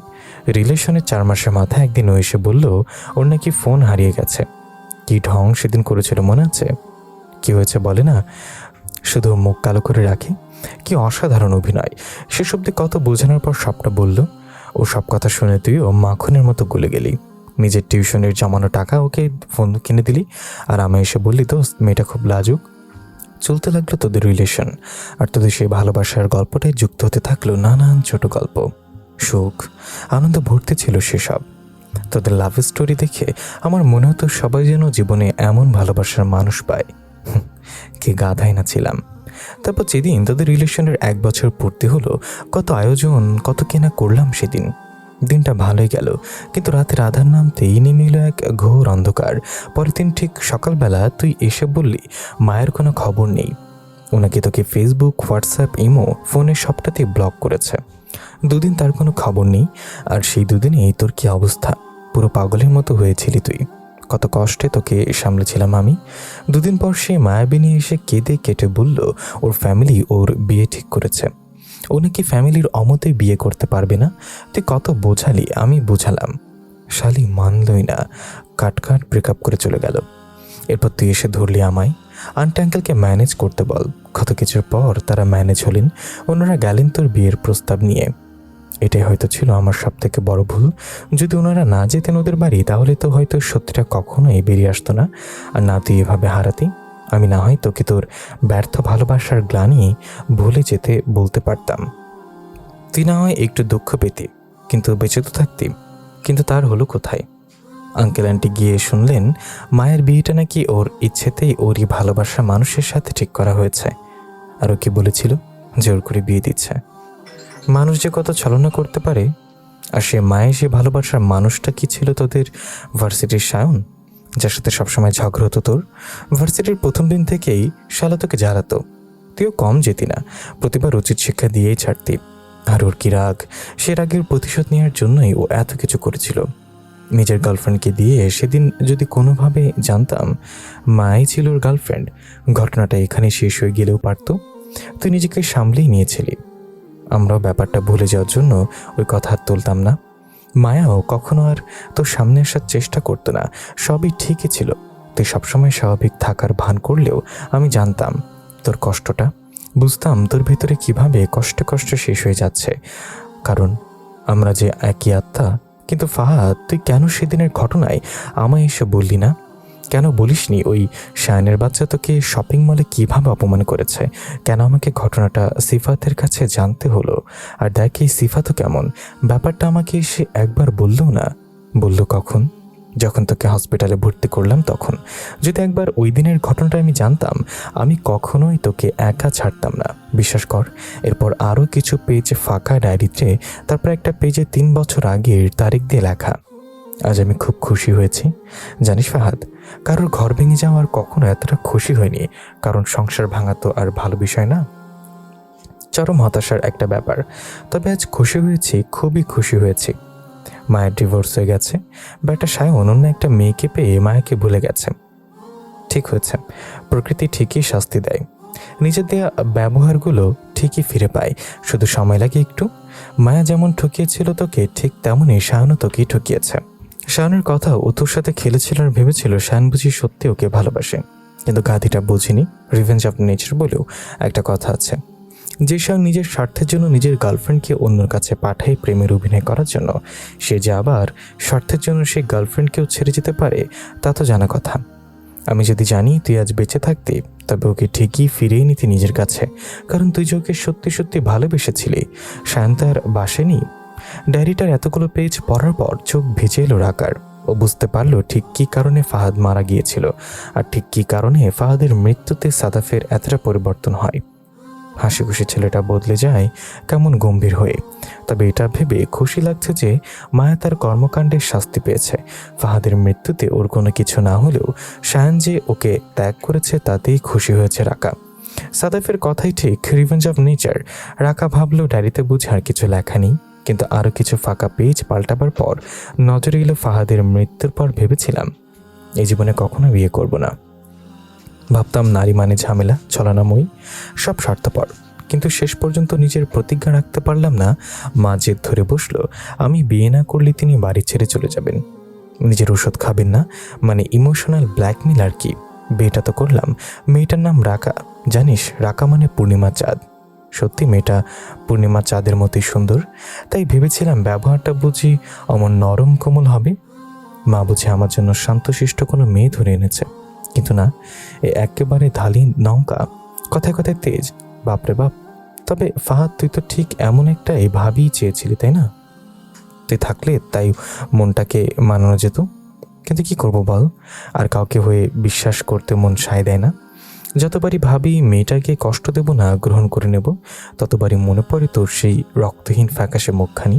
রিলেশনের 4 মাসের মাথায় একদিন ও এসে বলল ওর নাকি ফোন হারিয়ে গেছে। কি ঢং সেদিন করেছিল মনে আছে? কি হয়েছে বলে না, শুধু মুখ কালো করে রাখে। কি অসাধারণ অভিনয়! সেসব দিয়ে কত বোঝানোর পর সবটা বলল। ও সব কথা শুনে তুইও মাখনের মতো গলে গেলি। নিজের টিউশনের জমানো টাকা ওকে ফোন কিনে দিলি, আর আমায় এসে বললি দোস্ত মেয়েটা খুব লাজুক। চলতে লাগলো তোদের রিলেশন, আর তোদের সেই ভালোবাসার গল্পটাই যুক্ত হতে থাকলো নানান ছোট গল্প। সুখ আনন্দ ভর্তি ছিল সেসব। তোদের লাভ স্টোরি দেখে আমার মনে হতো সবাই যেন জীবনে এমন ভালোবাসার মানুষ পায়। কি গাধাই না ছিলাম। তারপর যেদিন তোদের রিলেশনের 1 বছর পূর্তি হলো, কত আয়োজন কত কেনা করলাম সেদিন। দিনটা ভালোই গেল, কিন্তু রাতের আধার নামতেই নেমে এলো এক ঘোর অন্ধকার। পরের দিন ঠিক সকালবেলা তুই এসে বললি মায়ের কোনো খবর নেই, ওনাকে তোকে ফেসবুক, হোয়াটসঅ্যাপ, ইমো, ফোনে সবটাতেই ব্লক করেছে। 2 দিন তার কোনো খবর নেই, আর সেই 2 দিনেই তোর কি অবস্থা! পুরো পাগলের মতো হয়েছিলি তুই। কত কষ্টে তোকে সামলেছিলাম আমি। 2 দিন পর সে মায়াবিনী এসে কেঁদে কেটে বলল ওর ফ্যামিলি ওর বিয়ে ঠিক করেছে। ও নাকি ফ্যামিলির অমতে বিয়ে করতে পারবে না। তুই কত বোঝালি, আমি বোঝালাম, শালি মানলই না। কাট ব্রেকআপ করে চলে গেল। এরপর তুই এসে ধরলি আমায়। আন্টি আঙ্কেলকে ম্যানেজ করতে বল। কত কিছুর পর তারা ম্যানেজ হলেন, ওনারা গেলেন তোর বিয়ের প্রস্তাব নিয়ে। এটাই হয়তো ছিল আমার সব থেকে বড় ভুল। যদি ওনারা না যেতেন ওদের বাড়ি, তাহলে তো হয়তো সত্যিটা কখনোই বেরিয়ে আসতো না, আর না তুই এভাবে হারাতি। আমি না হয় তোকে তোর ব্যর্থ ভালোবাসার গ্লানি ভুলে যেতে বলতে পারতাম। তুই না হয় একটু দুঃখ পেতি, কিন্তু বেঁচে তো থাকতি। কিন্তু তার হলো কোথায়? আঙ্কেল আন্টি গিয়ে শুনলেন মায়ের বিয়েটা নাকি ওর ইচ্ছেতেই ওরই ভালোবাসার মানুষের সাথে ঠিক করা হয়েছে। আর ও কি বলেছিল? জোর করে বিয়ে দিচ্ছে। মানুষ যে কত ছলনা করতে পারে। আর সে মায়ের সে ভালোবাসার মানুষটা কি ছিল তোদের ভার্সিটির সায়ন, যার সাথে সবসময় ঝগড়া হতো তোর। ভার্সিটির প্রথম দিন থেকেই শালা তোকে জ্বালাতো, তুইও কম যেতি না, প্রতিবার উচিত শিক্ষা দিয়েই ছাড়তি। আর ওর কি রাগ! সে রাগের প্রতিশোধ নেওয়ার জন্যই ও এত কিছু করেছিল। নিজের গার্লফ্রেন্ডকে দিয়ে সেদিন যদি কোনোভাবে জানতাম মাই ছিল ওর গার্লফ্রেন্ড, ঘটনাটা এখানে শেষ হয়ে গেলেও পারত। তুই নিজেকে সামলেই নিয়েছিলি। আমরাও ব্যাপারটা ভুলে যাওয়ার জন্য ওই কথা আর তুলতাম না। মায়াও কখনো আর তোর সামনে আসার চেষ্টা করতো না। সবই ঠিকই ছিল। তুই সবসময় স্বাভাবিক থাকার ভান করলেও আমি জানতাম তোর কষ্টটা, বুঝতাম তোর ভেতরে কিভাবে কষ্টে কষ্টে শেষ হয়ে যাচ্ছে। কারণ আমরা যে একই আত্মা। কিন্তু ফাহাদ, তুই কেন সেদিনের ঘটনায় আমায় এসে বললি না? কেন বলিসনি ওই শায়নের বাচ্চা তোকে শপিং মলে কিভাবে অপমান করেছে? কেন আমাকে ঘটনাটা সিফাতের কাছে জানতে হলো? আর দেখ এই সিফাতও কেমন, ব্যাপারটা আমাকে সে একবার বললো না। বললো কখন? যখন তোকে হসপিটালে ভর্তি করলাম তখন। যদি একবার ওই দিনের ঘটনাটা আমি জানতাম, আমি কখনোই তোকে একা ছাড়তাম না। বিশ্বাস কর। এরপর আরও কিছু পেজ ফাঁকা ডায়েরিতে, তারপর একটা পেজে 3 বছর আগের তারিখ দিয়ে লেখা। আজ আমি খুব খুশি হয়েছি। জানিস ফাহাদ, কারোর ঘর ভেঙে যাওয়ার কখনো এতটা খুশি হয়নি, কারণ সংসার ভাঙা তো আর ভালো বিষয় না, চরম হতাশার একটা ব্যাপার। তবে আজ খুশি হয়েছি, খুবই খুশি হয়েছি। মায়ের ডিভোর্স হয়ে গেছে। বেটা সায়ন অন্য একটা মেয়েকে পেয়ে মায়াকে ভুলে গেছে। ঠিক হয়েছে, প্রকৃতি ঠিকই শাস্তি দেয়, নিজের দেয়া ব্যবহারগুলো ঠিকই ফিরে পায়, শুধু সময় লাগে একটু। মায়া যেমন ঠকিয়েছিল তোকে, ঠিক তেমনই সায়নও তোকেই ঠকিয়েছে। শায়নের কথা ও তোর সাথে খেলেছিল আর ভেবেছিল শায়ন বুঝি সত্যি ওকে ভালোবাসে, কিন্তু গাধিটা বুঝিনি রিভেঞ্জ অফ নেচার বলেও একটা কথা আছে। যে শায়ন নিজের স্বার্থের জন্য নিজের গার্লফ্রেন্ডকে অন্যর কাছে পাঠায় প্রেমের অভিনয় করার জন্য, সে যে আবার স্বার্থের জন্য সে গার্লফ্রেন্ডকেও ছেড়ে যেতে পারে তা তো জানা কথা। আমি যদি জানি তুই আজ বেঁচে থাকতি, তবে ওকে ঠিকই ফিরিয়ে নিতি নিজের কাছে, কারণ তুই যে ওকে সত্যি সত্যি ভালোবেসেছিলি। শায়ন তার বাসেনি। ডায়েরিটার এতগুলো পেজ পড়ার পর চোখ ভিজে এলো রাকার। ও বুঝতে পারলো ঠিক কী কারণে ফাহাদ মারা গিয়েছিল, আর ঠিক কী কারণে ফাহাদের মৃত্যুতে সাদাফের এতটা পরিবর্তন হয়। হাসি খুশি ছেলেটা বদলে যায় কেমন গম্ভীর হয়ে। তবে এটা ভেবে খুশি লাগছে যে মায়া তার কর্মকাণ্ডের শাস্তি পেয়েছে। ফাহাদের মৃত্যুতে ওর কোনো কিছু না হলেও শায়ন যে ওকে ত্যাগ করেছে তাতেই খুশি হয়েছে রাকা। সাদাফের কথাই ঠিক, রিভেঞ্জ অফ নেচার। রাকা ভাবলো ডায়েরিতে বুঝে আর কিছু লেখা নেই, কিন্তু আরও কিছু ফাঁকা পেজ পাল্টাবার পর নজরে এলো ফাহাদের মৃত্যুর পর ভেবেছিলাম এই জীবনে কখনো বিয়ে করব না। ভাবতাম নারী মানে ঝামেলা, ছলনাময়ী, সব স্বার্থপর, কিন্তু শেষ পর্যন্ত নিজের প্রতিজ্ঞা রাখতে পারলাম না। মা জেদ ধরে বসলো আমি বিয়ে না করলে তিনি বাড়ি ছেড়ে চলে যাবেন। নিজের ওষুধ খাবেন না, মানে ইমোশনাল ব্ল্যাকমেল আর কি। বিয়েটা তো করলাম। মেয়েটার নাম রাকা। জানিস, রাকা মানে পূর্ণিমা চাঁদ। সত্যি মেয়েটা পূর্ণিমা চাঁদের মতোই সুন্দর, তাই ভেবেছিলাম ব্যবহারটা বুঝি অমন নরম কোমল হবে। মা বুঝে আমার জন্য শান্তশিষ্ট কোনো মেয়ে ধরে এনেছে, কিন্তু না, একেবারে ধালি নৌকা, কথায় কথায় তেজ। বাপরে বাপ। তবে ফাহাদ, তুই তো ঠিক এমন একটা ভাবই চেয়েছিলি, তাই না? তুই থাকলে তাই মনটাকে মানানো যেত, কিন্তু কি করব বল, আর কাউকে হয়ে বিশ্বাস করতে মন সায় দেয় না। যতবারই ভাবি মেয়েটাকে কষ্ট দেব না, গ্রহণ করে নেব, ততবারই মনে পড়ে তোর সেই রক্তহীন ফ্যাকাশে মুখখানি।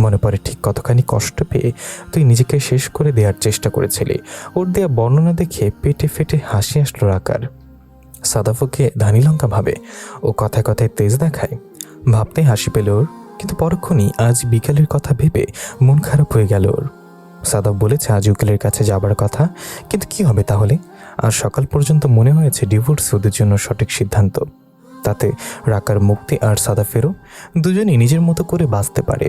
মনে পড়ে ঠিক কতখানি কষ্ট পেয়ে তুই নিজেকে শেষ করে দেওয়ার চেষ্টা করেছিলি। ওর দেয়া বর্ণনা দেখে পেটে ফেটে হাসি আসলো রাকার। সাদাফুকে ধানি লঙ্কা ভাবে, ও কথায় কথায় তেজ দেখায়, ভাবতে হাসি পেল ওর। কিন্তু পরক্ষণই আজ বিকালের কথা ভেবে মন খারাপ হয়ে গেল ওর। সাদাফ বলেছে আজ উকিলের কাছে যাবার কথা, কিন্তু কি হবে তাহলে? আর সকাল পর্যন্ত মনে হয়েছে ডিভোর্স ওদের জন্য সঠিক সিদ্ধান্ত। তাতে রাকার মুক্তি আর সাদাফেরও, দুজনই নিজের মতো করে বাঁচতে পারে।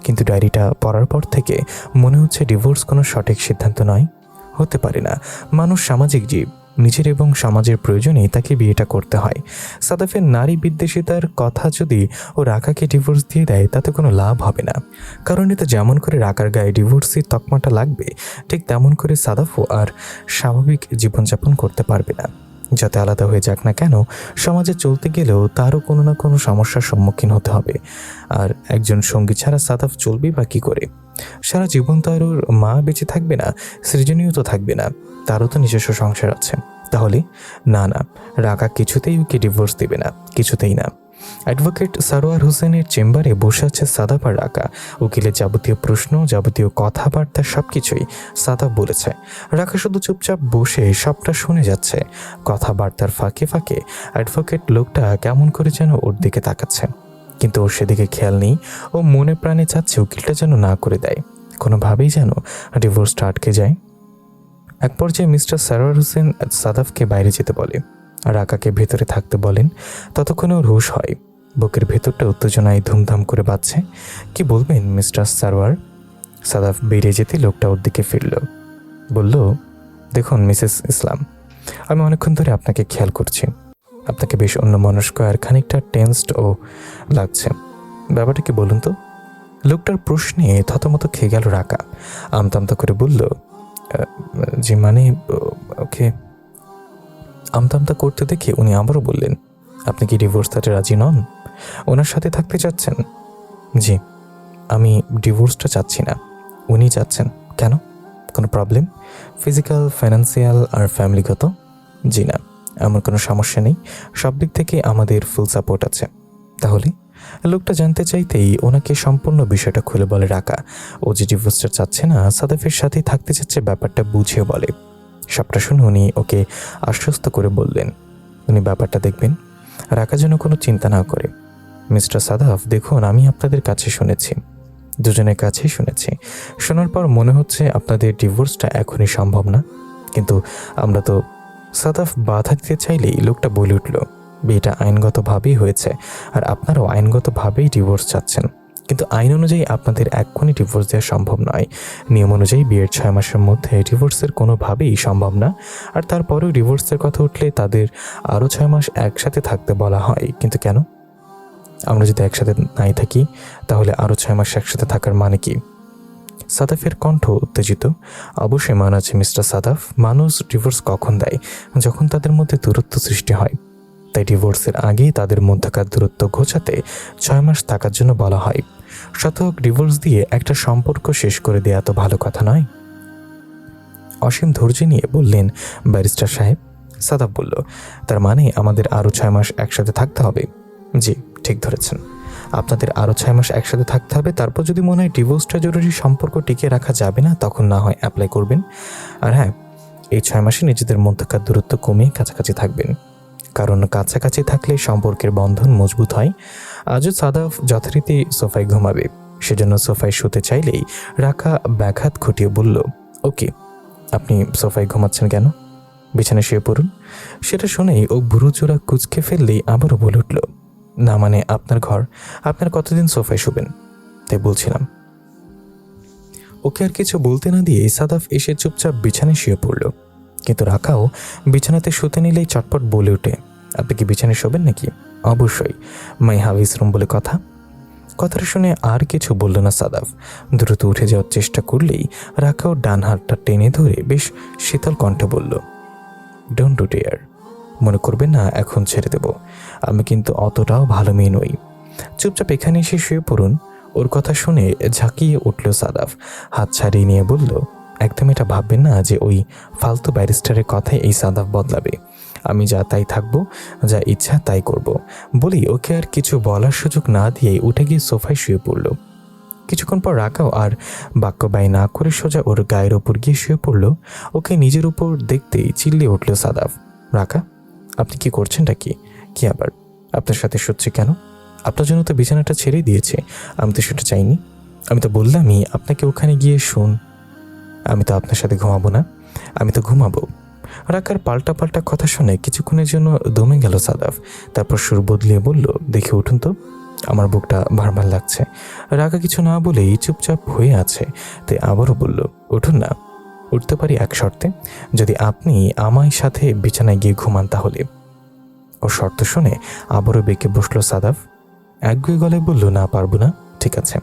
কিন্তু ডায়েরিটা পড়ার পর থেকে মনে হচ্ছে ডিভোর্স কোনো সঠিক সিদ্ধান্ত নয়, হতে পারে না। মানুষ সামাজিক জীব, নিজের এবং সমাজের প্রয়োজনেই তাকে বিয়েটা করতে হয়। সাদাফের নারী বিদ্বেষিতার কথা যদি ও রাকাকে ডিভোর্স দিয়ে দেয় তাতে কোনো লাভ হবে না, কারণ এতে যেমন করে রাকার গায়ে ডিভোর্সের তকমাটা লাগবে, ঠিক তেমন করে সাদাফও আর স্বাভাবিক জীবনযাপন করতে পারবে না। যাতে আলাদা হয়ে যাক না কেন, সমাজে চলতে গেলেও তারও কোনো না কোনো সমস্যার সম্মুখীন হতে হবে। আর একজন সঙ্গী ছাড়া সাদাফ চলবেই বা কী করে? সারা জীবন তো আর ওর মা বেঁচে থাকবে না, সৃজনীয় তো থাকবে না, তারও তো নিজস্ব সংসার আছে। তাহলে না না, রাকা কিছুতেই ওকে ডিভোর্স দেবে না, কিছুতেই না। অ্যাডভোকেট সারোয়ার হোসেনের চেম্বারে বসে আছে সাদাফ আর রাকা। উকিলের যাবতীয় প্রশ্ন, যাবতীয় কথাবার্তা সবকিছুই সাদাফ বলেছে। রাকা শুধু চুপচাপ বসে সবটা শুনে যাচ্ছে। কথাবার্তার ফাঁকে ফাঁকে অ্যাডভোকেট লোকটা কেমন করে যেন ওর দিকে তাকাচ্ছে, কিন্তু ওর সেদিকে খেয়াল নেই। ও মনে প্রাণে চাচ্ছে উকিলটা যেন না করে দেয়, কোনোভাবেই যেন ডিভোর্সটা আটকে যায়। এক পর্যায়ে মিস্টার সারোয়ার হোসেন সাদাফকে বাইরে যেতে বলে, রাকাকে ভেতরে থাকতে বলেন। ততক্ষণে ওর হুঁশ হয়। বুকের ভেতরটা উত্তেজনায় ধুমধাম করে বাজছে। কি বলবেন মিস্টার সারোয়ার? সাদাফ বেরিয়ে যেতে লোকটা ওর দিকে ফিরল, বলল, দেখুন মিসেস ইসলাম, আমি অনেকক্ষণ ধরে আপনাকে খেয়াল করছি। আপনাকে বেশ অন্যমনস্ক আর খানিকটা টেন্সড লাগছে। ব্যাপারটা কি বলুন তো? লোকটার প্রশ্নে থতমত খেয়ে গেল রাকা। আমতামতা করে বলল, জি মানে ওকে আমতা আমতা করতে দেখে উনি আবারও বললেন, আপনি কি ডিভোর্স দিতে রাজি নন? ওনার সাথে থাকতে চাচ্ছেন? জি, আমি ডিভোর্সটা চাচ্ছি না, উনি চাচ্ছেন। কেন? কোনো প্রবলেম? ফিজিক্যাল, ফাইন্যান্সিয়াল আর ফ্যামিলিগত? জি না, এমন কোনো সমস্যা নেই, সব দিক থেকে আমাদের ফুল সাপোর্ট আছে। তাহলে? লোকটা জানতে চাইতেই ওনাকে সম্পূর্ণ বিষয়টা খুলে বলে রাকা। ও যে ডিভোর্সটা চাচ্ছে না, সাদাফের সাথেই থাকতে চাচ্ছে, ব্যাপারটা বুঝিয়ে বলে। সবটা শুনে উনি ওকে আশ্বস্ত করে বললেন, উনি ব্যাপারটা দেখবেন, রাকা যেন কোনো চিন্তা না করে। মিস্টার সাদাফ, দেখুন আমি আপনাদের কাছে শুনেছি, দুজনের কাছেই শুনেছি। শোনার পর মনে হচ্ছে আপনাদের ডিভোর্সটা এখনই সম্ভব না, কিন্তু আমরা তো। সাদাফ বাধা দিতে চাইলেই লোকটা বলে উঠল, বিয়েটা আইনগতভাবেই হয়েছে আর আপনারাও আইনগতভাবেই ডিভোর্স চাচ্ছেন, কিন্তু আইন অনুযায়ী আপনাদের এক্ষুনি ডিভোর্স দেওয়া সম্ভব নয়। নিয়ম অনুযায়ী বিয়ের 6 মাসের মধ্যে ডিভোর্সের কোনোভাবেই সম্ভব না। আর তারপরেও ডিভোর্সের কথা উঠলে তাদের আরও 6 মাস একসাথে থাকতে বলা হয়। কিন্তু কেন? আমরা যদি একসাথে নাই থাকি তাহলে আরও 6 মাস একসাথে থাকার মানে কি? সাদাফের কণ্ঠ উত্তেজিত। অবশ্যই মান আছে মিস্টার সাদাফ, মানুষ ডিভোর্স কখন দেয়? যখন তাদের মধ্যে দূরত্ব সৃষ্টি হয়। তাই ডিভোর্সের আগেই তাদের মধ্যকার দূরত্ব ঘোচাতে 6 মাস থাকার জন্য বলা হয়। শতক ডিভোর্স দিয়ে একটা সম্পর্ক শেষ করে দেয়া তো ভালো কথা নয়। অসীম ধৈর্য নিয়ে বললেন ব্যারিস্টার সাহেব। সাদাফ বলল, তার মানে আমাদের আরও 6 মাস একসাথে থাকতে হবে? জি, ঠিক ধরেছেন, আপনাদের আরও 6 মাস একসাথে থাকতে হবে। তারপর যদি মনে হয় ডিভোর্সটা জরুরি, সম্পর্ক টিকিয়ে রাখা যাবে না, তখন না হয় অ্যাপ্লাই করবেন। আর হ্যাঁ, এই 6 মাসে নিজেদের মধ্যকার দূরত্ব কমিয়ে কাছাকাছি থাকবেন, কারণ কাছাকাছি থাকলে সম্পর্কের বন্ধন মজবুত হয়। আজও সাদাফ যথারীতি সোফায় ঘুমাবে, সেজন্য সোফায় শুতে চাইলেই রাকা ব্যাঘাত ঘটিয়ে বলল, ওকে, আপনি সোফায় ঘুমাচ্ছেন কেন? বিছানায় শুয়ে পড়ুন। সেটা শুনেই ও ভুরুচোরা কুঁচকে ফেললেই আবারও বলে উঠল, না মানে আপনার ঘর, আপনার কতদিন সোফায় শুবেন? তাই বলছিলাম। ওকে আর কিছু বলতে না দিয়ে সাদাফ এসে চুপচাপ বিছানায় শুয়ে পড়ল। কিন্তু রাকাও বিছানাতে শুতে নিলেই চটপট বলে ওঠে, আপনি কি বিছানায় শোবেন নাকি? অবশ্যই, মাই হাউস রুম বলে কথা। কথাটা শুনে আর কিছু বলল না সাদাফ। দ্রুত উঠে যাওয়ার চেষ্টা করলেই রাকাও ডান হাতটা টেনে ধরে বেশ শীতল কণ্ঠে বলল, ডোন্ট ডু ডিয়ার, মনে করবেন না এখন ছেড়ে দেব, আমি কিন্তু অতটাও ভালো মেয়ে নই। চুপচাপ এখানে এসে শুয়ে পড়ুন। ওর কথা শুনে ঝাঁকিয়ে উঠল সাদাফ, হাত ছাড়িয়ে নিয়ে বলল, একদম এটা ভাববেন না যে ওই ফালতু ব্যারিস্টারের কথায় এই সাদাফ বদলাবে। আমি যা তাই থাকবো, যা ইচ্ছা তাই করব। বলি ওকে আর কিছু বলার সুযোগ না দিয়ে উঠে গিয়ে সোফায় শুয়ে পড়ল। কিছুক্ষণ পর রাকাও আর বাক্য ব্যয় না করে সোজা ওর গায়ের ওপর গিয়ে শুয়ে পড়ল। ওকে নিজের উপর দেখতেই চিল্লিয়ে উঠল সাদাফ, রাকা, আপনি কি করছেনটা কি? কি আবার? আপনার সাথে শুচ্ছে কেন? আপনার জন্য তো বিছানাটা ছেড়ে দিয়েছে, আমি তো সেটা চাইনি। আমি তো বললামই আপনাকে ওখানে গিয়ে শুন। আমি তো আপনার সাথে ঘুমাবো না, আমি তো ঘুমাবো। রাকার পাল্টা পাল্টা কথা শুনে কিছুক্ষণের জন্য দমে গেল সাদাফ। তারপর সুর বদলিয়ে বলল, দেখে উঠুন তো, আমার বুকটা ভারভার লাগছে। রাকা কিছু না বলেই চুপচাপ হয়ে আছে, তাই আবারও বলল, উঠুন না। উঠতে পারি এক শর্তে, যদি আপনি আমার সাথে বিছানায় গিয়ে ঘুমান তাহলে। ও শর্ত শুনে আবারও বেঁকে বসলো সাদাফ। একগুয়ে গলায় বলল, না পারবো না। ঠিক আছে,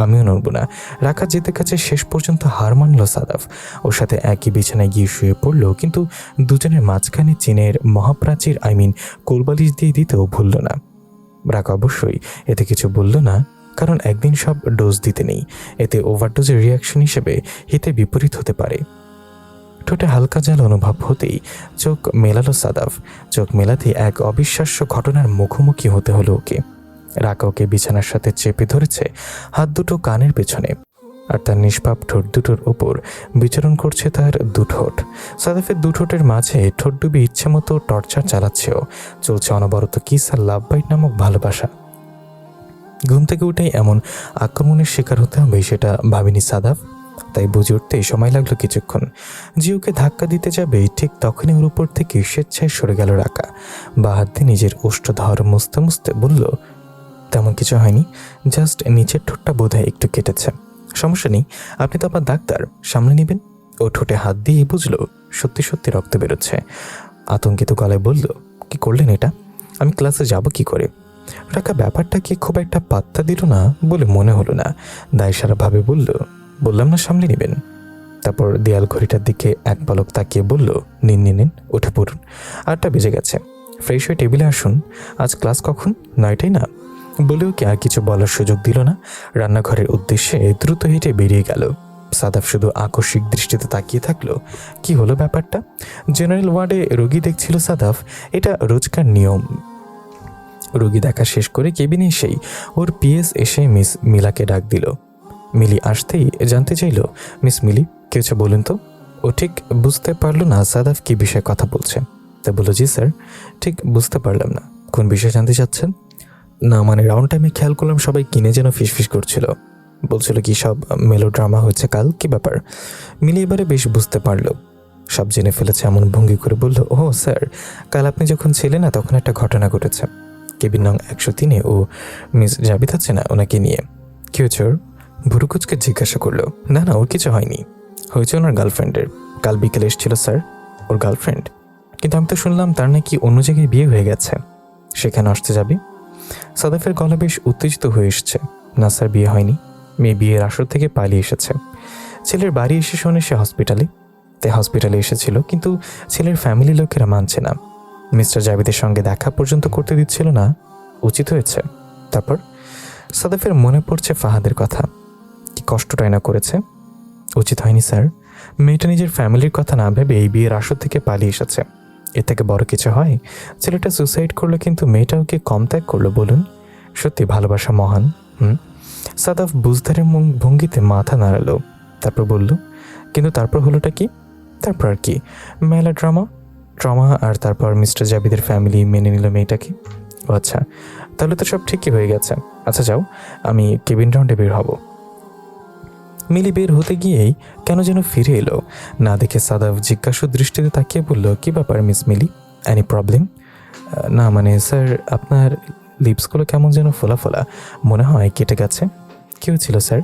আমিও নড়ব না। রাকা যেতে কাছে শেষ পর্যন্ত হার মানল সাদাফ। ওর সাথে একই বিছানায় গিয়ে শুয়ে পড়ল, কিন্তু দুজনের মাঝখানে চীনের মহাপ্রাচীর কোলবালিশ দিয়ে দিতেও ভুলল না। রাকা অবশ্যই এতে কিছু বলল না, কারণ একদিন সব ডোজ দিতে নেই, এতে ওভারডোজের রিয়াকশন হিসেবে হিতে বিপরীত হতে পারে। ঠোঁটে হালকা জাল অনুভব হতেই চোখ মেলালো সাদাফ। চোখ মেলাতেই এক অবিশ্বাস্য ঘটনার মুখোমুখি হতে হলো ওকে। রাকা ওকে বিছানার সাথে চেপে ধরেছে, হাত দুটো কানের পেছনে, আর তার নিষ্পাপ ঠোঁট দুটোর ওপর বিচরণ করছে তার দুঠোঁট। সাদাফের দুঠোঁটের মাঝে ঠোঁট ডুবে ইচ্ছে মতো টর্চার চালাচ্ছেও। চলছে অনবরত কিস আর লাভ বাইট নামক ভালোবাসা। ঘুম থেকে উঠেই এমন আক্রমণের শিকার হতে হবে সেটা ভাবিনি সাদাফ, তাই বুঝে উঠতেই সময় লাগলো কিছুক্ষণ। জিওকে ধাক্কা দিতে যাবে ঠিক তখনই ওর উপর থেকে স্বেচ্ছায় সরে গেল রাকা। বা হাত দিয়ে নিজের ওষ্ঠধর মুছতে মুছতে বলল, তেমন কিছু হয়নি, জাস্ট নিচের ঠোঁটটা বোধহয় একটু কেটেছে, সমস্যা নেই, আপনি তো আবার ডাক্তার, সামলে নেবেন। ও ঠোঁটে হাত দিয়ে বুঝলো সত্যি সত্যি রক্ত বেরোচ্ছে। আতঙ্কিত গলায় বলল, কি করলেন এটা? আমি ক্লাসে যাব কি করে? রাকা ব্যাপারটাকে খুব একটা পাত্তা দিল না বলে মনে হলো না, দায়সারাভাবে বলল, বললাম না সামলে নেবেন। তারপর দেয়াল ঘড়িটার দিকে এক পলক তাকিয়ে বলল, নিন নিন নিন, উঠে পড়ুন, 8টা বেজে গেছে, ফ্রেশ হয়ে টেবিলে আসুন। আজ ক্লাস কখন? 9টায় না? বলেও কি আর কিছু বলার সুযোগ দিল না। রান্নাঘরের উদ্দেশ্যে দ্রুত হেঁটে বেরিয়ে গেল। সাদাফ শুধু আকস্মিক দৃষ্টিতে তাকিয়ে থাকলো। কি হলো ব্যাপারটা? জেনারেল ওয়ার্ডে রোগী দেখছিল সাদাফ, এটা রোজকার নিয়ম। রোগী দেখা শেষ করে কেবিনে এসেই ওর পিএস এসে মিস মিলাকে ডাক দিল। মিলি আসতেই জানতে চাইল, মিস মিলি, কি হচ্ছে বলুন তো। ও ঠিক বুঝতে পারলো না সাদাফ কি বিষয়ে কথা বলছে। তা বলল, জি স্যার, ঠিক বুঝতে পারলাম না, কোন বিষয়ে জানতে চাচ্ছেন? না মানে রাউন্ড টাইমে খেয়াল করলাম সবাই কিনে যেন ফিসফিস করছিল, বলছিল কি সব মেলোড্রামা হয়েছে কাল, কি ব্যাপার? মিলি এবারে বেশ বুঝতে পারলো, সব জেনে ফেলেছে এমন ভঙ্গি করে বলল, ও স্যার, কাল আপনি যখন ছিলেন না তখন একটা ঘটনা ঘটেছে। কেবিন নং 103-এ ও মিস জাবিদ আছে না, ওনাকে নিয়ে। কি হয়েছে ওর? ভুরুকুচকে জিজ্ঞাসা করলো। না না, ওর কিছু হয়নি, হয়েছে ওনার গার্লফ্রেন্ডের। কাল বিকেলে এসেছিল স্যার ওর গার্লফ্রেন্ড, কিন্তু আমি তো শুনলাম তার নাকি অন্য জায়গায় বিয়ে হয়ে গেছে, সেখানে আসতে যাবে। সাদাফের গলা বেশ উত্তেজিত হয়ে এসছে। না স্যার, বিয়ে হয়নি, মেয়ে বিয়ের আসর থেকে পালিয়ে এসেছে। ছেলের বাড়ি এসে শোনে সে হসপিটালে, তাই হসপিটালে এসেছিল, কিন্তু ছেলের ফ্যামিলি লোকেরা মানছে না, মিস্টার জাবিদের সঙ্গে দেখা পর্যন্ত করতে দিচ্ছিল না। উচিত হয়েছে। তারপর সাদাফের মনে পড়ছে ফাহাদের কথা, কি কষ্টটাই না করেছে। উচিত হয়নি স্যার, মেয়েটা নিজের ফ্যামিলির কথা না ভেবে এই বিয়ের আসর থেকে পালিয়ে এসেছে, এর থেকে বড় কিছু হয়? ছেলেটা সুসাইড করলো, কিন্তু মেয়েটাও কি কম ত্যাগ করলো বলুন? সত্যি ভালোবাসা মহান। সাদাফ বুঝদারের ভঙ্গিতে মাথা নাড়ালো, তারপর বলল, কিন্তু তারপর হলোটা কি? তারপর আর কি, মেলা ট্রমা, আর তারপর মিস্টার জাবিদের ফ্যামিলি মেনে নিল মেয়েটাকে। ও আচ্ছা, তাহলে তো সব ঠিকই হয়ে গেছে। আচ্ছা যাও, আমি কেবিন রাউন্ডে বের হব। মিলি বের হতে গিয়েই কেন যেন ফিরে এলো, না দেখে সাদাফ জিজ্ঞাসু দৃষ্টিতে তাকিয়ে বলল, কি ব্যাপার মিস মিলি, এনি প্রবলেম? না মানে স্যার, আপনার লিপসগুলো কেমন যেন ফোলা ফোলা, মনে হয় কেটে গেছে। কি হয়েছিল স্যার?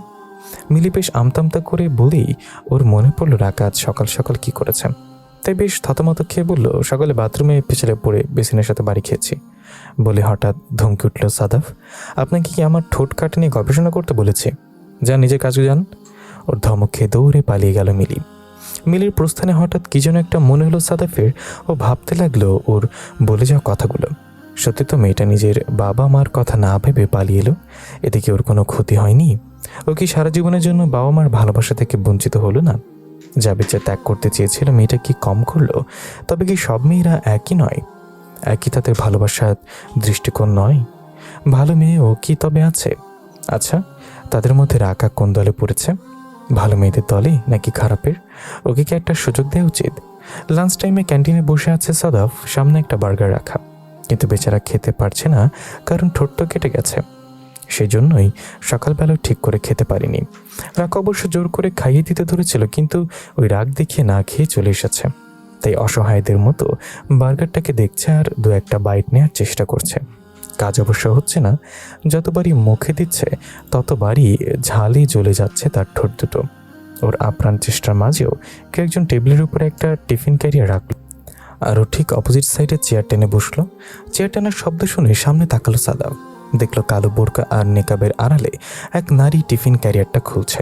মিলি বেশ আমতামতা করে বলেই ওর মনে পড়লো রাকাত সকাল সকাল কি করেছে, তাই বেশ থতমত খেয়ে বলল, সকালে বাথরুমে পিছলে পড়ে বেসিনের সাথে বাড়ি খেয়েছি। বলে হঠাৎ ধমকে উঠল সাদাফ, আপনাকে কি আমার ঠোঁট কাটা নিয়ে গবেষণা করতে বলেছি? যান নিজের কাজে যান। ওর ধমক খেয়ে দৌড়ে পালিয়ে গেল মিলি। মিলির প্রস্থানে হঠাৎ কি যেন একটা মনে হলো সাদাফের। ও ভাবতে লাগলো ওর বলে যাওয়া কথাগুলো। সত্যি তো মেয়েটা নিজের বাবা মার কথা না ভেবে পালিয়ে এলো, এতে কি ওর কোনো ক্ষতি হয়নি? ও কি সারা জীবনের জন্য বাবা মার ভালোবাসা থেকে বঞ্চিত হলো না? জাবিদ যে ত্যাগ করতে চেয়েছিল মেয়েটা কি কম করলো? তবে কি সব মেয়েরা একই নয়? একই তাদের ভালোবাসার দৃষ্টিকোণ নয়? ভালো মেয়েও কি তবে আছে? আচ্ছা, তাদের মধ্যে রাকা কোন দলে পড়েছে? ভালো মেয়েদের দলে নাকি খারাপের? ওকে কি একটা সুযোগ দেওয়া উচিত? লাঞ্চ টাইমে ক্যান্টিনে বসে আছে সাদাফ, সামনে একটা বার্গার রাখা, কিন্তু বেচারা খেতে পারছে না, কারণ ঠোঁট কেটে গেছে। সেই জন্যই সকালবেলা ঠিক করে খেতে পারিনি। রাকা অবশ্য জোর করে খাইয়ে দিতে ধরেছিল, কিন্তু ওই রাগ দেখিয়ে না খেয়ে চলে এসেছে। তাই অসহায়দের মতো বার্গারটাকে দেখছে আর দু একটা বাইট নেওয়ার চেষ্টা করছে। কাজ অবশ্য হচ্ছে না, যতবারই মুখে দিচ্ছে ততবারই ঝালে জ্বলে যাচ্ছে তার ঠোঁট দুটো। ওর আপ্রাণ চেষ্টার মাঝেও কেউ একজন টেবিলের উপরে একটা টিফিন ক্যারিয়ার রাখল, আর ও ঠিক অপোজিট সাইডে চেয়ার টেনে বসলো। চেয়ার টানার শব্দ শুনে সামনে তাকালো সাদাফ, দেখলো কালো বোরকা আর নেকাবের আড়ালে এক নারী টিফিন ক্যারিয়ারটা খুলছে।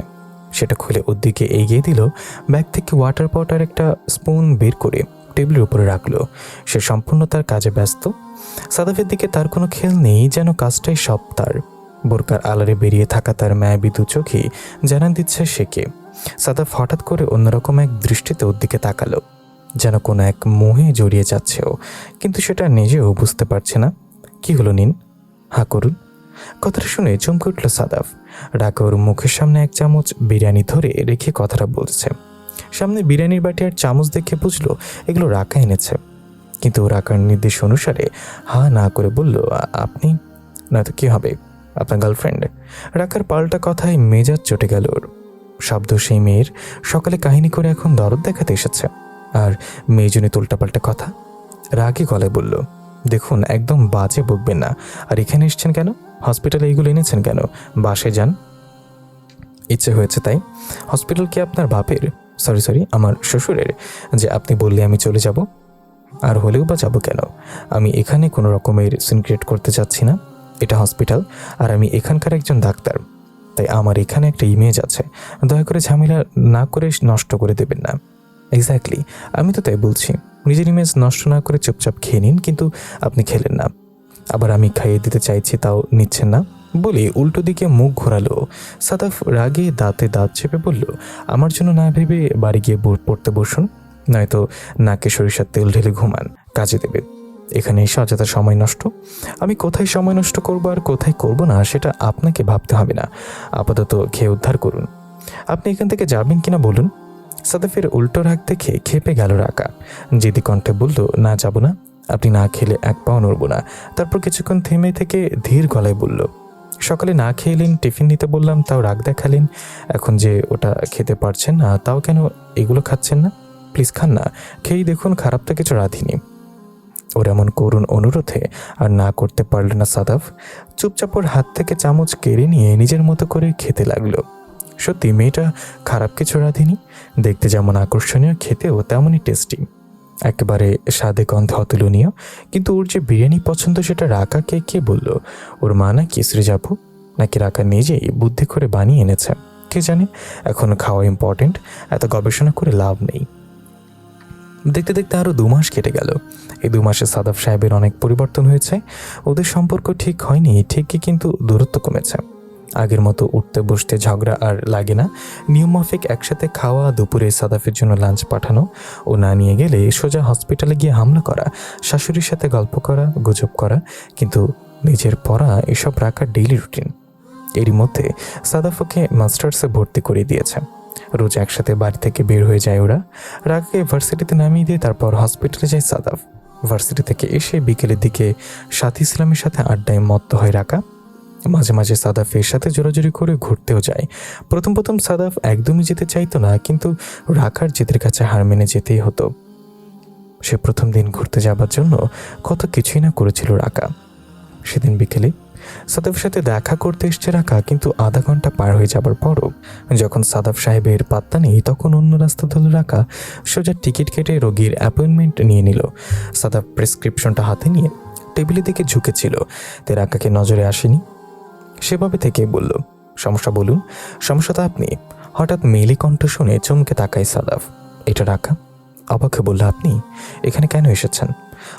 সেটা খুলে ওর দিকে এগিয়ে দিল, ব্যাগ থেকে ওয়াটার পট আর একটা স্পুন বের করে টেবিলের উপরে রাখলো। সে সম্পূর্ণ তার কাজে ব্যস্ত। সাদাফের দিকে তার কোনো খেয়াল নেই, যেন কাজটাই সব তার। বোরকার আলারে বেরিয়ে থাকা তার মায়াবী দু চোখে জানান দিচ্ছে সে কে। সাদাফ হঠাৎ করে অন্যরকম এক দৃষ্টিতে ওর দিকে তাকালো, যেন কোনো এক মোহে জড়িয়ে যাচ্ছে ও, কিন্তু সেটা নিজেও বুঝতে পারছে না। কি হলো নিন, হা করুন। কথাটা শুনে চমকে উঠল সাদাফ। রাকা ওর মুখের সামনে এক চামচ বিরিয়ানি ধরে রেখে কথাটা বলছে। সামনে বিরিয়ানির বাটি আর চামচ দেখে বুঝলো এগুলো রাকা এনেছে, কিন্তু রাকার নির্দেশ অনুসারে হা না করে বলল, আপনি? নয়তো কি হবে, আপনার গার্লফ্রেন্ড। রাকার পাল্টা কথায় মেজাজ চটে গেল ওর। শব্দ সেই মেয়ের, সকালে কাহিনী করে এখন দরদ দেখাতে এসেছে, আর মেয়েজনে উল্টাপাল্টা কথা। রাগে গলায় বলল, দেখুন একদম বাজে বকবেন না। আর এখানে এসছেন কেন? হসপিটালে এইগুলো এনেছেন কেন? বাসে যান। ইচ্ছে হয়েছে তাই? হসপিটাল কি আপনার বাপের, সরি আমার শ্বশুরের, যে আপনি বললে আমি চলে যাব? আর হলেও বা যাবো কেন? আমি এখানে কোনো রকমের সিন ক্রিয়েট করতে চাচ্ছি না। এটা হসপিটাল, আর আমি এখানকার একজন ডাক্তার। তাই আমার এখানে একটা ইমেজ আছে, দয়া করে ঝামেলা না করে নষ্ট করে দেবেন না। এক্স্যাক্টলি, আমি তো তাই বলছি, নিজের ইমেজ নষ্ট না করে চুপচাপ খেয়ে নিন, কিন্তু আপনি খেলেন না। আবার আমি খাইয়ে দিতে চাইছি, তাও নিচ্ছেন না বলে উল্টো দিকে মুখ ঘোরালো। সাদাফ রাগে দাঁতে দাঁত চেপে বলল, আমার জন্য না ভেবে বাড়ি গিয়ে পড়তে বসুন, নয়তো নাকে সরিষার তেল ঢেলে ঘুমান, কাজে দেবে। এখানে এসে অযথা সময় নষ্ট। আমি কোথায় সময় নষ্ট করবো আর কোথায় করব না সেটা আপনাকে ভাবতে হবে না। আপাতত খেয়ে উদ্ধার করুন। আপনি এখান থেকে যাবেন কিনা বলুন। সাদাফের উল্টো রাগ দেখে খেপে গেল রাকা। জেদি কণ্ঠে বলল, না যাব না, আপনি না খেলে এক পাও নড়ব না। তারপর কিছুক্ষণ থেমে থেকে ধীর গলায় বলল, সকালে না খেলেন, টিফিন নিতে বললাম তাও রাগ দেখালেন, এখন যে ওটা খেতে পারছেন না তাও কেন এগুলো খাচ্ছেন না? প্লিজ খান না, খেয়েই দেখুন, খারাপ তো কিছু রাঁধিনি। ওর এমন করুণ অনুরোধে আর না করতে পারল না সাদাফ। চুপচাপ ওর হাত থেকে চামচ কেড়ে নিয়ে নিজের মতো করে খেতে লাগলো। সত্যি মেয়েটা খারাপ কিছু রাঁধেনি, দেখতে যেমন আকর্ষণীয়, খেতেও তেমনই টেস্টি, একেবারে স্বাদে গন্ধে অতুলনীয়। কিন্তু ওর যে বিরিয়ানি পছন্দ সেটা রাকাকে কে বলল? ওর মা নাকি শ্রীজাপু, নাকি রাকা নিজেই বুদ্ধি করে বানিয়ে এনেছে? কে জানে। এখন খাওয়া ইম্পর্টেন্ট, এত গবেষণা করে লাভ নেই। দেখতে দেখতে আরও 2 মাস কেটে গেল। এই 2 মাসে সাদাফ সাহেবের অনেক পরিবর্তন হয়েছে। ওদের সম্পর্ক ঠিক হয়নি ঠিকই, কিন্তু দূরত্ব কমেছে। আগের মতো উঠতে বসতে ঝগড়া আর লাগে না। নিয়মমাফিক একসাথে খাওয়া, দুপুরে সাদাফের জন্য লাঞ্চ পাঠানো, ও না নিয়ে গেলে সোজা হসপিটালে গিয়ে হামলা করা, শাশুড়ির সাথে গল্প করা, গুজব করা, কিন্তু নিজের পড়া এসব রাখার ডেইলি রুটিন। এরই মধ্যে সাদাফ ওকে মাস্টার্সে ভর্তি করে দিয়েছে। রোজ একসাথে বাড়ি থেকে বের হয়ে যায় ওরা। রাকাকে ভার্সিটিতে নামিয়ে দিয়ে তারপর হসপিটালে যায় সাদাফ। ভার্সিটি থেকে এসে বিকেলের দিকে সাথী ইসলামের সাথে আড্ডায় মত্ত হয় রাকা। মাঝে মাঝে সাদাফের সাথে জোরাজোরি করে ঘুরতেও যায়। প্রথম প্রথম সাদাফ একদমই যেতে চাইতো না, কিন্তু রাকার জেদের কাছে হার মেনে যেতেই হতো। সে প্রথম দিন ঘুরতে যাবার জন্য কত কিছুই না করেছিল রাকা। সেদিন বিকেলে সাদাফের সাথে দেখা করতে এসছে রাকা, কিন্তু আধা ঘন্টা পার হয়ে যাবার পরও যখন সাদাফ সাহেবের পাত্তা নেই, তখন অন্য রাস্তা ধরল রাকা। সোজা টিকিট কেটে রোগীর অ্যাপয়েন্টমেন্ট নিয়ে নিল। সাদাফ প্রেসক্রিপশনটা হাতে নিয়ে টেবিলের দিকে ঝুঁকেছিল, তাই রাকাকে নজরে আসেনি। সেভাবে থেকে বলল, সমস্যা বলুন। সমস্যা তো আপনি। হঠাৎ মেলি কণ্ঠ শুনে চমকে তাকায় সাদাফ। এটা রাকা। অবাক বলল, আপনি এখানে কেন এসেছেন?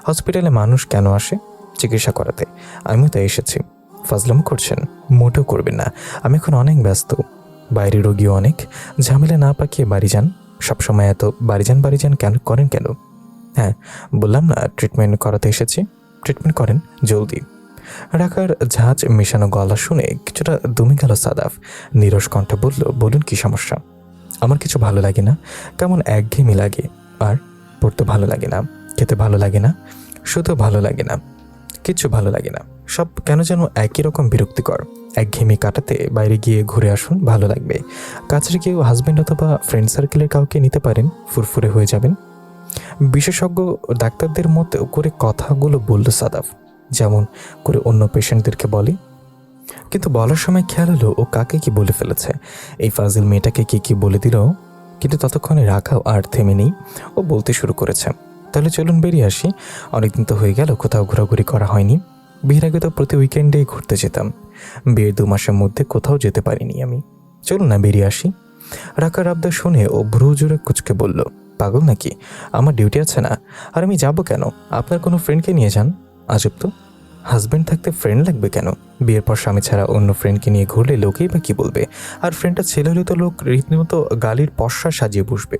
হসপিটালে মানুষ কেন আসে? চিকিৎসা করাতে। আমিও তাই এসেছি। ফাজলামো করছেন? মোটেও করবেন না, আমি এখন অনেক ব্যস্ত। বাইরে রোগীও অনেক, ঝামেলা না পাকিয়ে বাড়ি যান। সবসময় এত বাড়ি যান কেন করেন কেন? হ্যাঁ, বললাম না ট্রিটমেন্ট করাতে এসেছি। ট্রিটমেন্ট করেন জলদি। রাকার ঝাঁজ মেশানো গলা শুনে কিছুটা দমে গেল সাদাফ। নীরস কণ্ঠে বলল, বলুন কি সমস্যা? আমার কিছু ভালো লাগে না, কেমন একঘেয়েমি লাগে। আর পড়তে ভালো লাগে না, খেতে ভালো লাগে না, শুধু ভালো লাগে না, কিচ্ছু ভালো লাগে না। সব কেন যেন একই রকম বিরক্তিকর। একঘেয়েমি কাটাতে বাইরে গিয়ে ঘুরে আসুন, ভালো লাগবে। কাছের কেউ হাজব্যান্ড অথবা ফ্রেন্ড সার্কেলের কাউকে নিতে পারেন, ফুরফুরে হয়ে যাবেন। বিশেষজ্ঞ ডাক্তারদের মতো করে কথাগুলো বলল সাদাফ, যেমন করে অন্য পেশেন্টদেরকে বলে। কিন্তু বলার সময় খেয়াল হলো ও কাকে কি বলে ফেলেছে। এই ফাজিল মেয়েটাকে কি বলে দিল। কিন্তু ততক্ষণে রাখাও আর থেমে নেই, ও বলতে শুরু করেছে, তাহলে চলুন বেরিয়ে আসি। অনেকদিন তো হয়ে গেল কোথাও ঘোরাঘুরি করা হয়নি। বিয়ের আগে তো প্রতি উইকেন্ডে ঘুরতে যেতাম, বিয়ের 2 মাসের মধ্যে কোথাও যেতে পারিনি আমি। চলুন না বেরিয়ে আসি। রাকার আবদার শুনে ও ভ্রু জোরে কুচকে বলল, পাগল নাকি? আমার ডিউটি আছে না? আর আমি যাব কেন? আপনার কোনো ফ্রেন্ডকে নিয়ে যান। আজব তো, হাজব্যান্ড থাকতে ফ্রেন্ড লাগবে কেন? বিয়ের পর স্বামী ছাড়া অন্য ফ্রেন্ডকে নিয়ে ঘুরলে লোকেই বা কি বলবে? আর ফ্রেন্ডটা ছেলে হলে তো লোক রীতিমতো গালির পশ্চা সাজিয়ে বসবে,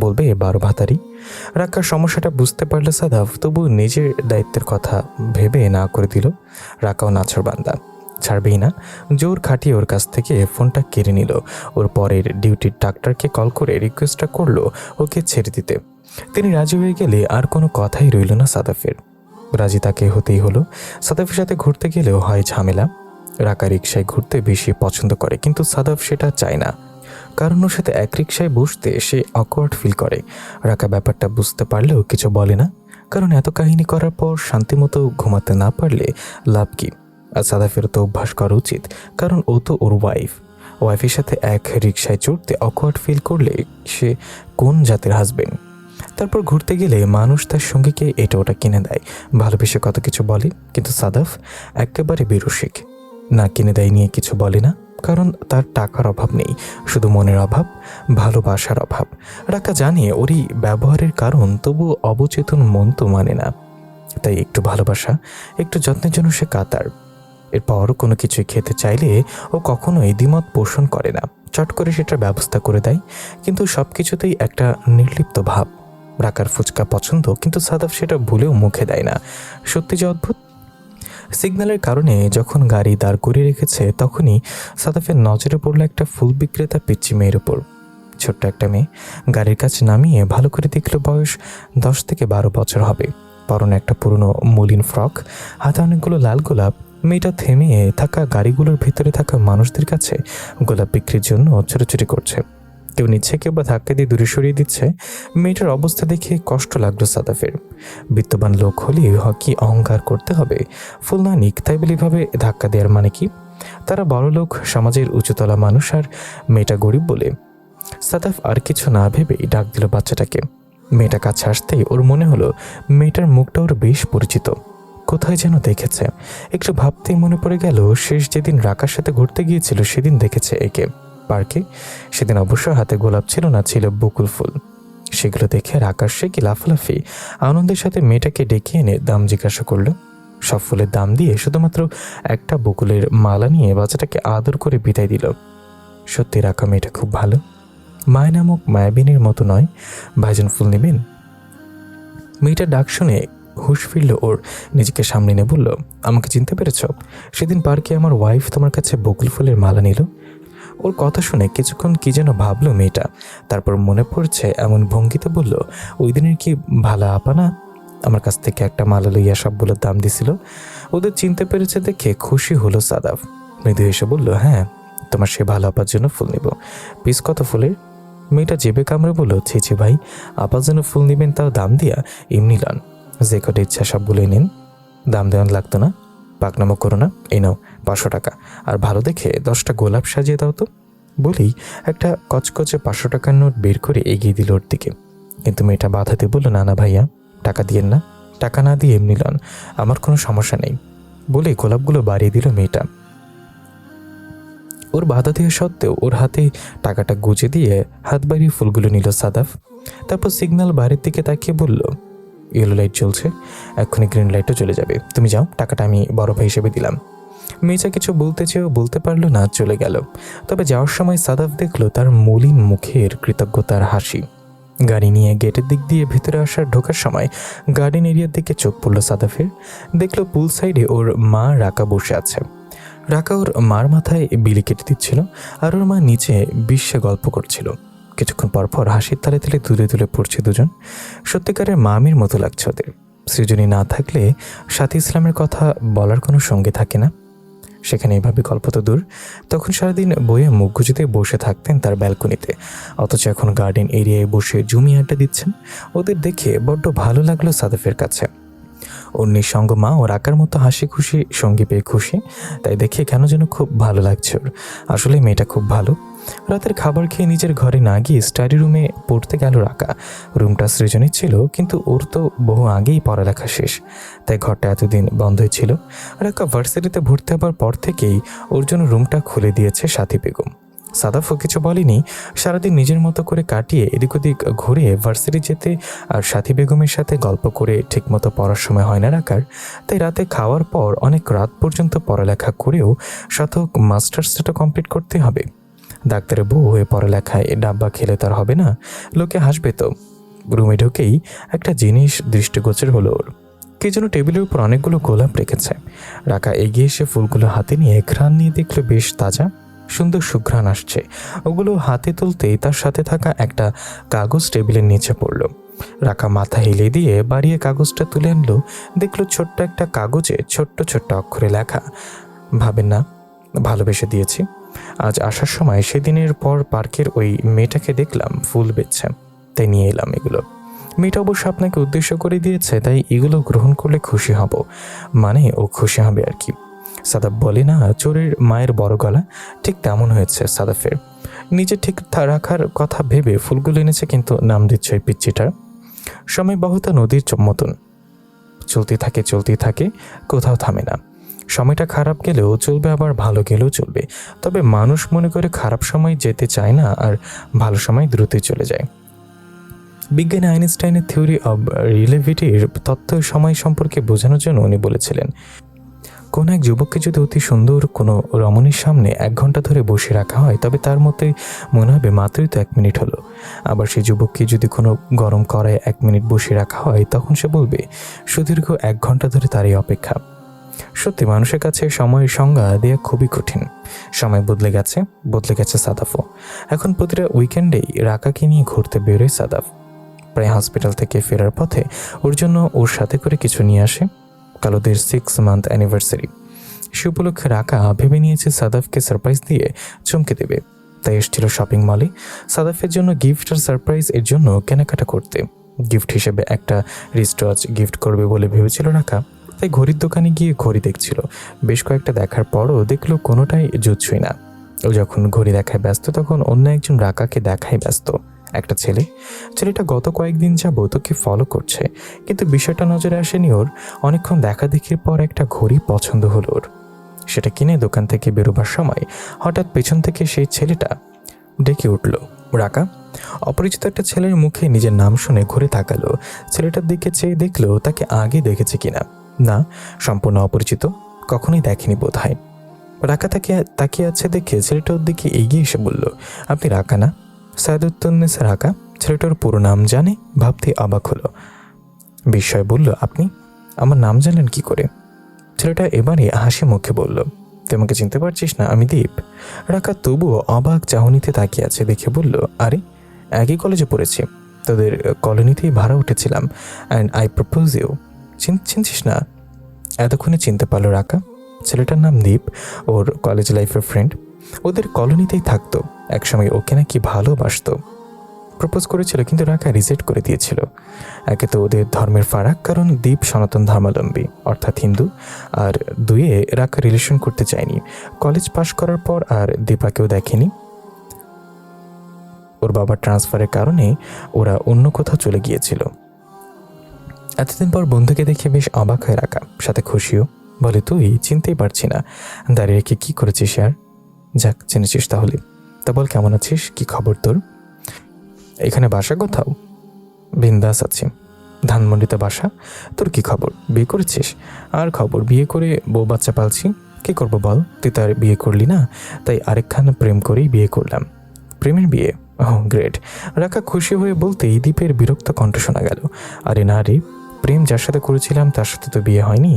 বলবে 12 ভাতারি। রাকার সমস্যাটা বুঝতে পারলে সাদাফ তবু নিজের দায়িত্বের কথা ভেবে না করে দিল। রাকাও নাছরবান্দা, ছাড়বেই না। জোর খাটিয়ে ওর কাছ থেকে ফোনটা কেড়ে নিল। ওর পরের ডিউটির ডাক্তারকে কল করে রিকোয়েস্টটা করলো ওকে ছেড়ে দিতে। তিনি রাজি হয়ে গেলে আর কোনো কথাই রইল না সাদাফের। রাজি তাকে হতেই হলো। সাদাফের সাথে ঘুরতে গেলেও হয় ঝামেলা। রাকা রিক্সায় ঘুরতে বেশি পছন্দ করে, কিন্তু সাদাফ সেটা চায় না, কারণ ওর সাথে এক রিক্সায় বসতে সে অকওয়ার্ড ফিল করে। রাকা ব্যাপারটা বুঝতে পারলেও কিছু বলে না, কারণ এত কাহিনী করার পর শান্তিমতো ঘুমাতে না পারলে লাভ কি? আর সাদাফের তো অভ্যাস করা উচিত, কারণ ও তো ওর ওয়াইফের সাথে এক রিক্সায় চড়তে অকওয়ার্ড ফিল করলে সে কোন জাতের হাজবেন্ড? তারপর ঘুরতে গেলে মানুষ তার সঙ্গীকে এটা ওটা কিনে দেয়, ভালোবেসে কত কিছু বলে, কিন্তু সাদাফ একেবারে বেরসিক। না কিনে দেয় নিয়ে কিছু বলে না, কারণ তার টাকার অভাব নেই, শুধু মনের অভাব, ভালোবাসার অভাব। রাকা জানে ওরই ব্যবহারের কারণ, তবু অবচেতন মন তো মানে না। তাই একটু ভালোবাসা, একটু যত্নের জন্য সে কাতার। এরপর কোনো কিছুই খেতে চাইলে ও কখনোই দ্বিমত পোষণ করে না, চট করে সেটার ব্যবস্থা করে দেয়। কিন্তু সব কিছুতেই একটা নির্লিপ্ত ভাব। রাকার ফুচকা পছন্দ, কিন্তু সাদাফ সেটা ভুলেও মুখে দেয় না। সত্যি যে অদ্ভুত। সিগন্যালের কারণে যখন গাড়ি দাঁড় করিয়ে রেখেছে, তখনই সাদাফের নজরে পড়ল একটা ফুল বিক্রেতা পিচ্চি মেয়ের ওপর। ছোট্ট একটা মেয়ে। গাড়ির কাছে নামিয়ে ভালো করে দেখল বয়স 10 থেকে 12 বছর হবে। পরনে একটা পুরনো মলিন ফ্রক, হাতে অনেকগুলো লাল গোলাপ। মেয়েটা থেমে থাকা গাড়িগুলোর ভেতরে থাকা মানুষদের কাছে গোলাপ বিক্রির জন্য ছোটাছুটি করছে। কেউ নিচ্ছে, কেউ বা ধাক্কা দিয়ে দূরে সরিয়ে দিচ্ছে। মেয়েটার অবস্থা দেখে কষ্ট লাগলো সাদাফের। বিত্তবান লোক হলে কি অহংকার করতে হবে? ফুল না নিক তাই বলে এভাবে ধাক্কা দেওয়ার মানে কি? তারা বড় লোক, সমাজের উঁচুতলা মানুষ, আর মেয়েটা গরিব বলে। সাদাফ আর কিছু না ভেবেই ডাক দিল বাচ্চাটাকে। মেয়েটা কাছে আসতেই ওর মনে হলো মেয়েটার মুখটা ওর বেশ পরিচিত, কোথায় যেন দেখেছে। একটু ভাবতেই মনে পড়ে গেল শেষ যেদিন রাকার সাথে ঘুরতে গিয়েছিল সেদিন দেখেছে একে পার্কে। সেদিন অবশ্য হাতে গোলাপ ছিল না, ছিল বকুল ফুল। সেগুলো দেখে রাকার সে কি লাফালাফি। আনন্দের সাথে মেয়েটাকে ডেকে এনে দাম জিজ্ঞাসা করলো। সব ফুলের দাম দিয়ে শুধুমাত্র একটা বকুলের মালা নিয়ে বাচ্চাটাকে আদর করে বিদায় দিল। সত্যি রাকা মেয়েটা খুব ভালো। মায়া নামক মায়াবিনীর মতো নয়। ভাইজান ফুল নেবেন? মেয়েটার ডাক শুনে হুঁশ ফিরল ওর। নিজেকে সামনে নিয়ে বলল, আমাকে চিনতে পেরেছ? সেদিন পার্কে আমার ওয়াইফ তোমার কাছে বকুল ফুলের মালা নিল। ওর কথা শুনে কিছুক্ষণ কি যেন ভাবলো মেয়েটা, তারপর মনে পড়ছে এমন ভঙ্গিতে বলল, ওই দিনের কি ভালা আপা না আমার কাছ থেকে একটা মালা লইয়া সবগুলোর দাম দিছিল? ওদের চিনতে পেরেছে দেখে খুশি হলো সাদাফ। মৃদু এসে বলল, হ্যাঁ, তোমার সে ভালো আপার জন্য ফুল নিব। পিস কত ফুলের? মেয়েটা জেবে কামড়ে বলল, ছি ভাই, আপার জন্য ফুল নিবেন তাও দাম দিয়া? এমনি লন, যে কটা ইচ্ছা সবগুলোই নিন, দাম দেওয়ান লাগতো না। পাকনামো করো না। এই নাও 500 টাকা, আর ভালো দেখে 10টা গোলাপ সাজিয়ে দাও তো। বলেই একটা কচকচে 500 টাকার নোট বের করে এগিয়ে দিল ওর দিকে। কিন্তু মেয়েটা বাধাতে বলল, না না ভাইয়া, টাকা দিয়েন না, টাকা না দিয়ে এমনি লন, আমার কোনো সমস্যা নেই। বলে গোলাপগুলো বাড়িয়ে দিল মেয়েটা। ওর বাধা দেওয়া সত্ত্বেও ওর হাতে টাকাটা গুজে দিয়ে হাত বাড়িয়ে ফুলগুলো নিল সাদাফ। তারপর সিগন্যাল বাড়ির দিকে তাকিয়ে বলল, ইয়েলো লাইট জ্বলছে, এক্ষুনি গ্রিন লাইটও চলে যাবে, তুমি যাও, টাকাটা আমি বড় ভাই হিসেবে দিলাম। মেয়েটা কিছু বলতে চেয়েও বলতে পারলো না, চলে গেল। তবে যাওয়ার সময় সাদাফ দেখলো তার মলিন মুখের কৃতজ্ঞতার হাসি। গাড়ি নিয়ে গেটের দিক দিয়ে ভেতরে ঢোকার সময় গার্ডেন এরিয়ার দিকে চোখ পড়লো সাদাফের। দেখলো পুল সাইডে ওর মা রাকা বসে আছে। রাকা ওর মার মাথায় বিলি কেটে দিচ্ছিল, আর ওর মা নিচে বিশ্বে গল্প করছিল। কিছুক্ষণ পর হাসির তালে তালে তুলে তুলে পড়ছে দুজন। সত্যিকারের মামির মতো লাগছে ওদের। সৃজনী না থাকলে সাথী ইসলামের কথা বলার কোনো সঙ্গে থাকে না। সেখানে এভাবে গল্প তো দূর, তখন সারাদিন বইয়ে মুখ গুজেতে বসে থাকতেন তার ব্যালকনিতে। অথচ এখন গার্ডেন এরিয়ায় বসে জমি আড্ডা দিচ্ছেন। ওদের দেখে বড্ড ভালো লাগলো সাদাফের কাছে। ওর নিঃসঙ্গ মা ও রাকার মতো হাসি খুশি সঙ্গী পেয়ে খুশি, তাই দেখে কেন যেন খুব ভালো লাগছে ওর। আসলে মেয়েটা খুব ভালো। রাতের খাবার খেয়ে নিজের ঘরে না গিয়ে স্টাডি রুমে পড়তে গেল রাকা। রুমটা সৃজনী ছিল, কিন্তু ওর তো বহু আগেই পড়ালেখা শেষ, তাই ঘরটা এতদিন বন্ধই ছিল। রাকা ভার্সিটিতে ভর্তি হবার পর থেকেই ওর জন্য রুমটা খুলে দিয়েছে সাথী বেগম। সাদাফও কিছু বলেনি। সারাদিন নিজের মতো করে কাটিয়ে এদিক ওদিক ঘুরে ভার্সিটি যেতে আর সাথী বেগমের সাথে গল্প করে ঠিকমতো পড়ার সময় হয় না রাখার। তাই রাতে খাওয়ার পর অনেক রাত পর্যন্ত পড়ালেখা করেও সাথক মাস্টার্সটা কমপ্লিট করতে হবে। ডাক্তারের বউ হয়ে পড়ালেখায় ডাব্বা খেলে তার হবে না, লোকে হাসবে তো। রুমে ঢুকেই একটা জিনিস দৃষ্টিগোচর হলো ওর। কে যেন টেবিলের উপর অনেকগুলো গোলাপ রেখেছে। রাকা এগিয়ে এসে ফুলগুলো হাতে নিয়ে ঘ্রাণ নিয়ে দেখলো বেশ তাজা, সুন্দর সুঘ্রাণ আসছে। ওগুলো হাতে তুলতেই তার সাথে থাকা একটা কাগজ টেবিলের নিচে পড়ল। রাকা মাথা হেলে দিয়ে বাড়িয়ে কাগজটা তুলে আনলো। দেখলো ছোট্ট একটা কাগজে ছোট্ট ছোট্ট অক্ষরে লেখা, ভাবেন না, ভালোবেসে দিয়েছি। আজ আসার সময় সেদিনের পর পার্কের ওই মেয়েটাকে দেখলাম ফুল বেচছে, তাই নিয়ে এলাম এগুলো। মেয়েটা অবশ্য আপনাকে উদ্দেশ্য করে দিয়েছে, তাই এগুলো গ্রহণ করলে খুশি হব, মানে ও খুশি হবে আর কি। সাদাফ বলে না, চোরের মায়ের বড় গলা, ঠিক তেমন হয়েছে সাদাফের। নিজে ঠিক রাখার কথা ভেবে ফুলগুলো এনেছে, কিন্তু নাম দিচ্ছে ওই পিচ্চিটার। সময় বহুতা নদীর মতন চলতে থাকে, কোথাও থামে না। সময়টা খারাপ গেলেও চলবে, আবার ভালো গেলেও চলবে। তবে মানুষ মনে করে খারাপ সময় যেতে চায় না, আর ভালো সময় দ্রুতই চলে যায়। বিজ্ঞানী আইনস্টাইনের থিওরি অব রিলেটিভিটির তত্ত্ব সময় সম্পর্কে বোঝানোর জন্য উনি বলেছিলেন, কোনো এক যুবককে যদি অতি সুন্দর কোনো রমণীর সামনে 1 ঘন্টা ধরে বসে রাখা হয়, তবে তার মতোই মনে হবে মাত্রই তো 1 মিনিট হলো। আবার সেই যুবককে যদি কোনো গরম কড়ায় 1 মিনিট বসে রাখা হয়, তখন সে বলবে সুদীর্ঘ 1 ঘন্টা ধরে তারই অপেক্ষা। সত্যি, মানুষের কাছে সময়ের সংজ্ঞা দেওয়া খুবই কঠিন। সময় বদলে গেছে সাদাফও। এখন প্রতিটা উইকেন্ডেই রাকাকে নিয়ে ঘুরতে বেরোয় সাদাফ। প্রায় হসপিটাল থেকে ফেরার পথে ওর জন্য ওর সাথে করে কিছু নিয়ে আসে। কালোদের 6 মান্থ অ্যানিভার্সারি। সে উপলক্ষে রাকা ভেবে নিয়েছে সাদাফকে সারপ্রাইজ দিয়ে চমকে দেবে। তাই এসেছিল শপিং মলে সাদাফের জন্য গিফট আর সারপ্রাইজ এর জন্য কেনাকাটা করতে। গিফট হিসেবে একটা রিস্টওয়াচ গিফট করবে বলে ভেবেছিল রাকা। তাই ঘড়ির দোকানে গিয়ে ঘড়ি দেখছিল। বেশ কয়েকটা দেখার পরও দেখলো কোনোটাই জুতছুই না। ও যখন ঘড়ি দেখায় ব্যস্ত, তখন অন্য একজন রাকাকে দেখায় ব্যস্ত। একটা ছেলেটা গত কয়েকদিন যাবত ওকে ফলো করছে, কিন্তু বিষয়টা নজরে আসেনি ওর। অনেকক্ষণ দেখাদেখির পর একটা ঘড়ি পছন্দ হলো ওর। সেটা কিনে দোকান থেকে বেরোবার সময় হঠাৎ পেছন থেকে সেই ছেলেটা ডেকে উঠল, রাকা। অপরিচিত একটা ছেলের মুখে নিজের নাম শুনে ঘুরে তাকালো। ছেলেটার দিকে চেয়ে দেখলো তাকে আগে দেখেছে কিনা। না, সম্পূর্ণ অপরিচিত, কখনোই দেখেনি বোধ হয়। রাকা তাকিয়ে আছে দেখে ছেলেটা ওর দিকে এগিয়ে এসে বলল, আপনি রাকা না? সায়দুত্তন্নেসা রাকা। ছেলেটার পুরো নাম জানে, ভাবতে অবাক হলো। বিস্ময় বলল, আপনি আমার নাম জানলেন কি করে? ছেলেটা এবারে হাসি মুখে বলল, তুই আমাকে চিনতে পারছিস না? আমি দীপ। রাকা তবুও অবাক চাহনিতে তাকিয়ে আছে দেখে বলল, আরে, একই কলেজে পড়েছি, তোদের কলোনিতেই ভাড়া উঠেছিলাম। And I propose you. চিনছিস না? এতক্ষণে চিনতে পারলো রাকা। ছেলেটার নাম দীপ, ওর কলেজ লাইফের ফ্রেন্ড। ওদের কলোনিতেই থাকতো। একসময় ওকে নাকি ভালোবাসতো। প্রপোজ করেছিল, কিন্তু রাকা রিজেক্ট করে দিয়েছিল। একে তো ওদের ধর্মের ফারাক, কারণ দীপ সনাতন ধর্মাবলম্বী অর্থাৎ হিন্দু, আর দুয়ে রাকা রিলেশন করতে চায়নি। কলেজ পাশ করার পর আর দীপাকেও দেখেনি। ওর বাবার ট্রান্সফারের কারণে ওরা অন্য কোথাও চলে গিয়েছিল। এতদিন পর বন্ধুকে দেখে বেশ অবাক হয়ে রাকা, সাথে খুশিও। বলে, তুই চিনতেই পারছি না, দাঁড়িয়ে রেখে কি করেছিস আর? যাক, চিনেছিস তাহলে। তা বল, কেমন আছিস? কি খবর তোর? এখানে বাসা কোথাও? বিন্দাস আছি, ধানমন্ডিতে বাসা। তোর কি খবর? বিয়ে করেছিস? আর খবর, বিয়ে করে বউ বাচ্চা পালছি। কি করবো বল, তুই তো আর বিয়ে করলি না, তাই আরেকখানা প্রেম করেই বিয়ে করলাম। প্রেমের বিয়ে? ওহ গ্রেট। রাকা খুশি হয়ে বলতেই দীপের বিরক্ত কণ্ঠ শোনা গেল, আরে না রে, প্রেম যার সাথে করেছিলাম তার সাথে তো বিয়ে হয়নি,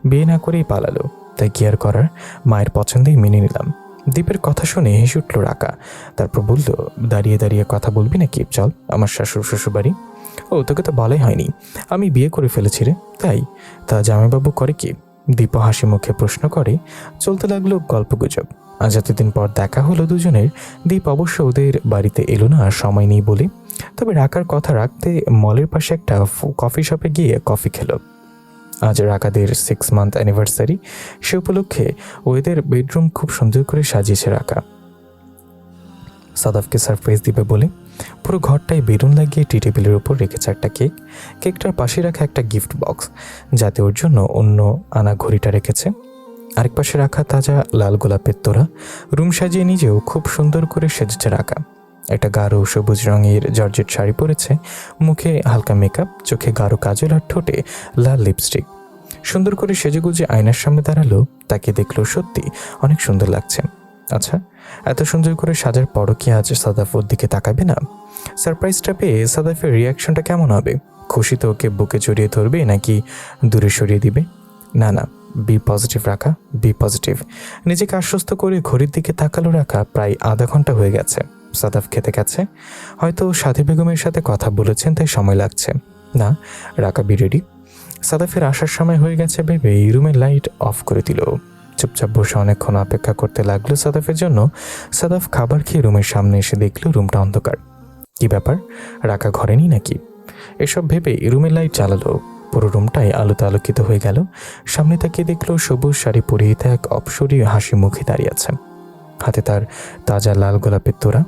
বিয়ে না করেই পালালো, তাই কি আর করার, মায়ের পছন্দেই মেনে নিলাম। দীপের কথা শুনে হেসে উঠল রাকা। তারপর বলল, দাঁড়িয়ে দাঁড়িয়ে কথা বলবি নাকি? চল আমার শ্বশুর বাড়ি। ও, তোকে তো বলাই হয়নি, আমি বিয়ে করে ফেলেছি রে। তাই? তা জামাইবাবু করে কি? দীপ হাসি মুখে প্রশ্ন করে। চলতে লাগলো গল্পগুজব। আজ এতদিন পর দেখা হলো দুজনের। দীপ অবশ্য ওদের বাড়িতে এলো না, আর সময় নেই বলে। তবে রাকার কথা রাখতে মলের পাশে একটা কফি শপে গিয়ে কফি খেলো। আজ রাকাদের 6 মান্থ অ্যানিভার্সারি। সে উপলক্ষে ওদের বেডরুম খুব সুন্দর করে সাজিয়েছে রাকা। সাদাফকে সারপ্রাইজ দিবে বলে পুরো ঘরটায় বেলুন লাগিয়ে টি টেবিলের উপর রেখেছে একটা কেকটার পাশে রাখা একটা গিফট বক্স, যাতে ওর জন্য অন্য আনা ঘড়িটা রেখেছে। আরেক পাশে রাখা তাজা লাল গোলাপের তোড়া। রুম সাজিয়ে নিজেও খুব সুন্দর করে সেজেছে রাকা। একটা গাঢ় সবুজ রঙের জর্জেট শাড়ি পরেছে, মুখে হালকা মেকআপ, চোখে গাঢ় কাজল আর ঠোঁটে লাল লিপস্টিক। সুন্দর করে সেজেগুজে আয়নার সামনে দাঁড়ালো। তাকে দেখলো সত্যি অনেক সুন্দর লাগছে। আচ্ছা, এত সুন্দর করে সাজার পরও কি আজ সাদাফ ওর দিকে তাকাবে না? সারপ্রাইজটা পেয়ে সাদাফের রিয়াকশনটা কেমন হবে? খুশিতে ওকে বুকে জড়িয়ে ধরবে নাকি দূরে সরিয়ে দিবে? না, বি পজিটিভ রাখা, বি পজিটিভ। নিজেকে আশ্বস্ত করে ঘড়ির দিকে তাকালো রাখা। প্রায় আধা ঘন্টা হয়ে গেছে। সাদাফ খেতে গেছে, হয়তো সাথী বেগমের সাথে কথা বলেছেন, তাই সময় লাগছে না। রাকা বি রেডি। সাদাফের আসার সময় হয়ে গেছে ভেবে এই রুমের লাইট অফ করে দিল। চুপচাপ বসে অনেকক্ষণ অপেক্ষা করতে লাগলো সাদাফের জন্য। সাদাফ খাবার খেয়ে রুমের সামনে এসে দেখলো রুমটা অন্ধকার। কি ব্যাপার, রাকা ঘরে নেই নাকি? এসব ভেবে রুমের লাইট জ্বালালো। পুরো রুমটাই আলোতে আলোকিত হয়ে গেল। সামনে তাকিয়ে দেখলো সবুজ শাড়ি পরিহিত এক অপসরী হাসি মুখে দাঁড়িয়ে আছে, হাতে তার তাজা লাল গোলাপের তোড়া।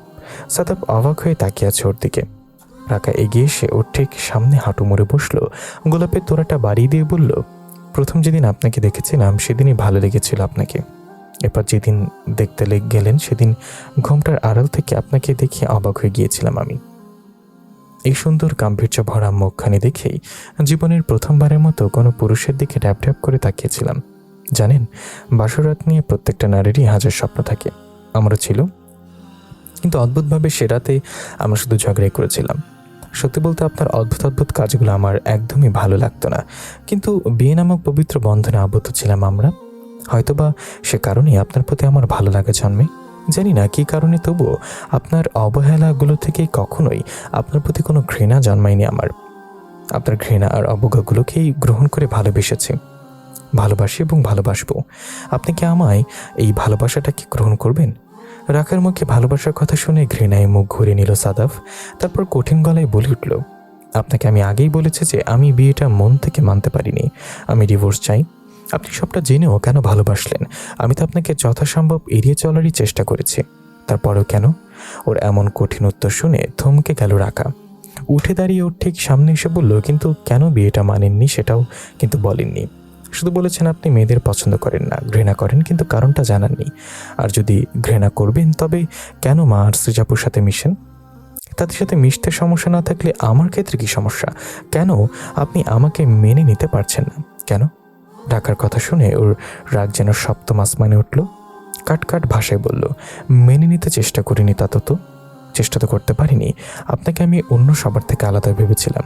সাদাফ অবাক হয়ে তাকিয়ে আছে ওর দিকে। রাকা এগিয়ে এসে ওর ঠিক সামনে হাঁটু মুড়ে বসলো, গোলাপের তোড়াটা বাড়িয়ে দিয়ে বলল, প্রথম যেদিন আপনাকে দেখেছিলাম সেদিনই ভালো লেগেছিল আপনাকে। এরপর যেদিন দেখতে গেলেন সেদিন ঘোমটার আড়াল থেকে আপনাকে দেখে অবাক হয়ে গিয়েছিলাম আমি। এই সুন্দর গাম্ভীর্য ভরা মুখখানি দেখেই জীবনের প্রথমবারের মতো কোনো পুরুষের দিকে ড্যাপ ড্যাপ করে তাকিয়েছিলাম। জানেন, বাসরাত নিয়ে প্রত্যেকটা নারীরই হাজার স্বপ্ন থাকে, আমারও ছিল। কিন্তু অদ্ভুতভাবে সে রাতে আমরা শুধু ঝগড়াই করেছিলাম। সত্যি বলতে আপনার অদ্ভুত অদ্ভুত কাজগুলো আমার একদমই ভালো লাগতো না, কিন্তু বিয়ে নামক পবিত্র বন্ধনে আবদ্ধ ছিলাম আমরা। হয়তোবা সে কারণেই আপনার প্রতি আমার ভালো লাগা জন্মে, জানি না কী কারণে, তবুও আপনার অবহেলাগুলো থেকেই কখনোই আপনার প্রতি কোনো ঘৃণা জন্মায়নি আমার। আপনার ঘৃণা আর অবজ্ঞাগুলোকেই গ্রহণ করে ভালোবেসেছি, ভালোবাসি এবং ভালোবাসবো। আপনি কি আমায় এই ভালোবাসাটাকে গ্রহণ করবেন? রাখার মুখে ভালোবাসার কথা শুনে ঘৃণায় মুখ ঘুরে নিল সাদাফ। তারপর কঠিন গলায় বলে উঠল, আপনাকে আমি আগেই বলেছি যে আমি বিয়েটা মন থেকে মানতে পারিনি, আমি ডিভোর্স চাই। আপনি সবটা জেনেও কেন ভালোবাসলেন? আমি তো আপনাকে যথাসম্ভব এড়িয়ে চলারই চেষ্টা করেছি, তারপরেও কেন? ওর এমন কঠিন উত্তর শুনে থমকে গেল রাকা। উঠে দাঁড়িয়ে ওর ঠিক সামনে এসে বলল, কিন্তু কেন বিয়েটা মানেননি সেটাও কিন্তু বলেননি। শুধু বলেছেন আপনি মেয়েদের পছন্দ করেন না, ঘৃণা করেন, কিন্তু কারণটা জানাননি। আর যদি ঘৃণা করবেন তবে কেন মা আর সৃজাপুর সাথে মিশেন? তাদের সাথে মিশতে সমস্যা না থাকলে আমার ক্ষেত্রে কি সমস্যা? কেন আপনি আমাকে মেনে নিতে পারছেন না? কেন? ডাকার কথা শুনে ওর রাগ যেন সপ্তম আসমানে উঠল। কাট ভাষায় বলল, মেনে নিতে চেষ্টা করিনি, তা তো চেষ্টা তো করতে পারিনি। আপনাকে আমি অন্য সবার থেকে আলাদা ভেবেছিলাম,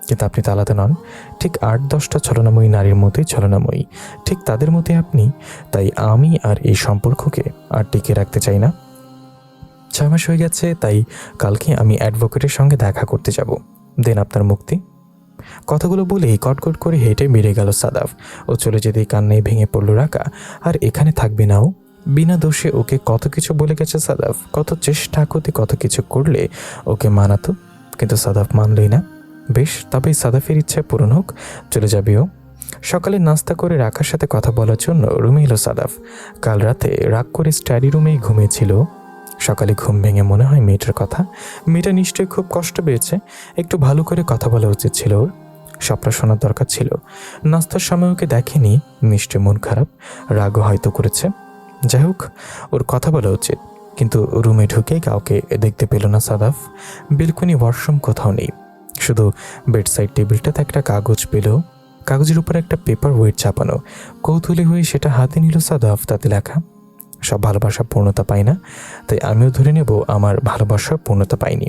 কিন্তু আপনি তো আলাদা নন। ঠিক 8-10টা ছলনাময়ী নারীর মতোই ছলনাময়ী, ঠিক তাদের মতোই আপনি। তাই আমি আর এই সম্পর্ককে আর টিকে রাখতে চাই না। 6 মাস হয়ে গেছে, তাই কালকে আমি অ্যাডভোকেটের সঙ্গে দেখা করতে যাব। দেন আপনার মুক্তি। কথাগুলো বলেই কটকট করে হেঁটে বেরিয়ে গেল সাদাফ। ও চলে যেতেই কান্নায় ভেঙে পড়ল রাকা। আর এখানে থাকবে না ও। বিনা দোষে ওকে কত কিছু বলে গেছে সাদাফ, কত চেষ্টা করতে কত কিছু করলে ওকে মানাতো, কিন্তু সাদাফ মানলই না। বেশ, তবেই সাদাফের ইচ্ছা পূরণ হোক, চলে যাবে ও। সকালে নাস্তা করে রাকার সাথে কথা বলার জন্য রুমে এলো সাদাফ। কাল রাতে রাগ করে স্টাডি রুমেই ঘুমিয়েছিল। সকালে ঘুম ভেঙে মনে হয় মেয়েটার কথা। মেয়েটা নিশ্চয়ই খুব কষ্ট পেয়েছে, একটু ভালো করে কথা বলা উচিত ছিল ওর, সবটা শোনার দরকার ছিল। নাস্তার সময় ওকে দেখেনি, নিশ্চয় মন খারাপ, রাগও হয়তো করেছে। যাই হোক, ওর কথা বলা উচিত। কিন্তু রুমে ঢুকে কাউকে দেখতে পেল না সাদাফ। বেলকনি ওয়াশরুম কোথাও নেই, শুধু বেডসাইড টেবিলটাতে একটা কাগজ পেল, কাগজের উপর একটা পেপার ওয়েট চাপানো। কৌতূহলী হয়ে সেটা হাতে নিল সাদাফ। তাতে লেখা, সব ভালোবাসা পূর্ণতা পায় না, তাই আমিও ধরে নেব আমার ভালোবাসা পূর্ণতা পায়নি।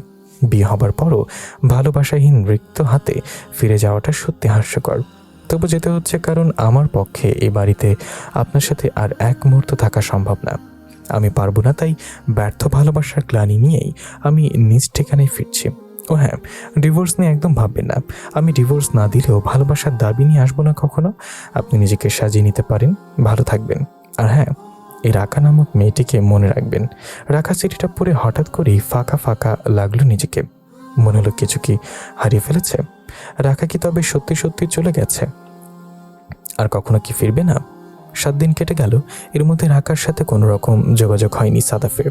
বিয়ে হবার পরও ভালোবাসাহীন রিক্ত হাতে ফিরে যাওয়াটা সত্যি হাস্যকর। তবু যেতে হচ্ছে, কারণ আমার পক্ষে এ বাড়িতে আপনার সাথে আর এক মুহূর্ত থাকা সম্ভব না। আমি পারবো না, তাই ব্যর্থ ভালোবাসার গ্লানি নিয়েই আমি নিজ ঠিকানায় ফিরছি। ও হ্যাঁ, ডিভোর্স নিয়ে একদম ভাববেন না। আমি ডিভোর্স না দিলেও ভালোবাসার দাবি নিয়ে আসবো না কখনো। আপনি নিজেকে সাজিয়ে নিতে পারেন, ভালো থাকবেন। আর হ্যাঁ, এই রাকা নামক মেয়েটিকে মনে রাখবেন। রাকা চিঠিটা পড়ে হঠাৎ করেই ফাঁকা ফাঁকা লাগলো নিজেকে। মনে হলো কিছু কি হারিয়ে ফেলেছে। রাকা কি তবে সত্যি সত্যি চলে গেছে? আর কখনো কি ফিরবে না? 7 দিন কেটে গেল, এর মধ্যে রাকার সাথে কোনো রকম যোগাযোগ হয়নি সাদাফের।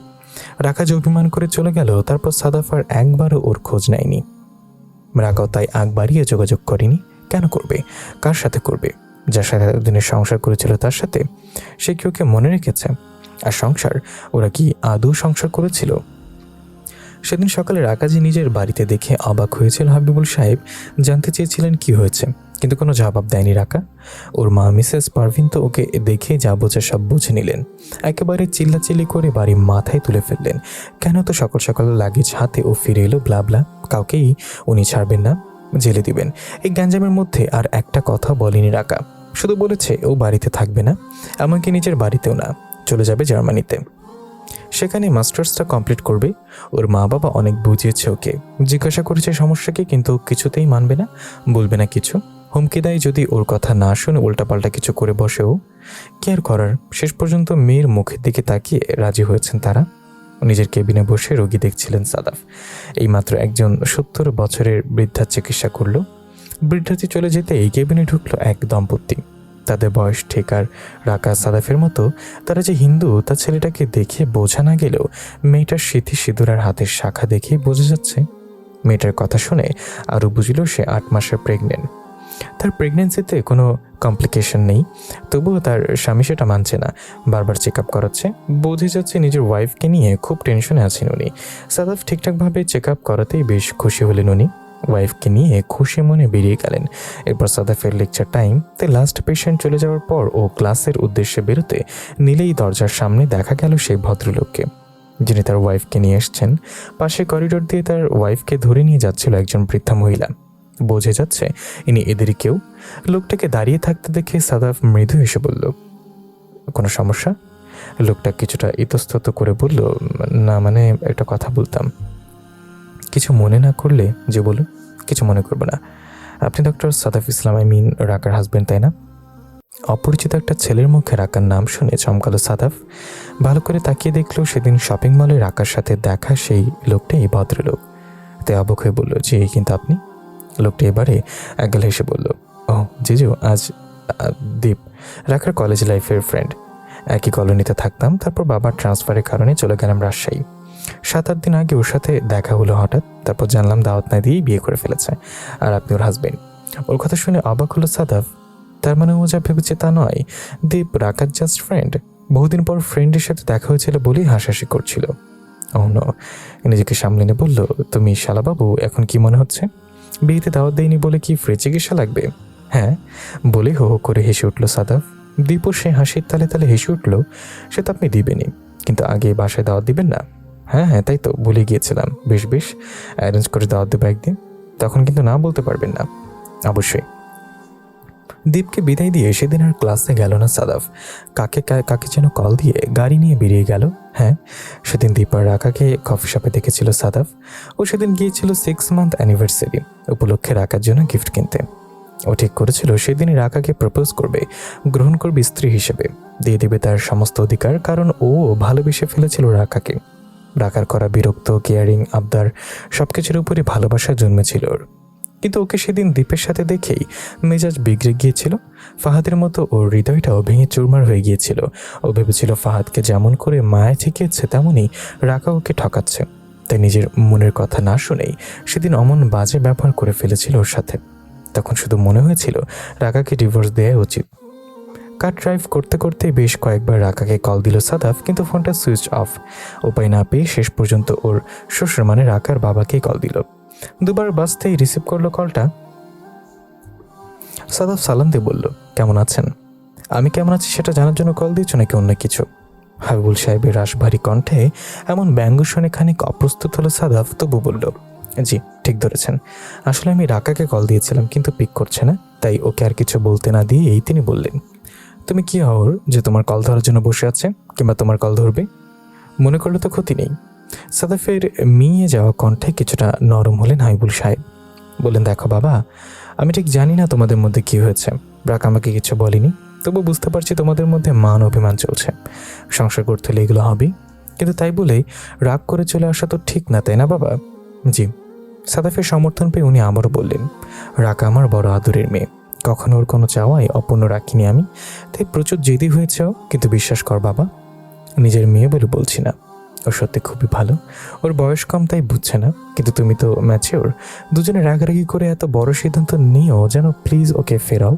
রাকা যে অভিমান করে চলে গেল, তারপর সাদাফ আর একবারও ওর খোঁজ নেয়নি। রাকাও তাই আগ বাড়িয়ে যোগাযোগ করেনি। কেন করবে? কার সাথে করবে? যার সাথে এতদিনের সংসার করেছিল তার সাথে। সে কি ওকে মনে রেখেছে? আর সংসার, ওরা কি আদৌ সংসার করেছিল? সেদিন সকালে রাকাজি নিজের বাড়িতে দেখে অবাক হয়েছিল হাবিবুল সাহেব। জানতে চেয়েছিলেন কি হয়েছে, কিন্তু কোনো জবাব দেয়নি রাকা। ওর মা মিসেস পারভিন তো ওকে দেখে যা বোঝা সব বুঝে নিলেন। একেবারে চিল্লাচিল্লি করে বাড়ি মাথায় তুলে ফেললেন। কেন তো সকাল সকাল লাগেজ হাতে ও ফিরে এলো ব্লাবলা। কাউকেই উনি ছাড়বেন না, জেলে দিবেন। এই গ্যাঞ্জামের মধ্যে আর একটা কথা বলেনি রাকা, শুধু বলেছে ও বাড়িতে থাকবে না, এমনকি নিজের বাড়িতেও না, চলে যাবে জার্মানিতে। সেখানে মাস্টার্সটা কমপ্লিট করবে। ওর মা বাবা অনেক বুঝিয়েছে ওকে, জিজ্ঞাসা করেছে সমস্যা কি, কিন্তু কিছুতেই মানবে না, বলবে না কিছু। হুমকি দেয় যদি ওর কথা না শুনে উল্টাপাল্টা কিছু করে বসেও। কি আর করার, শেষ পর্যন্ত মেয়ের মুখের দিকে তাকিয়ে রাজি হয়েছেন তারা। নিজের কেবিনে বসে রোগী দেখছিলেন সাদাফ। এইমাত্র একজন 70 বছরের বৃদ্ধার চিকিৎসা করল। বৃদ্ধাটি চলে যেতে এই কেবিনে ঢুকলো এক দম্পতি। তাদের বয়স ঠিক আর রাকা সাদাফের মতো। তারা যে হিন্দু তা ছেলেটাকে দেখে বোঝা না গেলেও মেয়েটার সিঁথি সিঁদুর আর হাতের শাখা দেখেই বোঝা যাচ্ছে। মেয়েটার কথা শুনে আরও বুঝল সে 8 মাসের প্রেগনেন্ট। তার প্রেগনেন্সিতে কোনো কমপ্লিকেশন নেই, তবুও তার স্বামী সেটা মানছে না, বারবার চেক আপ করাচ্ছে। বোঝা যাচ্ছে নিজের ওয়াইফকে নিয়ে খুব টেনশনে আছেন উনি। সাদাফ ঠিকঠাকভাবে চেক আপ করাতেই বেশ খুশি হলেন উনি। ওয়াইফকে নিয়ে খুশি মনে বেরিয়ে গেলেন। এরপর সাদাফের লেকচার টাইম, তাই লাস্ট পেশেন্ট চলে যাওয়ার পর ও ক্লাসের উদ্দেশ্যে বেরোতে নিলেই দরজার সামনে দেখা গেল সেই ভদ্রলোককে, যিনি তার ওয়াইফকে নিয়ে এসছেন। পাশে করিডোর দিয়ে তার ওয়াইফকে ধরে নিয়ে যাচ্ছিল একজন বৃদ্ধা মহিলা। বোঝা যাচ্ছে ইনি এদেরই কেউ। লোকটাকে দাঁড়িয়ে থাকতে দেখে সাদাফ মৃদু হেসে বলল, কোনো সমস্যা? লোকটা কিছুটা ইতস্তত করে বলল, না মানে একটা কথা বলতাম। কিছু মনে না করলে যে বলুন। কিছু মনে করবো না। আপনি doctor Sadaf Islam, I mean রাকার হাজবেন্ড, তাই না? অপরিচিত একটা ছেলের মুখে রাকার নাম শুনে চমকালো সাদাফ। ভালো করে তাকিয়ে দেখলো সেদিন শপিং মলে রাকার সাথে দেখা সেই লোকটাই ভদ্রলোক। তাই অবাক হয়ে বলল, জি কিন্তু আপনি? লোকটা এবারে একগাল হেসে বলল, ও জিজু, আজ দীপ, রাকার কলেজ লাইফের ফ্রেন্ড। একই কলোনিতে থাকতাম, তারপর বাবার ট্রান্সফারের কারণে চলে গেলাম রাজশাহী। 7-8 দিন আগে ওর সাথে দেখা হলো হঠাৎ, তারপর জানলাম দাওয়াত না দিয়েই বিয়ে করে ফেলেছে, আর আপনি ওর হাজবেন্ড। ওর কথা শুনে অবাক হলো সাদাফ। তার মানে ও যা ভেবেছে তা নয়, দীপ রাকার জাস্ট ফ্রেন্ড। বহুদিন পর ফ্রেন্ডের সাথে দেখা হয়েছিল বলেই হাসাহাসি করছিল। ও নো, নিজেকে সামলে নিয়ে বলল, তুমি শালাবাবু এখন কি মনে হচ্ছে? বিয়েতে দাওয়াত দেয়নি বলে কি ফ্রি চিকিৎসা লাগবে? হ্যাঁ, বলেই হো হো করে হেসে উঠল সাদাফ। দীপও সে হাসির তালে তালে হেসে উঠল। সে তো আপনি দিবেনই, কিন্তু আগে বাসায় দাওয়াত দিবেন না? হ্যাঁ হ্যাঁ, তাই তো ভুলে গিয়েছিলাম। বেশ বেশ, অ্যারেঞ্জ করে দাওয়াত দেবো একদিন, তখন কিন্তু না বলতে পারবেন না। অবশ্যই। দীপকে বিদায় দিয়ে সেদিন আর ক্লাসে গেল না সাদাফ। কাকে যেন কল দিয়ে গাড়ি নিয়ে বেরিয়ে গেল। হ্যাঁ, সেদিন দীপ আর রাকাকে কফি শপে দেখেছিল সাদাফ। ও সেদিন গিয়েছিল 6 মান্থ অ্যানিভার্সারি উপলক্ষে রাকার জন্য গিফট কিনতে। ও ঠিক করেছিল সেদিনই রাকাকে প্রপোজ করবে, গ্রহণ করবে স্ত্রী হিসেবে, দিয়ে দেবে তার সমস্ত অধিকার, কারণ ও ভালোবেসে ফেলেছিল রাকাকে। রাকার করা বিরক্ত, কেয়ারিং, আবদার সবকিছুর উপরই ভালোবাসা জন্মেছিল ওর। কিন্তু ওকে সেদিন দীপের সাথে দেখেই মেজাজ বিগড়ে গিয়েছিল। ফাহাদের মতো ওর হৃদয়টাও ভেঙে চুরমার হয়ে গিয়েছিল। ও ভেবেছিল ফাহাদকে যেমন করে মায়া ঠেকিয়েছে তেমনই রাকা ওকে ঠকাচ্ছে। তাই নিজের মনের কথা না শুনেই সেদিন অমন বাজে ব্যবহার করে ফেলেছিল ওর সাথে। তখন শুধু মনে হয়েছিল রাকাকে ডিভোর্স দেওয়া উচিত। কার ড্রাইভ করতে করতে বেশ কয়েকবার রাকাকে কল দিল সাদাফ, কিন্তু ফোনটা সুইচ অফ। উপায় না পেয়ে শেষ পর্যন্ত ওর শ্বশুর মানে রাকার বাবাকেই কল দিল। দুবার বাজতেই রিসিভ করলো কলটা। সাদাফ সালাম দিয়ে বলল, কেমন আছেন? আমি কেমন আছি সেটা জানার জন্য কল দিয়েছ নাকি অন্য কিছু? হাবিবুল সাহেবের রাশভারী কণ্ঠে এমন ব্যঙ্গ শুনে খানিক অপ্রস্তুত হলো সাদাফ, তবু বলল, জি ঠিক ধরেছেন। আসলে আমি রাকাকে কল দিয়েছিলাম, কিন্তু পিক করছে না, তাই ওকে আর কিছু বলতে না দিয়েই তিনি বললেন, তুমি কি হওয়ার যে তোমার কল ধরার জন্য বসে আছে, কিংবা তোমার কল ধরবে? মনে করলে তো ক্ষতি নেই। সাদাফের মিয়ে যাওয়া কণ্ঠে কিছুটা নরম হলেন হাবিবুল সাহেব। বললেন, দেখো বাবা, আমি ঠিক জানি না তোমাদের মধ্যে কি হয়েছে। রাক আমাকে কিছু বলেনি, তবু বুঝতে পারছি তোমাদের মধ্যে মান অভিমান চলছে। সংসার করতে হলে এগুলো হবেই, কিন্তু তাই বলেই রাগ করে চলে আসা তো ঠিক না, তাই না বাবা? জি। সাদাফের সমর্থন পেয়ে উনি আবারও বললেন, রাকা আমার বড় আদরের মেয়ে, কখনো ওর কোনো চাওয়াই অপূর্ণ রাখিনি আমি, তাই প্রচুর জেদি হয়েছেও। কিন্তু বিশ্বাস কর বাবা, নিজের মেয়ে বলে বলছি না, ও সত্যি খুবই ভালো। ওর বয়স কম তাই বুঝছে না, কিন্তু তুমি তো ম্যাচিওর। দুজনে রাগারাগি করে এত বড় সিদ্ধান্ত নিয়েও যেন প্লিজ ওকে ফেরাও।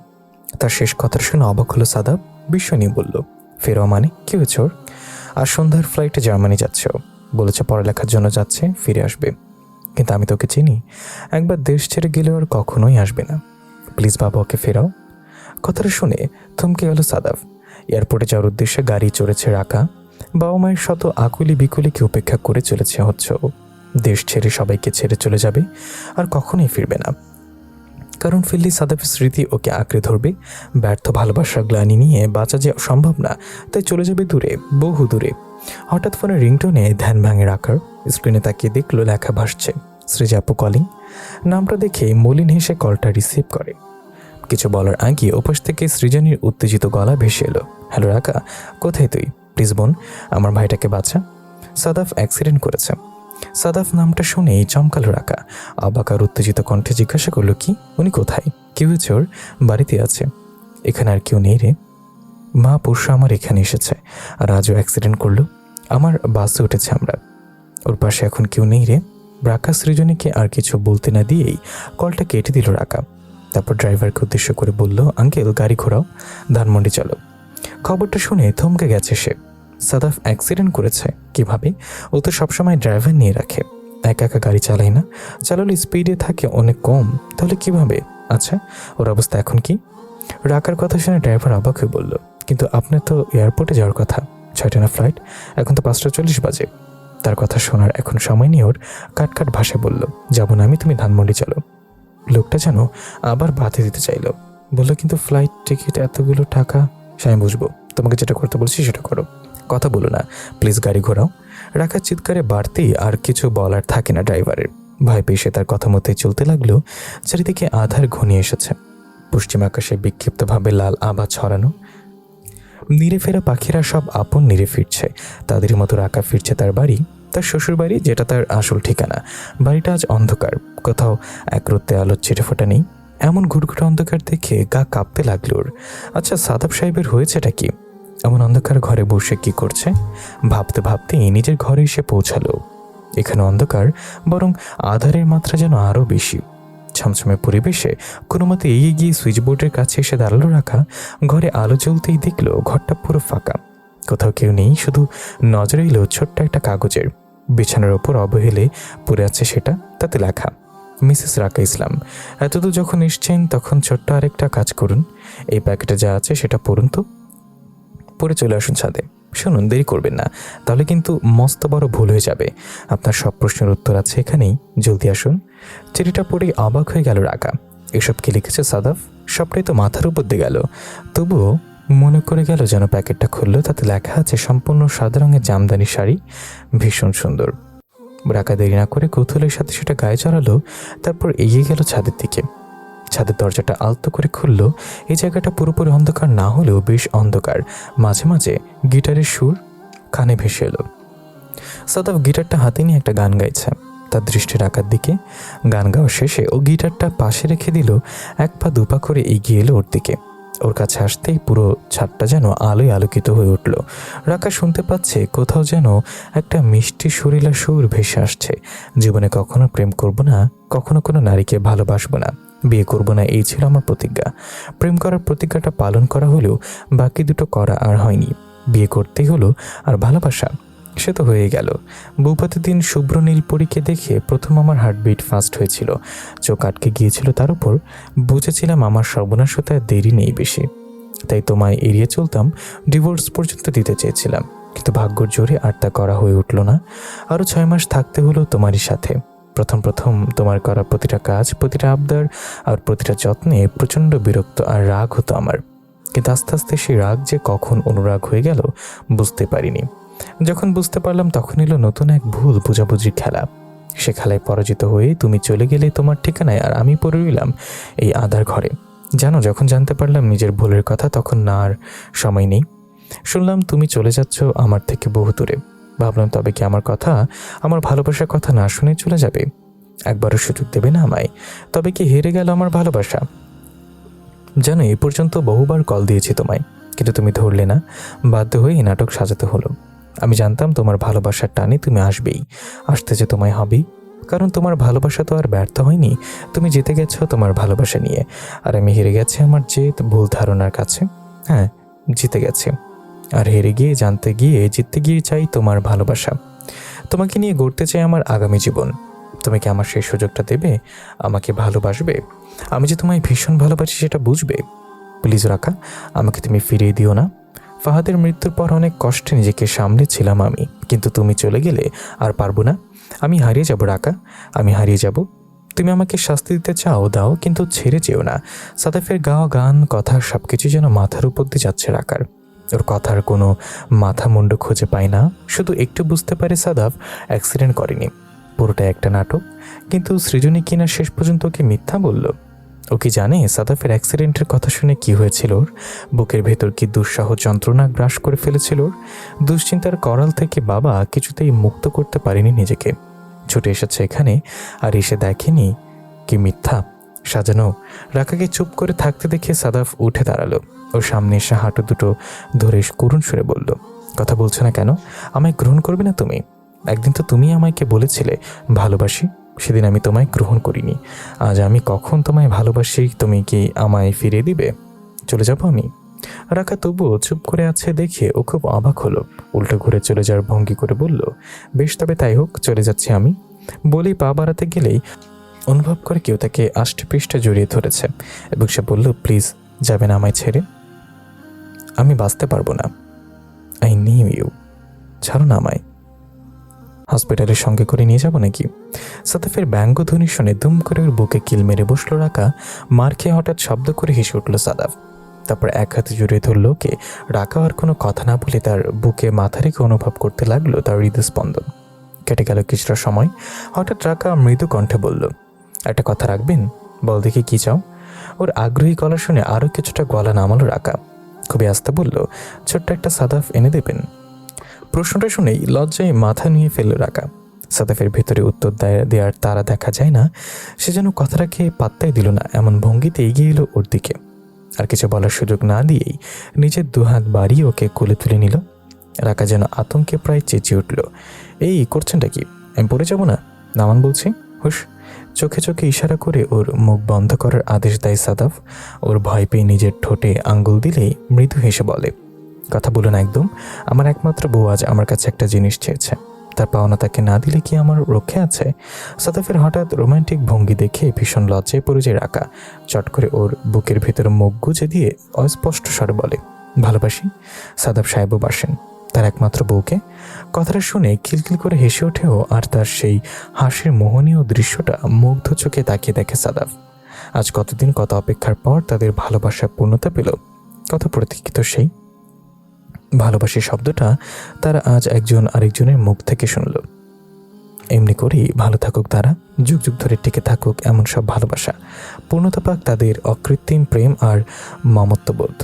তার শেষ কথা শুনে অবাক হলো সাদাব। বিস্ময় নিয়ে বলল, ফেরাও মানে কি হয়েছে ওর? আর সন্ধ্যার ফ্লাইটে জার্মানি যাচ্ছে ও, বলেছে পড়ালেখার জন্য যাচ্ছে, ফিরে আসবে। কিন্তু আমি তোকে চিনি, একবার দেশ ছেড়ে গেলেও আর কখনোই আসবে না। প্লিজ বাবা, ওকে ফেরাও। কথাটা শুনে থমকে গেল সাদাব। এয়ারপোর্টে যাওয়ার উদ্দেশ্যে গাড়ি চড়েছে রাকা। বাবা মায়ের শত আকুলি বিকুলিকে উপেক্ষা করে চলেছে হচ্ছে ও। দেশ ছেড়ে সবাইকে ছেড়ে চলে যাবে, আর কখনোই ফিরবে না। কারণ ফিরলে সাদাফের স্মৃতি ওকে আঁকড়ে ধরবে। ব্যর্থ ভালোবাসার গ্লানি নিয়ে বাঁচা যে সম্ভব না, তাই চলে যাবে দূরে, বহু দূরে। হঠাৎ ফোনের রিংটোনে ধ্যান ভাঙে রাখার। স্ক্রিনে তাকিয়ে দেখলো লেখা ভাসছে, সৃজা আপু কলিং। নামটা দেখে মলিন হেসে কলটা রিসিভ করে। কিছু বলার আগে ওপাশ থেকে সৃজনীর উত্তেজিত গলা ভেসে এলো, হ্যালো রাকা, কোথায় তুই? প্লিজ বোন, আমার ভাইটাকে বাঁচা। সাদাফ অ্যাক্সিডেন্ট করেছে। সাদাফ নামটা শুনেই চমকালো রাকা। অবাক আর উত্তেজিত কণ্ঠে জিজ্ঞাসা করলো, কি? উনি কোথায়? কি হয়েছে ওর? বাড়িতে আছে। এখানে আর কেউ নেই রে? মা পরশু আমার এখানে এসেছে, আর আজও অ্যাক্সিডেন্ট করলো। আমার বাসে উঠেছে আমরা। ওর পাশে এখন কেউ নেই রে। রাকা সৃজনীকে আর কিছু বলতে না দিয়েই কলটা কেটে দিল রাকা। তারপর ড্রাইভারকে উদ্দেশ্য করে বলল, আঙ্কেল গাড়ি ঘোরাও, ধানমন্ডি চলো। খবরটা শুনে থমকে গেছে সে। সাদাফ অ্যাক্সিডেন্ট করেছে কিভাবে? ও তো সবসময় ড্রাইভার নিয়ে রাখে, একা একা গাড়ি চালায় না, চালালে স্পিডে থাকে অনেক কম। তাহলে কিভাবে? আচ্ছা, ওর অবস্থা এখন কি? রাকার কথা শুনে ড্রাইভার অবাক হয়ে বলল, কিন্তু আপনার তো এয়ারপোর্টে যাওয়ার কথা, 6টা না ফ্লাইট, এখন তো 5টা 40 বাজে। তার কথা শোনার এখন সময় নিয়ে ওর কাটকাট ভাষায় বলল, যাবো না আমি, তুমি ধানমন্ডি চলো। লোকটা যেন আবার বাধা দিতে চাইল, বললো, কিন্তু ফ্লাইট টিকিট এতগুলো টাকা। আমি বুঝবো, তোমাকে যেটা করতে বলছি সেটা করো, কথা বলো না প্লিজ, গাড়ি ঘোরাও। রাখার চিৎকারে বাড়তি আর কিছু বলার থাকে না ড্রাইভারের। ভয় পেয়ে সে তার কথা মতোই চলতে লাগলো। চারিদিকে আধার ঘনিয়ে এসেছে, পশ্চিম আকাশে বিক্ষিপ্তভাবে লাল আভা ছড়ানো। নিরে ফেরা পাখিরা সব আপন নিরে ফিরছে, তাদের মতো রাকা ফিরছে তার বাড়ি, তার শ্বশুর বাড়ি, যেটা তার আসল ঠিকানা। বাড়িটা আজ অন্ধকার, কোথাও এক রত্তে আলোর ছিটেফোঁটা নেই। এমন ঘুটঘুটে অন্ধকার দেখে গা কাঁপতে লাগলো ওর। আচ্ছা, সাদাব সাহেবের হয়েছেটা কি? এমন অন্ধকার ঘরে বসে কি করছে? ভাবতে ভাবতেই নিজের ঘরে এসে পৌঁছালো। এখানে অন্ধকার, বরং আধারের মাত্রা যেন আরও বেশি। ছমছমে পরিবেশে কোনো মতে এগিয়ে গিয়ে সুইচ বোর্ডের কাছে এসে দাঁড়ালো রাখা। ঘরে আলো জ্বলতেই দেখলো ঘরটা পুরো ফাঁকা, কোথাও কেউ নেই। শুধু নজরে এলো ছোট্ট একটা কাগজের, বিছানার ওপর অবহেলে পড়ে আছে সেটা, তাতে লেখা, মিসেস রাকা ইসলাম, এতদূর যখন এসছেন তখন ছোট্ট আরেকটা কাজ করুন, এই প্যাকেটে যা আছে সেটা পড়ুন তো, পড়ে চলে আসুন ছাদে। শুনুন, দেরি করবেন না, তাহলে কিন্তু মস্ত বড় ভুল হয়ে যাবে। আপনার সব প্রশ্নের উত্তর আছে এখানেই, জলদি আসুন। চিঠিটা পড়ে অবাক হয়ে গেল রাকা। এসব কি লিখেছে সাদাফ? সবটাই তো মাথার উপর দিয়ে গেল। তবুও মনে করে গেল যেন প্যাকেটটা খুললো, তাতে লেখা আছে সম্পূর্ণ সাদা রঙের জামদানি শাড়ি, ভীষণ সুন্দর। রাকা দেরি না করে কৌতূহলের সাথে সেটা গায়ে চড়ালো, তারপর এগিয়ে গেল ছাদের দিকে। ছাদের দরজাটা আলতো করে খুলল। এই জায়গাটা পুরোপুরি অন্ধকার না হলেও বেশ অন্ধকার, মাঝে মাঝে গিটারের সুর কানে ভেসে এলো। সাদাফ গিটারটা হাতে নিয়ে একটা গান গাইছে, তার দৃষ্টি রাখার দিকে। গান গাওয়া শেষে ও গিটারটা পাশে রেখে দিল, 1 পা 2 পা করে এগিয়ে এলো ওর দিকে। ওর কাছে আসতেই পুরো ছাদটা যেন আলোয় আলোকিত হয়ে উঠল। রাকা শুনতে পাচ্ছে কোথাও যেন একটা মিষ্টি সুরিলা সুর ভেসে আসছে। জীবনে কখনো প্রেম করব না, কখনো কোনো নারীকে ভালোবাসবো না, বিয়ে করব না, এই ছিল আমার প্রতিজ্ঞা। প্রেম করার প্রতিজ্ঞাটা পালন করা হলেও বাকি দুটো করা আর হয়নি। বিয়ে করতেই হলো, আর ভালোবাসা সে তো হয়ে গেল। বৌভাতের দিন শুভ্র নীলপরীকে দেখে প্রথম আমার হার্টবিট ফাস্ট হয়েছিল, চোখ আটকে গিয়েছিল। তার উপর বুঝেছিলাম আমার সর্বনাশ হতে আর দেরি নেই বেশি, তাই তোমায় এড়িয়ে চলতাম, ডিভোর্স পর্যন্ত দিতে চেয়েছিলাম, কিন্তু ভাগ্যর জোরে আর তা করা হয়ে উঠল না। আরও 6 মাস থাকতে হলো তোমারই সাথে। প্রথম তোমার করা প্রতিটা কাজ, প্রতিটা আবদার আর প্রতিটা যত্নে প্রচণ্ড বিরক্ত আর রাগ হতো আমার, কিন্তু আস্তে আস্তে সেই রাগ যে কখন অনুরাগ হয়ে গেল বুঝতে পারিনি। যখন বুঝতে পারলাম তখন এলো নতুন এক ভুল বোঝাবুঝির খেলা। সে খেলায় পরাজিত হয়ে তুমি চলে গেলে তোমার ঠিকানায়, আর আমি পড়ে রইলাম এই আধার ঘরে। জানো, যখন জানতে পারলাম নিজের ভুলের কথা, তখন না আর সময় নেই। শুনলাম তুমি চলে যাচ্ছ আমার থেকে বহু দূরে। ভাবলাম তবে কি আমার কথা, আমার ভালোবাসার কথা না শুনে চলে যাবে? একবারও সুযোগ দেবে না আমায়? তবে কি হেরে গেল আমার ভালোবাসা? জানো, এ পর্যন্ত বহুবার কল দিয়েছি তোমায়, কিন্তু তুমি ধরলে না। বাধ্য হয়ে এই নাটক সাজাতে হলো। আমি জানতাম তোমার ভালোবাসার টানে তুমি আসবেই, আসতে যে তোমায় হবেই, কারণ তোমার ভালোবাসা তো আর ব্যর্থ হয়নি। তুমি জিতে গেছো তোমার ভালোবাসা নিয়ে, আর আমি হেরে গেছি আমার জেদ ভুল ধারণার কাছে। হ্যাঁ, জিতে গেছে, আর হেরে গিয়ে, জানতে গিয়ে, জিততে গিয়ে চাই তোমার ভালোবাসা। তোমাকে নিয়ে গড়তে চাই আমার আগামী জীবন। তুমি কি আমার সেই সুযোগটা দেবে? আমাকে ভালোবাসবে? আমি যে তোমায় ভীষণ ভালোবাসি সেটা বুঝবে। প্লিজ রাকা, আমাকে তুমি ফিরিয়ে দিও না। ফাহাদের মৃত্যুর পর অনেক কষ্টে নিজেকে সামলেছিলাম আমি, কিন্তু তুমি চলে গেলে আর পারবো না। আমি হারিয়ে যাব রাকা, আমি হারিয়ে যাব। তুমি আমাকে শাস্তি দিতে চাও দাও, কিন্তু ছেড়ে যেও না। সাদাফের গাওয়া গান, কথা সবকিছু যেন মাথার উপর দিয়ে যাচ্ছে রাকার। ওর কথার কোনো মাথা মুন্ড খুঁজে পায় না। শুধু একটু বুঝতে পারে সাদাফ অ্যাক্সিডেন্ট করেনি, পুরোটা একটা নাটক। কিন্তু সৃজনী কিনা শেষ পর্যন্ত ওকে মিথ্যা বলল। ও কি জানে সাদাফের অ্যাক্সিডেন্টের কথা শুনে কি হয়েছিল ওর? বুকের ভেতর কি দুঃসহ যন্ত্রণা গ্রাস করে ফেলেছিল ওর? দুশ্চিন্তার করাল থেকে বাবা কিছুতেই মুক্ত করতে পারেনি নিজেকে। ছুটে এসেছে এখানে, আর এসে দেখেনি কি মিথ্যা সাজানো। রাকাকে চুপ করে থাকতে দেখে সাদাফ উঠে দাঁড়ালো। ওর সামনে এসে হাঁটু দুটো ধরে করুণ সুরে বলল, কথা বলছো না কেন? আমায় গ্রহণ করবে না তুমি? একদিন তো তুমি আমাকে বলেছিলে ভালোবাসি, সেদিন আমি তোমায় গ্রহণ করিনি। আজ আমি কখন তোমায় ভালোবাসি, তুমি কি আমায় ফিরিয়ে দিবে? চলে যাব আমি? রাকা তবুও চুপ করে আছে দেখে ও খুব অবাক হলো। উল্টো ঘুরে চলে যাওয়ার ভঙ্গি করে বলল, বেশ, তবে তাই হোক, চলে যাচ্ছি আমি। বলেই পা বাড়াতে গেলেই অনুভব করে কেউ তাকে আষ্টে পৃষ্ঠে জড়িয়ে ধরেছে এবং সে বলল, প্লিজ যাবে না আমায় ছেড়ে? আমি বাঁচতে পারবো না। I need you. ছাড়ো না আমায়। হসপিটালের সঙ্গে করে নিয়ে যাব নাকি? সাদাফের ব্যঙ্গধ্বনি শুনে দুম করে ওর বুকে কিল মেরে বসলো রাকা। মার খেয়ে হঠাৎ শব্দ করে হেসে উঠল সাদাফ। তারপর এক হাতে জড়িয়ে ধরল ওকে। রাকা আর কোনো কথা না বলে তার বুকে মাথা রেখে অনুভব করতে লাগলো তার হৃদস্পন্দন। কেটে গেল কিছুটা সময়। হঠাৎ রাকা মৃদু কণ্ঠে বলল, একটা কথা রাখবেন? বল দেখি কি চাও? ওর আগ্রহী গলা শুনে আরও কিছুটা গলা নামালো রাকা। খুবই আস্তে বলল, ছোট্ট একটা সাদাফ এনে দেবেন? প্রশ্নটা শুনেই লজ্জায় মাথা নিয়ে ফেলল রাকা। সাদাফের ভেতরে উত্তর দেওয়ার তারা দেখা যায় না। সে যেন কথাটাকে পাত্তাই দিল না, এমন ভঙ্গিতে এগিয়ে এলো ওর দিকে। আর কিছু বলার সুযোগ না দিয়েই নিজের দুহাত বাড়িয়ে ওকে কোলে তুলে নিল। রাকা যেন আতঙ্কে প্রায় চেঁচিয়ে উঠল, এই করছেনটা কি? আমি পড়ে যাব না? নামান বলছি। হুশ। চোখে চোখে ইশারা করে ওর মুখ বন্ধ করার আদেশ দেয় সাদাফ। ওর ভয় পেয়ে নিজের ঠোঁটে আঙ্গুল দিলেই মৃদু হেসে বলে, কথা বলো না একদম। আমার একমাত্র বউ আজ আমার কাছে একটা জিনিস চেয়েছে, তার পাওনা তাকে না দিলে কি আমার রক্ষে আছে? সাদাফের হঠাৎ রোমান্টিক ভঙ্গি দেখে ভীষণ লজ্জায় পড়ে যায় রাকা। চট করে ওর বুকের ভেতর মুখ গুজে দিয়ে অস্পষ্ট স্বরে বলে, ভালোবাসি। সাদাফ সাহেবও বাসেন তার একমাত্র বউকে। কথাটা শুনে খিলখিল করে হেসে ওঠেও, আর তার সেই হাসির মোহনীয় দৃশ্যটা মুগ্ধ চোখে তাকিয়ে দেখে সাদাফ। আজ কতদিন কত অপেক্ষার পর তাদের ভালোবাসা পূর্ণতা পেল। কত প্রতীক্ষিত সেই ভালোবাসি শব্দটা তারা আজ একজন আরেকজনের মুখ থেকে শুনল। এমনি করেই ভালো থাকুক তারা, যুগ যুগ ধরে টিকে থাকুক এমন সব ভালোবাসা, পূর্ণতা পাক তাদের অকৃত্রিম প্রেম আর মমত্ববোধ।